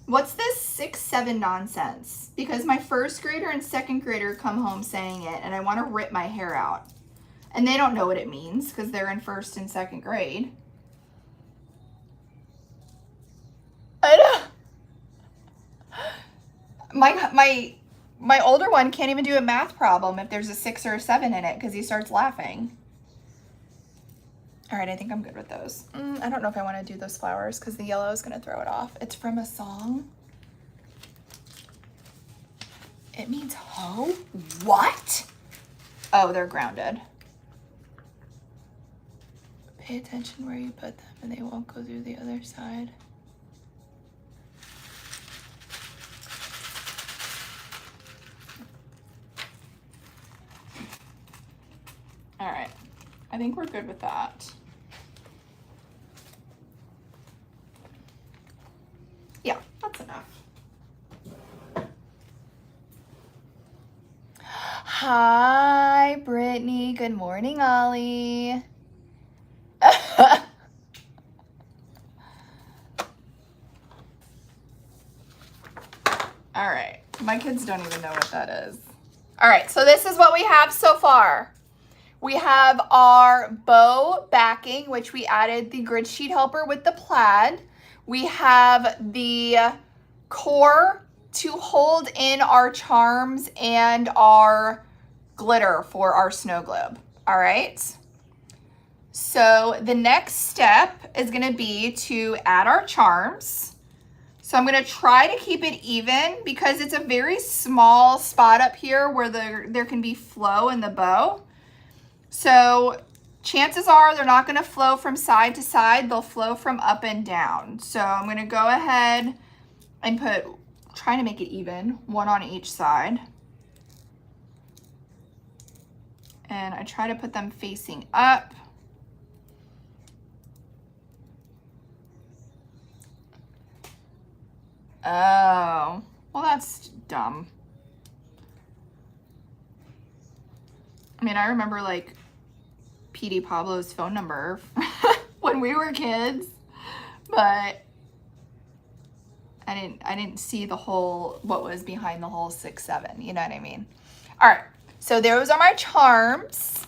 What's this 6-7 nonsense? Because my 1st grader and 2nd grader come home saying it and I want to rip my hair out. And they don't know what it means because they're in 1st and 2nd grade. I know. My older one can't even do a math problem if there's a 6 or a 7 in it because he starts laughing. All right, I think I'm good with those. I don't know if I want to do those flowers because the yellow is going to throw it off. It's from a song. It means hoe? What? Oh, they're grounded. Pay attention where you put them and they won't go through the other side. I think we're good with that. Yeah, that's enough. Hi, Brittany. Good morning, Ollie. All right, my kids don't even know what that is. All right, so this is what we have so far. We have our bow backing, which we added the grid sheet helper with the plaid. We have the core to hold in our charms and our glitter for our snow globe. All right. So the next step is going to be to add our charms. So I'm going to try to keep it even because it's a very small spot up here where there can be flow in the bow. So chances are they're not going to flow from side to side. They'll flow from up and down. So I'm going to go ahead and try to make it even, one on each side. And I try to put them facing up. Oh, well, that's dumb. I mean, I remember like PD Pablo's phone number when we were kids, but I didn't see the whole, what was behind the whole 6-7, you know what I mean? All right, so those are my charms.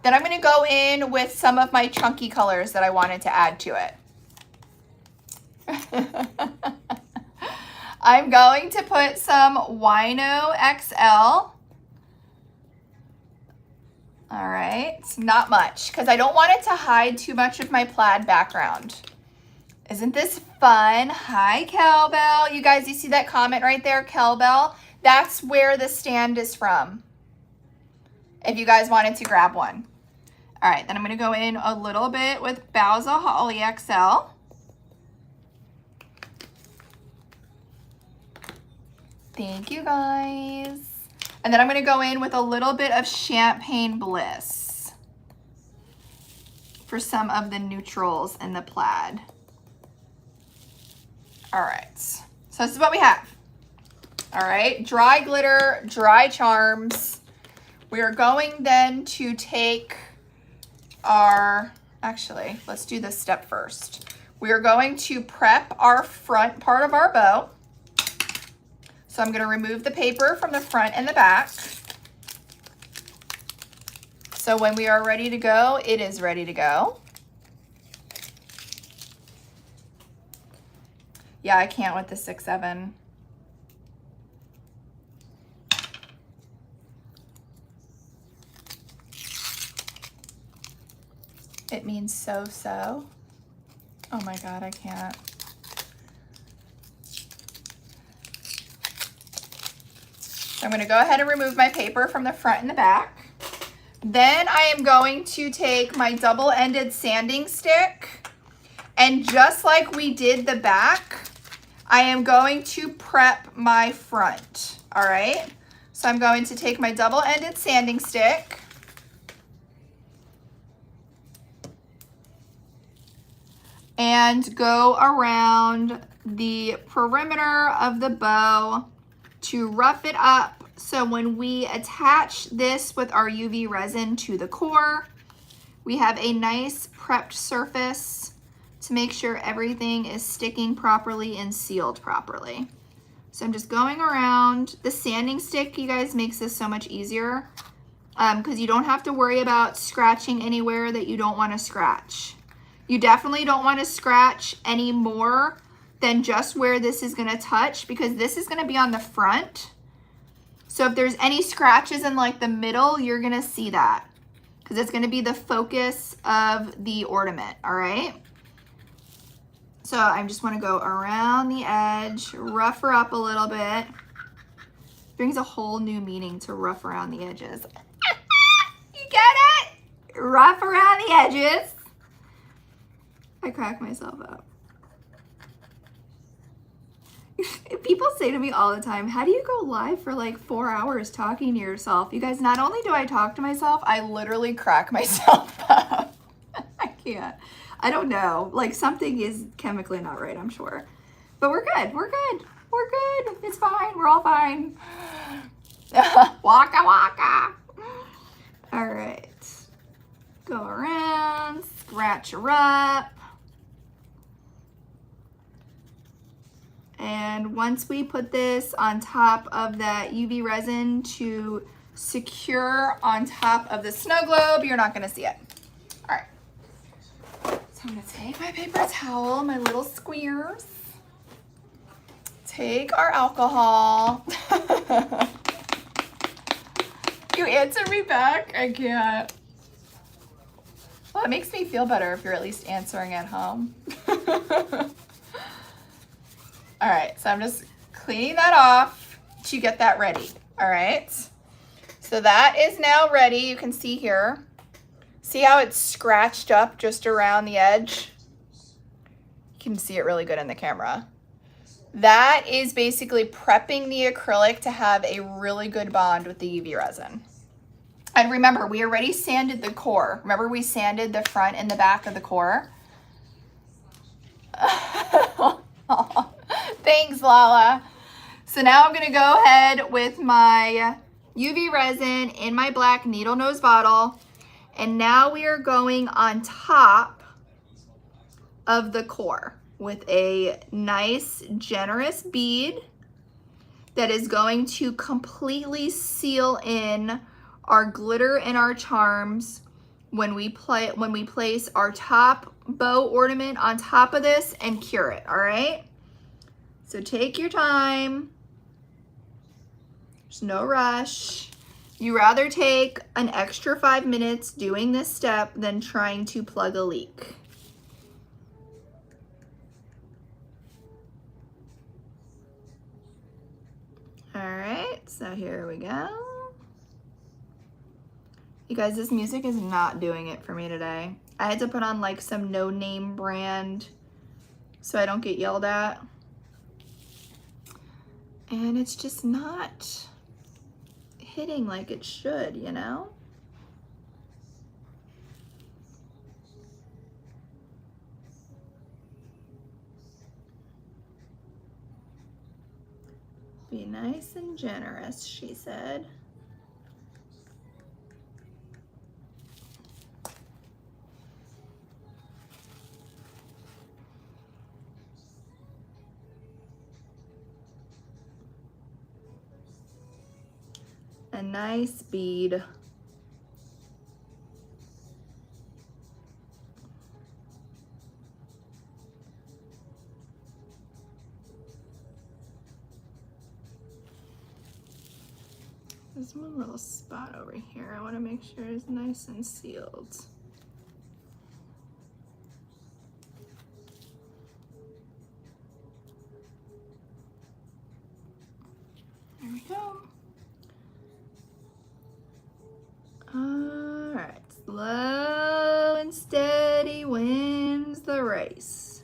Then I'm gonna go in with some of my chunky colors that I wanted to add to it. I'm going to put some Wino XL. All right, not much, because I don't want it to hide too much of my plaid background. Isn't this fun? Hi, Cowbell. You guys, you see that comment right there, Cowbell? That's where the stand is from, if you guys wanted to grab one. All right, then I'm gonna go in a little bit with Bowza Holly XL. Thank you, guys. And then I'm gonna go in with a little bit of Champagne Bliss for some of the neutrals in the plaid. All right, so this is what we have. All right, dry glitter, dry charms. We are going then to take actually, let's do this step first. We are going to prep our front part of our bow. So I'm gonna remove the paper from the front and the back. So when we are ready to go, it is ready to go. Yeah, I can't with the 6-7. It means so. Oh my God, I can't. I'm going to go ahead and remove my paper from the front and the back. Then I am going to take my double-ended sanding stick, and just like we did the back, I am going to prep my front. All right, so I'm going to take my double-ended sanding stick and go around the perimeter of the bow to rough it up, so when we attach this with our UV resin to the core, we have a nice prepped surface to make sure everything is sticking properly and sealed properly. So I'm just going around. The sanding stick, you guys, makes this so much easier because you don't have to worry about scratching anywhere that you don't want to scratch. You definitely don't want to scratch any more than just where this is going to touch, because this is going to be on the front. So if there's any scratches in like the middle, you're going to see that because it's going to be the focus of the ornament. All right. So I just want to go around the edge, rough her up a little bit. Brings a whole new meaning to rough around the edges. You get it? Rough around the edges. I crack myself up. People say to me all the time, how do you go live for like 4 hours talking to yourself? You guys, not only do I talk to myself, I literally crack myself up. can't. I don't know. Like something is chemically not right, I'm sure. But we're good. We're good. We're good. It's fine. We're all fine. Waka waka. All right. Go around, scratch her up. And once we put this on top of that UV resin to secure on top of the snow globe, you're not gonna see it. All right. So I'm gonna take my paper towel, my little squares. Take our alcohol. You answer me back? I can't. Well, it makes me feel better if you're at least answering at home. All right, so I'm just cleaning that off to get that ready. All right, so that is now ready. You can see here. See how it's scratched up just around the edge? You can see it really good in the camera. That is basically prepping the acrylic to have a really good bond with the UV resin. And remember, we already sanded the core. Remember we sanded the front and the back of the core? Thanks, Lala. So now I'm gonna go ahead with my UV resin in my black needle nose bottle. And now we are going on top of the core with a nice, generous bead that is going to completely seal in our glitter and our charms when we place our top bow ornament on top of this and cure it, all right? So take your time. There's no rush. You rather take an extra 5 minutes doing this step than trying to plug a leak. All right, so here we go. You guys, this music is not doing it for me today. I had to put on like some no-name brand so I don't get yelled at. And it's just not hitting like it should, you know? Be nice and generous, she said. A nice bead. There's one little spot over here. I want to make sure it's nice and sealed. There we go. All right, slow and steady wins the race.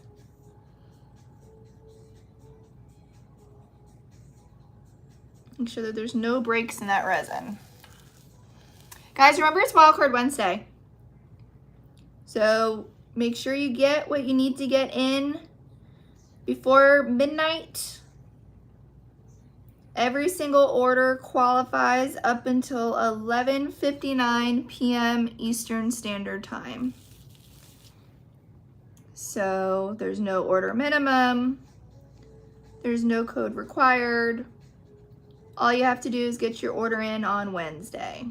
Make sure that there's no breaks in that resin. Guys, remember it's Wildcard Wednesday. So make sure you get what you need to get in before midnight. Every single order qualifies up until 11:59 p.m. Eastern Standard Time. So there's no order minimum. There's no code required. All you have to do is get your order in on Wednesday.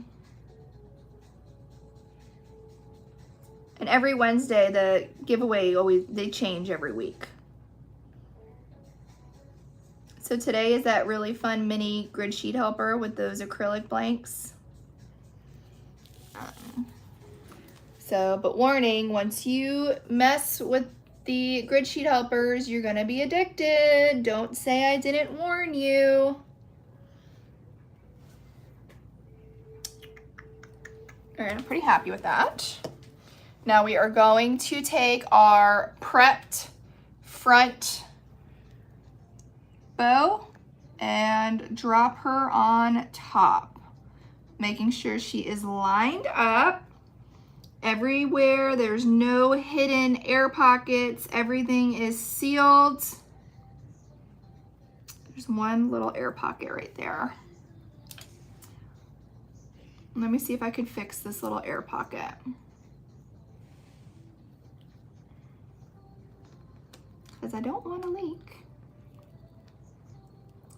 And every Wednesday, the giveaway they change every week. So today is that really fun mini grid sheet helper with those acrylic blanks. But warning, once you mess with the grid sheet helpers, you're gonna be addicted. Don't say I didn't warn you. All right, I'm pretty happy with that. Now we are going to take our prepped front bow and drop her on top, making sure she is lined up everywhere. There's no hidden air pockets. Everything is sealed. There's one little air pocket right there. Let me see if I could fix this little air pocket. Because I don't want to leak.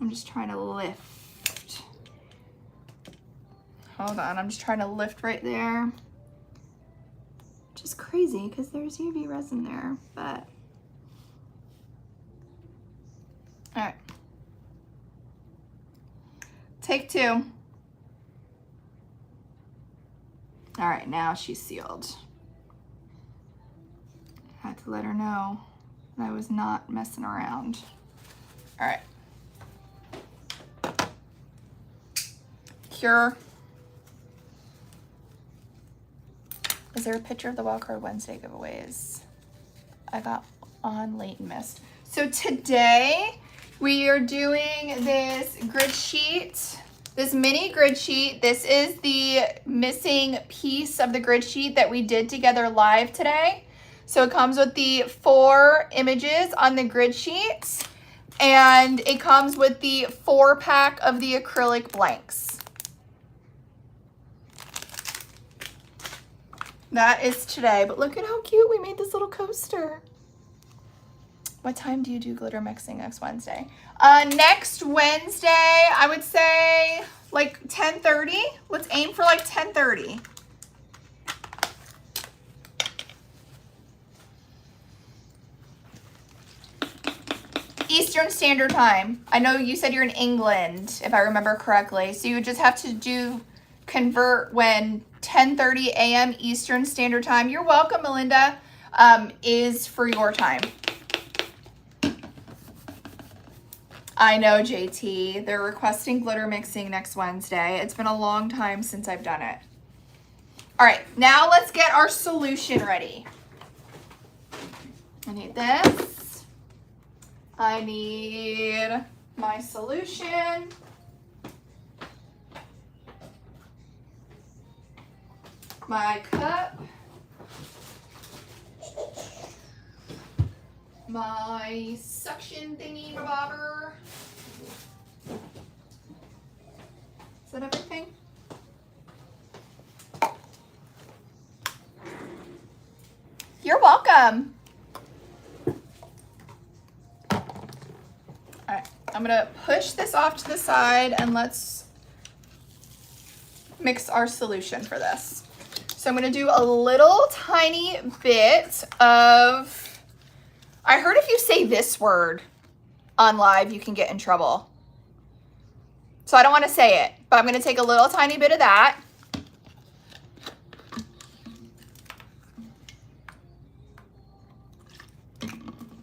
I'm just trying to lift. Hold on, I'm just trying to lift right there. Which is crazy because there's UV resin there, but. All right. Take two. All right, now she's sealed. I had to let her know that I was not messing around. All right. Cure. Is there a picture of the Wildcard Wednesday giveaways? I got on late and missed. So today we are doing this grid sheet, this mini grid sheet. This is the missing piece of the grid sheet that we did together live today. So it comes with the 4 images on the grid sheet, and it comes with the 4-pack of the acrylic blanks. That is today, but look at how cute we made this little coaster. What time do you do glitter mixing next Wednesday? Next Wednesday, I would say like 10:30. Let's aim for like 10:30. Eastern Standard Time. I know you said you're in England, if I remember correctly. So you would just have to convert when 10:30 a.m. Eastern Standard Time. You're welcome, Melinda, is for your time. I know, JT. They're requesting glitter mixing next Wednesday. It's been a long time since I've done it. All right, now let's get our solution ready. I need this. I need my solution. My cup. My suction thingy bobber. Is that everything? You're welcome. All right, I'm gonna push this off to the side and let's mix our solution for this. So I'm gonna do a little tiny bit of, I heard if you say this word on live, you can get in trouble. So I don't wanna say it, but I'm gonna take a little tiny bit of that.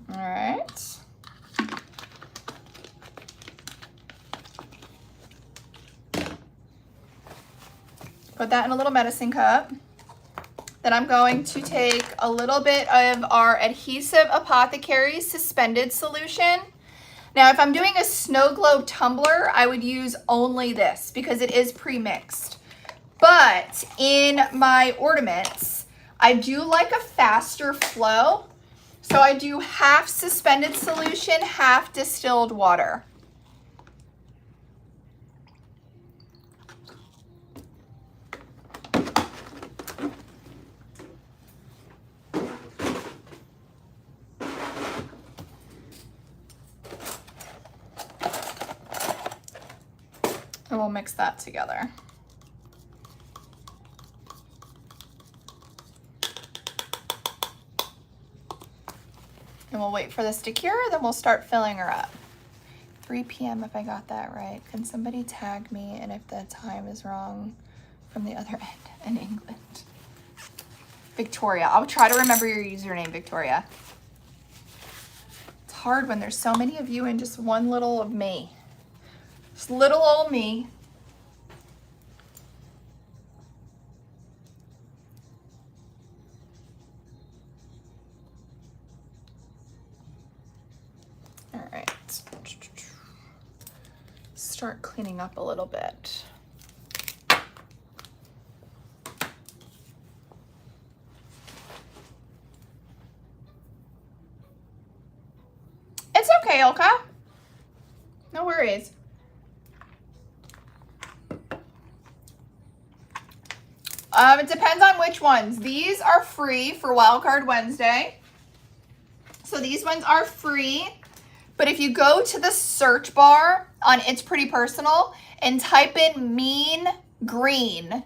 All right. Put that in a little medicine cup. Then I'm going to take a little bit of our Adhesive Apothecary suspended solution. Now, if I'm doing a snow globe tumbler, I would use only this because it is pre-mixed. But in my ornaments, I do like a faster flow. So I do half suspended solution, half distilled water. And we'll mix that together. And we'll wait for this to cure, then we'll start filling her up. 3 p.m. if I got that right. Can somebody tag me and if the time is wrong from the other end in England? Victoria. I'll try to remember your username, Victoria. It's hard when there's so many of you and just one little of me. Just little old me. All right. Start cleaning up a little bit. It depends on which ones. These are free for Wildcard Wednesday. So these ones are free. But if you go to the search bar on It's Pretty Personal and type in mean green,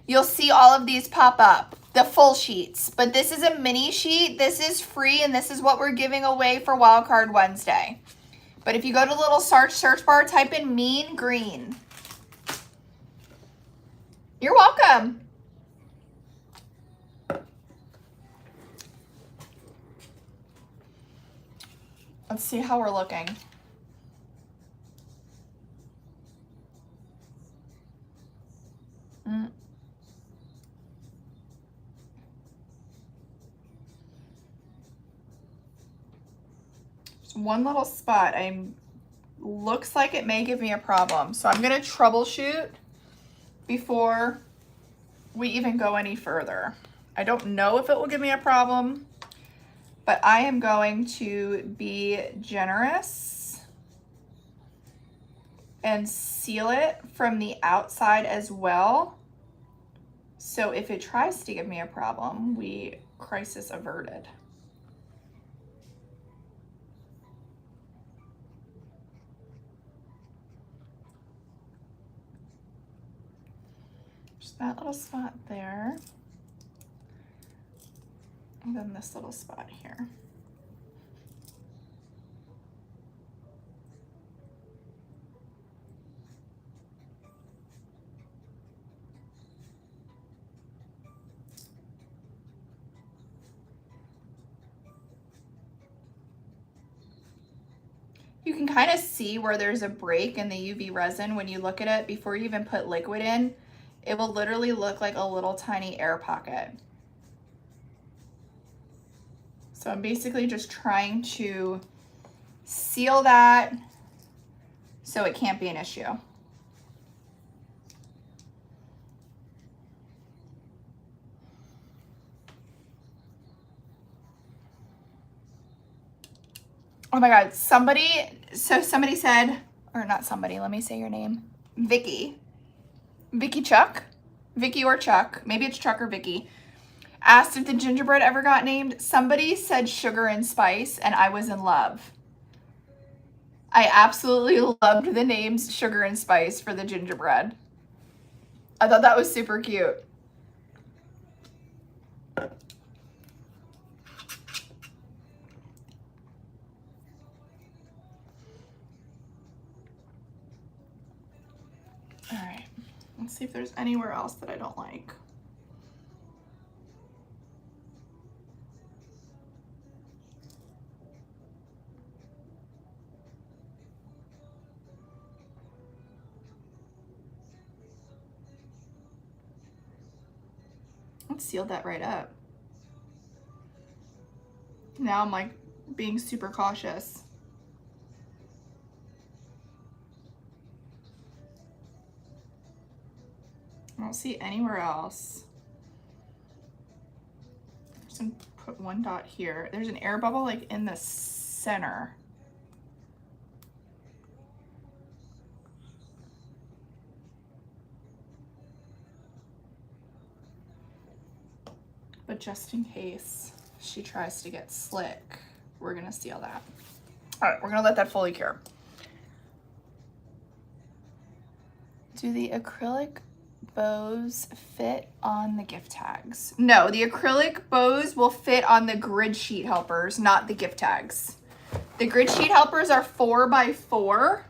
you'll see all of these pop up, the full sheets. But this is a mini sheet. This is free, and this is what we're giving away for Wildcard Wednesday. But if you go to the little search bar, type in mean green. You're welcome. Let's see how we're looking. Just one little spot. Looks like it may give me a problem. So I'm going to troubleshoot before we even go any further. I don't know if it will give me a problem, but I am going to be generous and seal it from the outside as well. So if it tries to give me a problem, crisis averted. Just that little spot there. And then this little spot here. You can kind of see where there's a break in the UV resin when you look at it before you even put liquid in. It will literally look like a little tiny air pocket. So I'm basically just trying to seal that so it can't be an issue. Oh my God, somebody said, or not somebody, let me say your name. Vicky Chuck, Vicky or Chuck, maybe it's Chuck or Vicky, asked if the gingerbread ever got named. Somebody said sugar and spice, and I was in love. I absolutely loved the names sugar and spice for the gingerbread. I thought that was super cute. All right, let's see if there's anywhere else that I don't like. Let's seal that right up. Now I'm like being super cautious. I don't see anywhere else. Just gonna put one dot here. There's an air bubble like in the center. But just in case she tries to get slick, we're gonna seal that. All right, we're gonna let that fully cure. Do the acrylic bows fit on the gift tags? No, the acrylic bows will fit on the grid sheet helpers, not the gift tags. The grid sheet helpers are 4x4.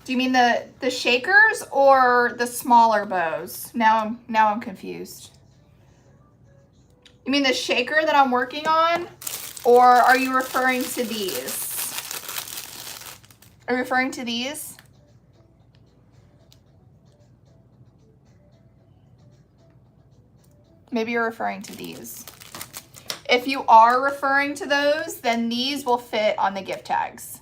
Do you mean the shakers or the smaller bows? Now I'm confused. You mean the shaker that I'm working on, or are you referring to these? Are you referring to these? Maybe you're referring to these. If you are referring to those, then these will fit on the gift tags.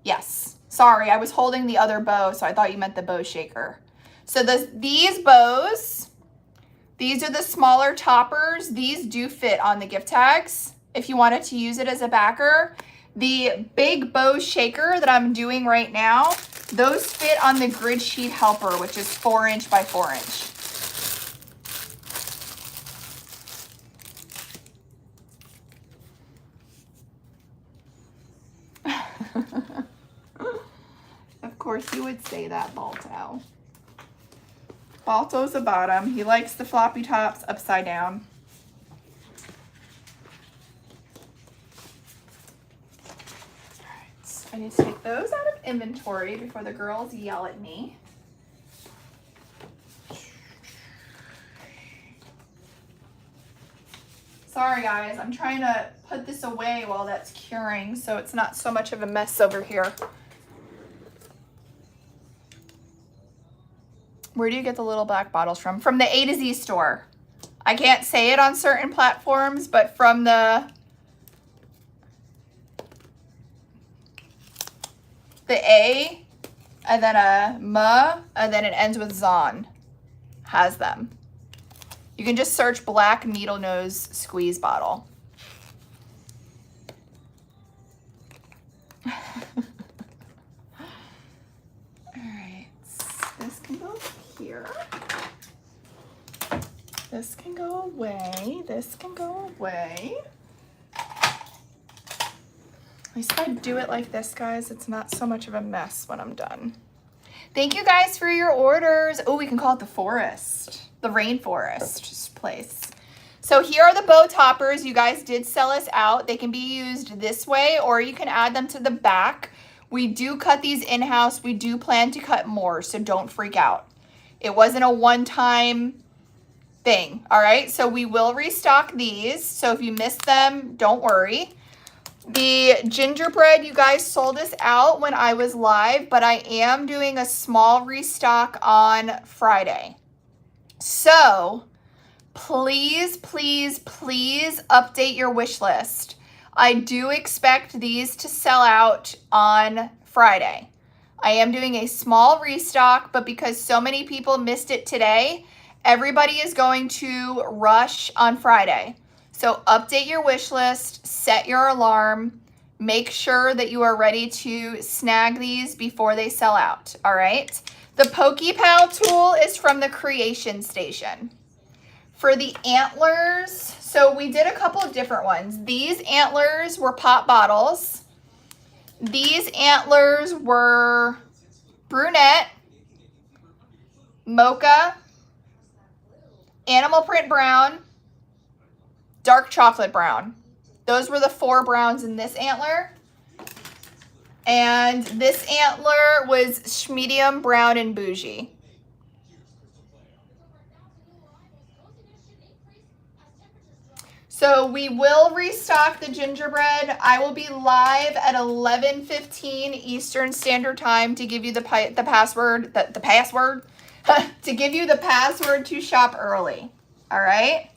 Yes. Sorry, I was holding the other bow, so I thought you meant the bow shaker. So these bows, these are the smaller toppers. These do fit on the gift tags if you wanted to use it as a backer. The big bow shaker that I'm doing right now, Those fit on the grid sheet helper, which is 4" by 4". Of course you would say that, Balto. Balto's a bottom. He likes the floppy tops upside down. I need to take those out of inventory before the girls yell at me. Sorry guys, I'm trying to put this away while that's curing so it's not so much of a mess over here. Where do you get the little black bottles from? From the A to Z store. I can't say it on certain platforms, but from the A, and then a M, and then it ends with Zon, has them. You can just search black needle nose squeeze bottle. All right, this can go here. This can go away. This can go away. At least if I do it like this, guys, it's not so much of a mess when I'm done. Thank you guys for your orders. Oh, we can call it the forest, the rainforest place. So here are the bow toppers. You guys did sell us out. They can be used this way, or you can add them to the back. We do cut these in-house. We do plan to cut more, so don't freak out. It wasn't a one-time thing, all right? So we will restock these. So if you missed them, don't worry. The gingerbread, you guys sold us out when I was live, but I am doing a small restock on Friday. So please, please, please update your wish list. I do expect these to sell out on Friday. I am doing a small restock, but because so many people missed it today, everybody is going to rush on Friday. So update your wish list, set your alarm, make sure that you are ready to snag these before they sell out, all right? The PokePal tool is from the Creation Station. For the antlers, so we did a couple of different ones. These antlers were pop bottles. These antlers were brunette, mocha, animal print brown, dark chocolate brown. Those were the 4 browns in this antler. And this antler was medium brown and bougie. So we will restock the gingerbread. I will be live at 11:15 Eastern Standard Time to give you the password, to give you the password to shop early. All right?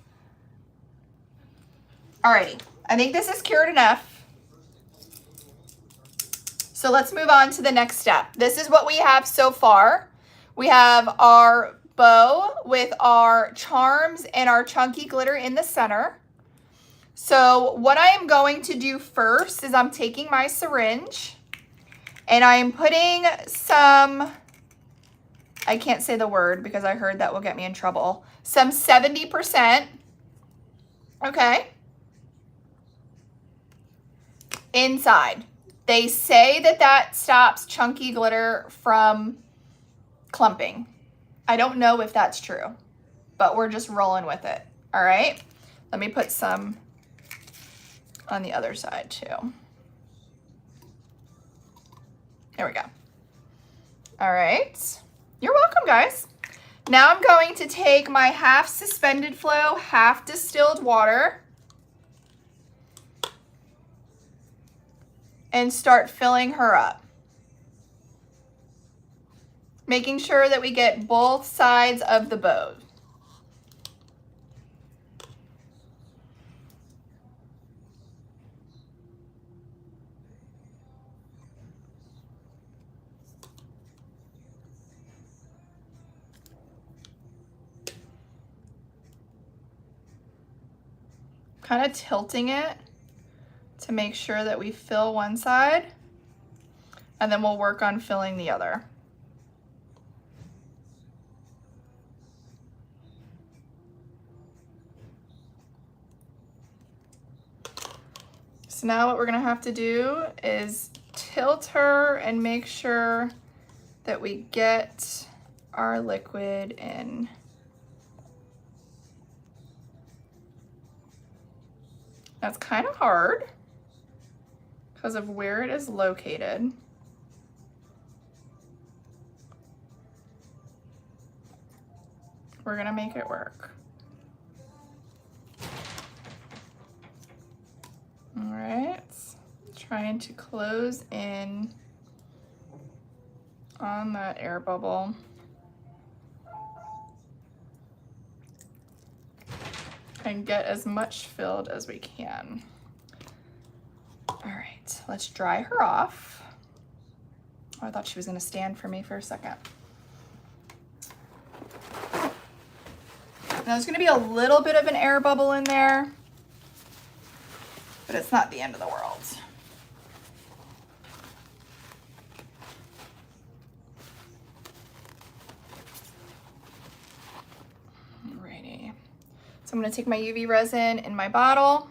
Alrighty, I think this is cured enough. So let's move on to the next step. This is what we have so far. We have our bow with our charms and our chunky glitter in the center. So what I am going to do first is I'm taking my syringe and I am putting some, I can't say the word because I heard that will get me in trouble, some 70%, okay, inside. They say that that stops chunky glitter from clumping. I don't know if that's true, but we're just rolling with it, all right? Let me put some on the other side too. There we go. All right. You're welcome, guys. Now I'm going to take my half suspended flow, half distilled water and start filling her up. Making sure that we get both sides of the bow. Kind of tilting it to make sure that we fill one side. and then we'll work on filling the other. So now what we're gonna have to do is tilt her and make sure that we get our liquid in. That's kind of hard because of where it is located. We're gonna make it work. All right, trying to close in on that air bubble. And get as much filled as we can. All right, let's dry her off. Oh, I thought she was gonna stand for me for a second. Now there's gonna be a little bit of an air bubble in there, but it's not the end of the world. Alrighty. So I'm gonna take my UV resin in my bottle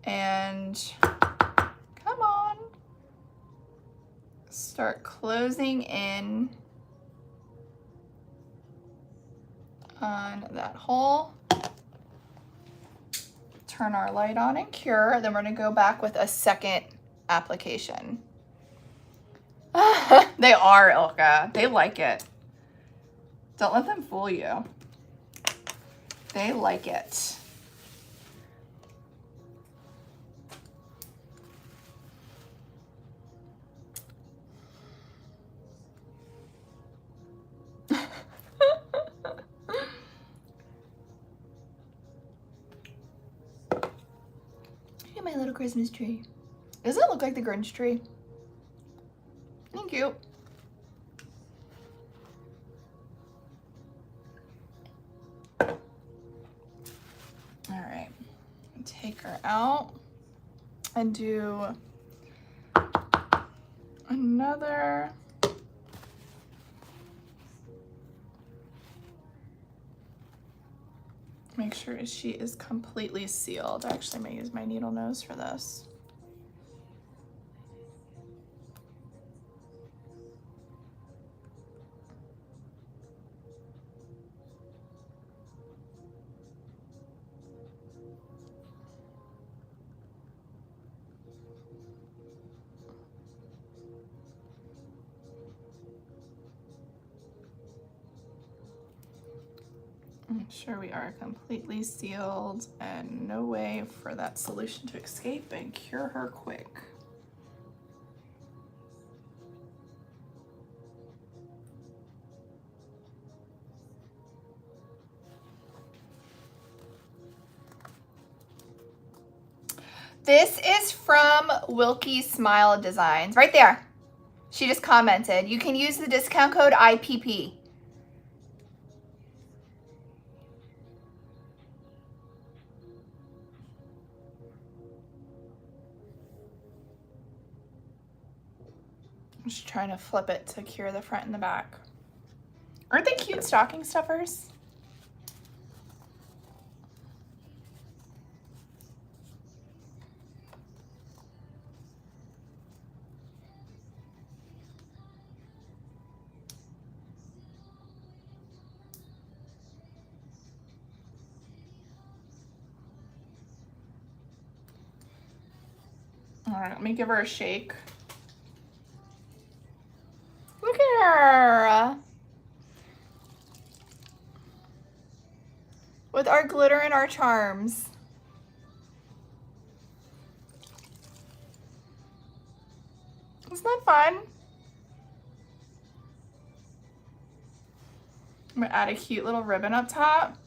and come on, start closing in on that hole. Turn our light on and cure. Then we're gonna go back with a second application. They are, Ilka. They like it. Don't let them fool you. They like it. Look at my little Christmas tree. Does it look like the Grinch tree? Thank you. All right, take her out and do another. Make sure she is completely sealed. Actually, I'm gonna use my needle nose for this. Make sure we are completely sealed and no way for that solution to escape and cure her quick. This is from Wilkie Smile Designs, right there. She just commented, you can use the discount code IPP. I'm just trying to flip it to cure the front and the back. Aren't they cute stocking stuffers? All right, let me give her a shake. Look at her. With our glitter and our charms. Isn't that fun? I'm gonna add a cute little ribbon up top.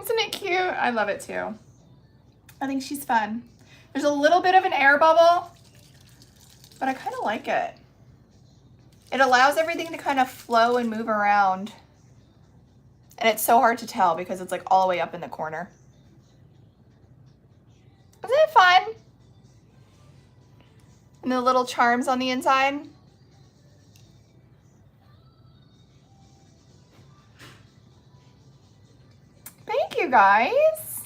Isn't it cute? I love it too. I think she's fun. There's a little bit of an air bubble, but I kind of like it. It allows everything to kind of flow and move around. And it's so hard to tell because it's like all the way up in the corner. Isn't it fun? And the little charms on the inside. Thank you guys.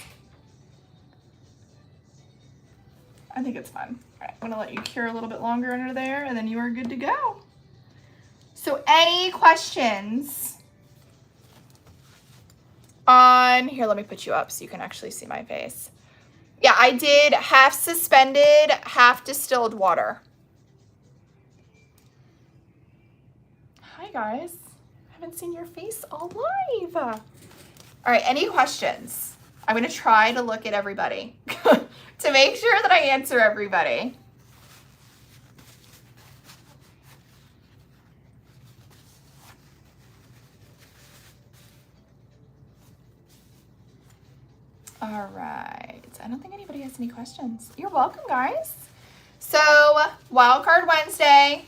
I think it's fun. All right, I'm gonna let you cure a little bit longer under there and then you are good to go. So any questions on, here, let me put you up so you can actually see my face. Yeah, I did half suspended, half distilled water. Hi guys, I haven't seen your face all live. All right, any questions? I'm gonna try to look at everybody to make sure that I answer everybody. All right, I don't think anybody has any questions. You're welcome, guys. So, Wildcard Wednesday,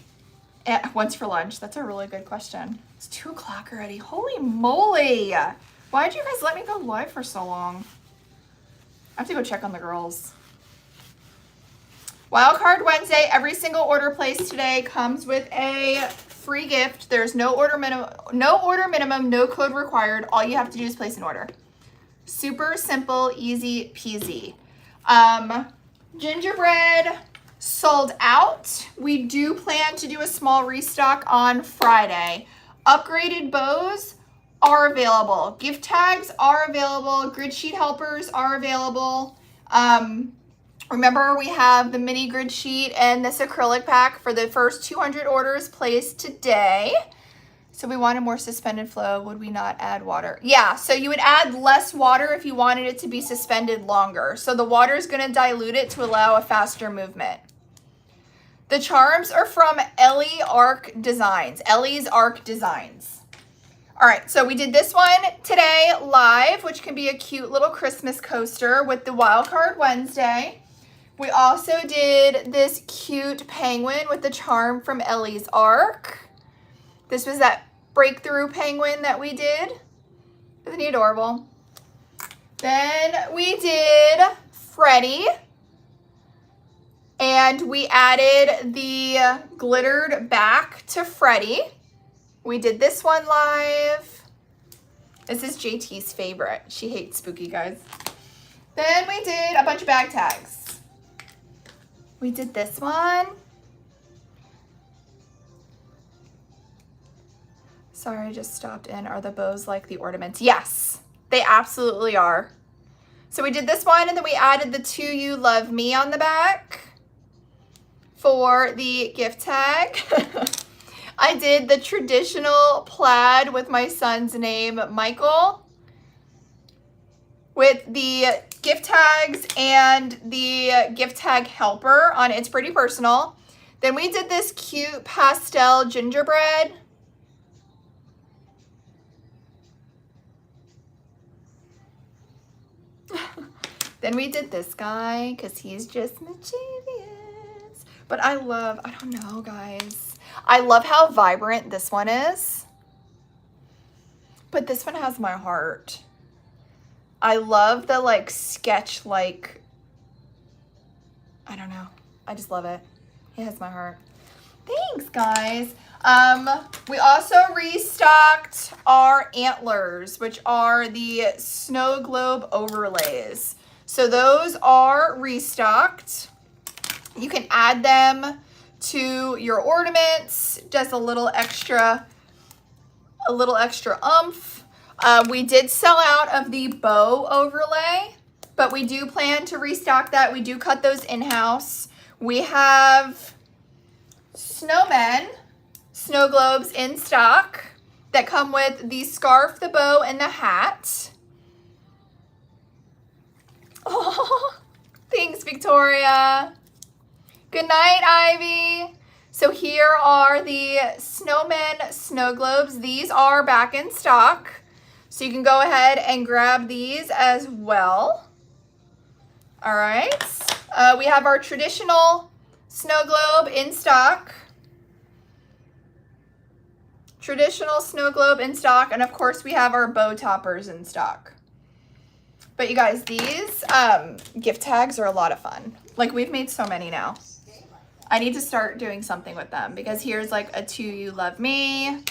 what's for lunch? That's a really good question. It's 2 o'clock already. Holy moly. Why'd you guys let me go live for so long? I have to go check on the girls. Wildcard Wednesday, every single order placed today comes with a free gift. There's no order minimum, no code required. All you have to do is place an order. Super simple, easy peasy. Gingerbread sold out. We do plan to do a small restock on Friday. Upgraded bows are available. Gift tags are available. Grid sheet helpers are available. Remember, we have the mini grid sheet and this acrylic pack for the first 200 orders placed today. So we wanted more suspended flow. Would we not add water? Yeah, so you would add less water if you wanted it to be suspended longer. So the water is going to dilute it to allow a faster movement. The charms are from Ellie Arc Designs. Ellie's Arc Designs. All right, so we did this one today live, which can be a cute little Christmas coaster with the Wildcard Wednesday. We also did this cute penguin with the charm from Ellie's Arc. This was that breakthrough penguin that we did. Isn't he adorable? Then we did Freddy. And we added the glittered back to Freddy. We did this one live. This is JT's favorite. She hates spooky, guys. Then we did a bunch of bag tags. We did this one. Sorry, I just stopped in. Are the bows like the ornaments? Yes, they absolutely are. So we did this one, and then we added the "To You Love Me" on the back for the gift tag. I did the traditional plaid with my son's name, Michael, with the gift tags and the gift tag helper on It's Pretty Personal. Then we did this cute pastel gingerbread. Then we did this guy because he's just mischievous. But I don't know, guys. I love how vibrant this one is. But this one has my heart. I love the like sketch, like, I don't know. I just love it. He has my heart. Thanks, guys. We also restocked our antlers, which are the snow globe overlays. So those are restocked. You can add them to your ornaments, just a little extra oomph. We did sell out of the bow overlay, but we do plan to restock that. We do cut those in-house. We have snowmen, snow globes in stock that come with the scarf, the bow, and the hat. Oh, thanks, Victoria. Good night, Ivy. So here are the snowmen snow globes. These are back in stock. So you can go ahead and grab these as well. All right. We have our traditional snow globe in stock. traditional snow globe in stock, and of course we have our bow toppers in stock. But you guys, these gift tags are a lot of fun. Like, we've made so many now. I need to start doing something with them, because here's like a "To You Love Me."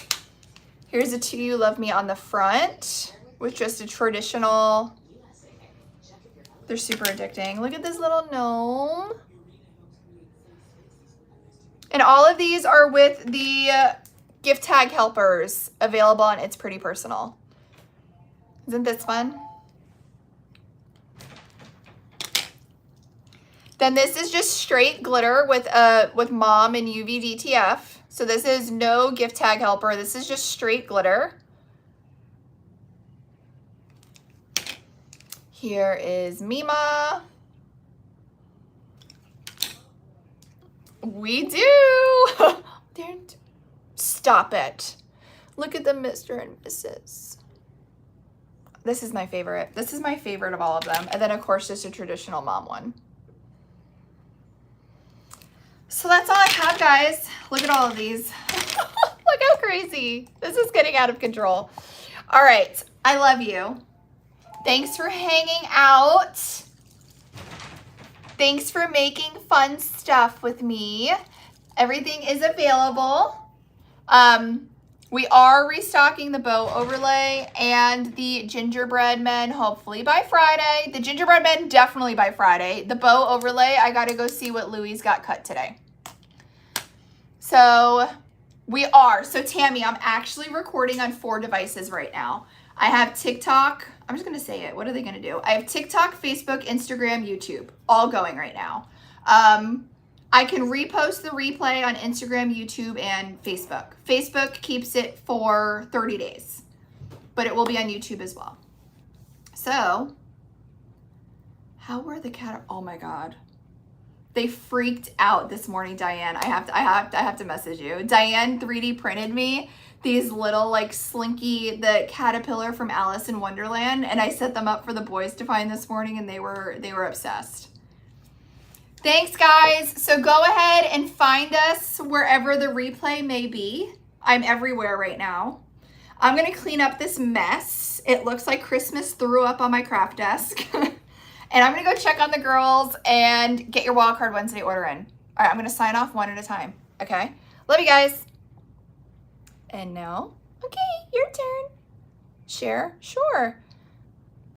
Here's a "To You Love Me" on the front with just a traditional. They're super addicting. Look at this little gnome. And all of these are with the gift tag helpers available on It's Pretty Personal. Isn't this fun? Then this is just straight glitter with mom and UV DTF. So this is no gift tag helper. This is just straight glitter. Here is Mima. We do. Stop it. Look at the Mr. and Mrs. This is my favorite. This is my favorite of all of them. And then, of course, just a traditional mom one. So that's all I have, guys. Look at all of these. Look how crazy. This is getting out of control. All right. I love you. Thanks for hanging out. Thanks for making fun stuff with me. Everything is available. We are restocking the bow overlay and the gingerbread men hopefully by Friday. The gingerbread men definitely by Friday. The bow overlay, I got to go see what Louis got cut today. So we are. So Tammy, I'm actually recording on 4 devices right now. I have TikTok. I'm just going to say it. What are they going to do? I have TikTok, Facebook, Instagram, YouTube, all going right now. I can repost the replay on Instagram, YouTube, and Facebook. Facebook keeps it for 30 days, but it will be on YouTube as well. So, how were the cat? Oh my God. They freaked out this morning, Diane. I have to message you. Diane 3D printed me these little like Slinky, the caterpillar from Alice in Wonderland, and I set them up for the boys to find this morning, and they were obsessed. Thanks, guys. So go ahead and find us wherever the replay may be. I'm everywhere right now. I'm going to clean up this mess. It looks like Christmas threw up on my craft desk. And I'm going to go check on the girls and get your Wildcard Wednesday order in. All right, I'm going to sign off one at a time. Okay? Love you guys. And now, okay, your turn. Share? Sure.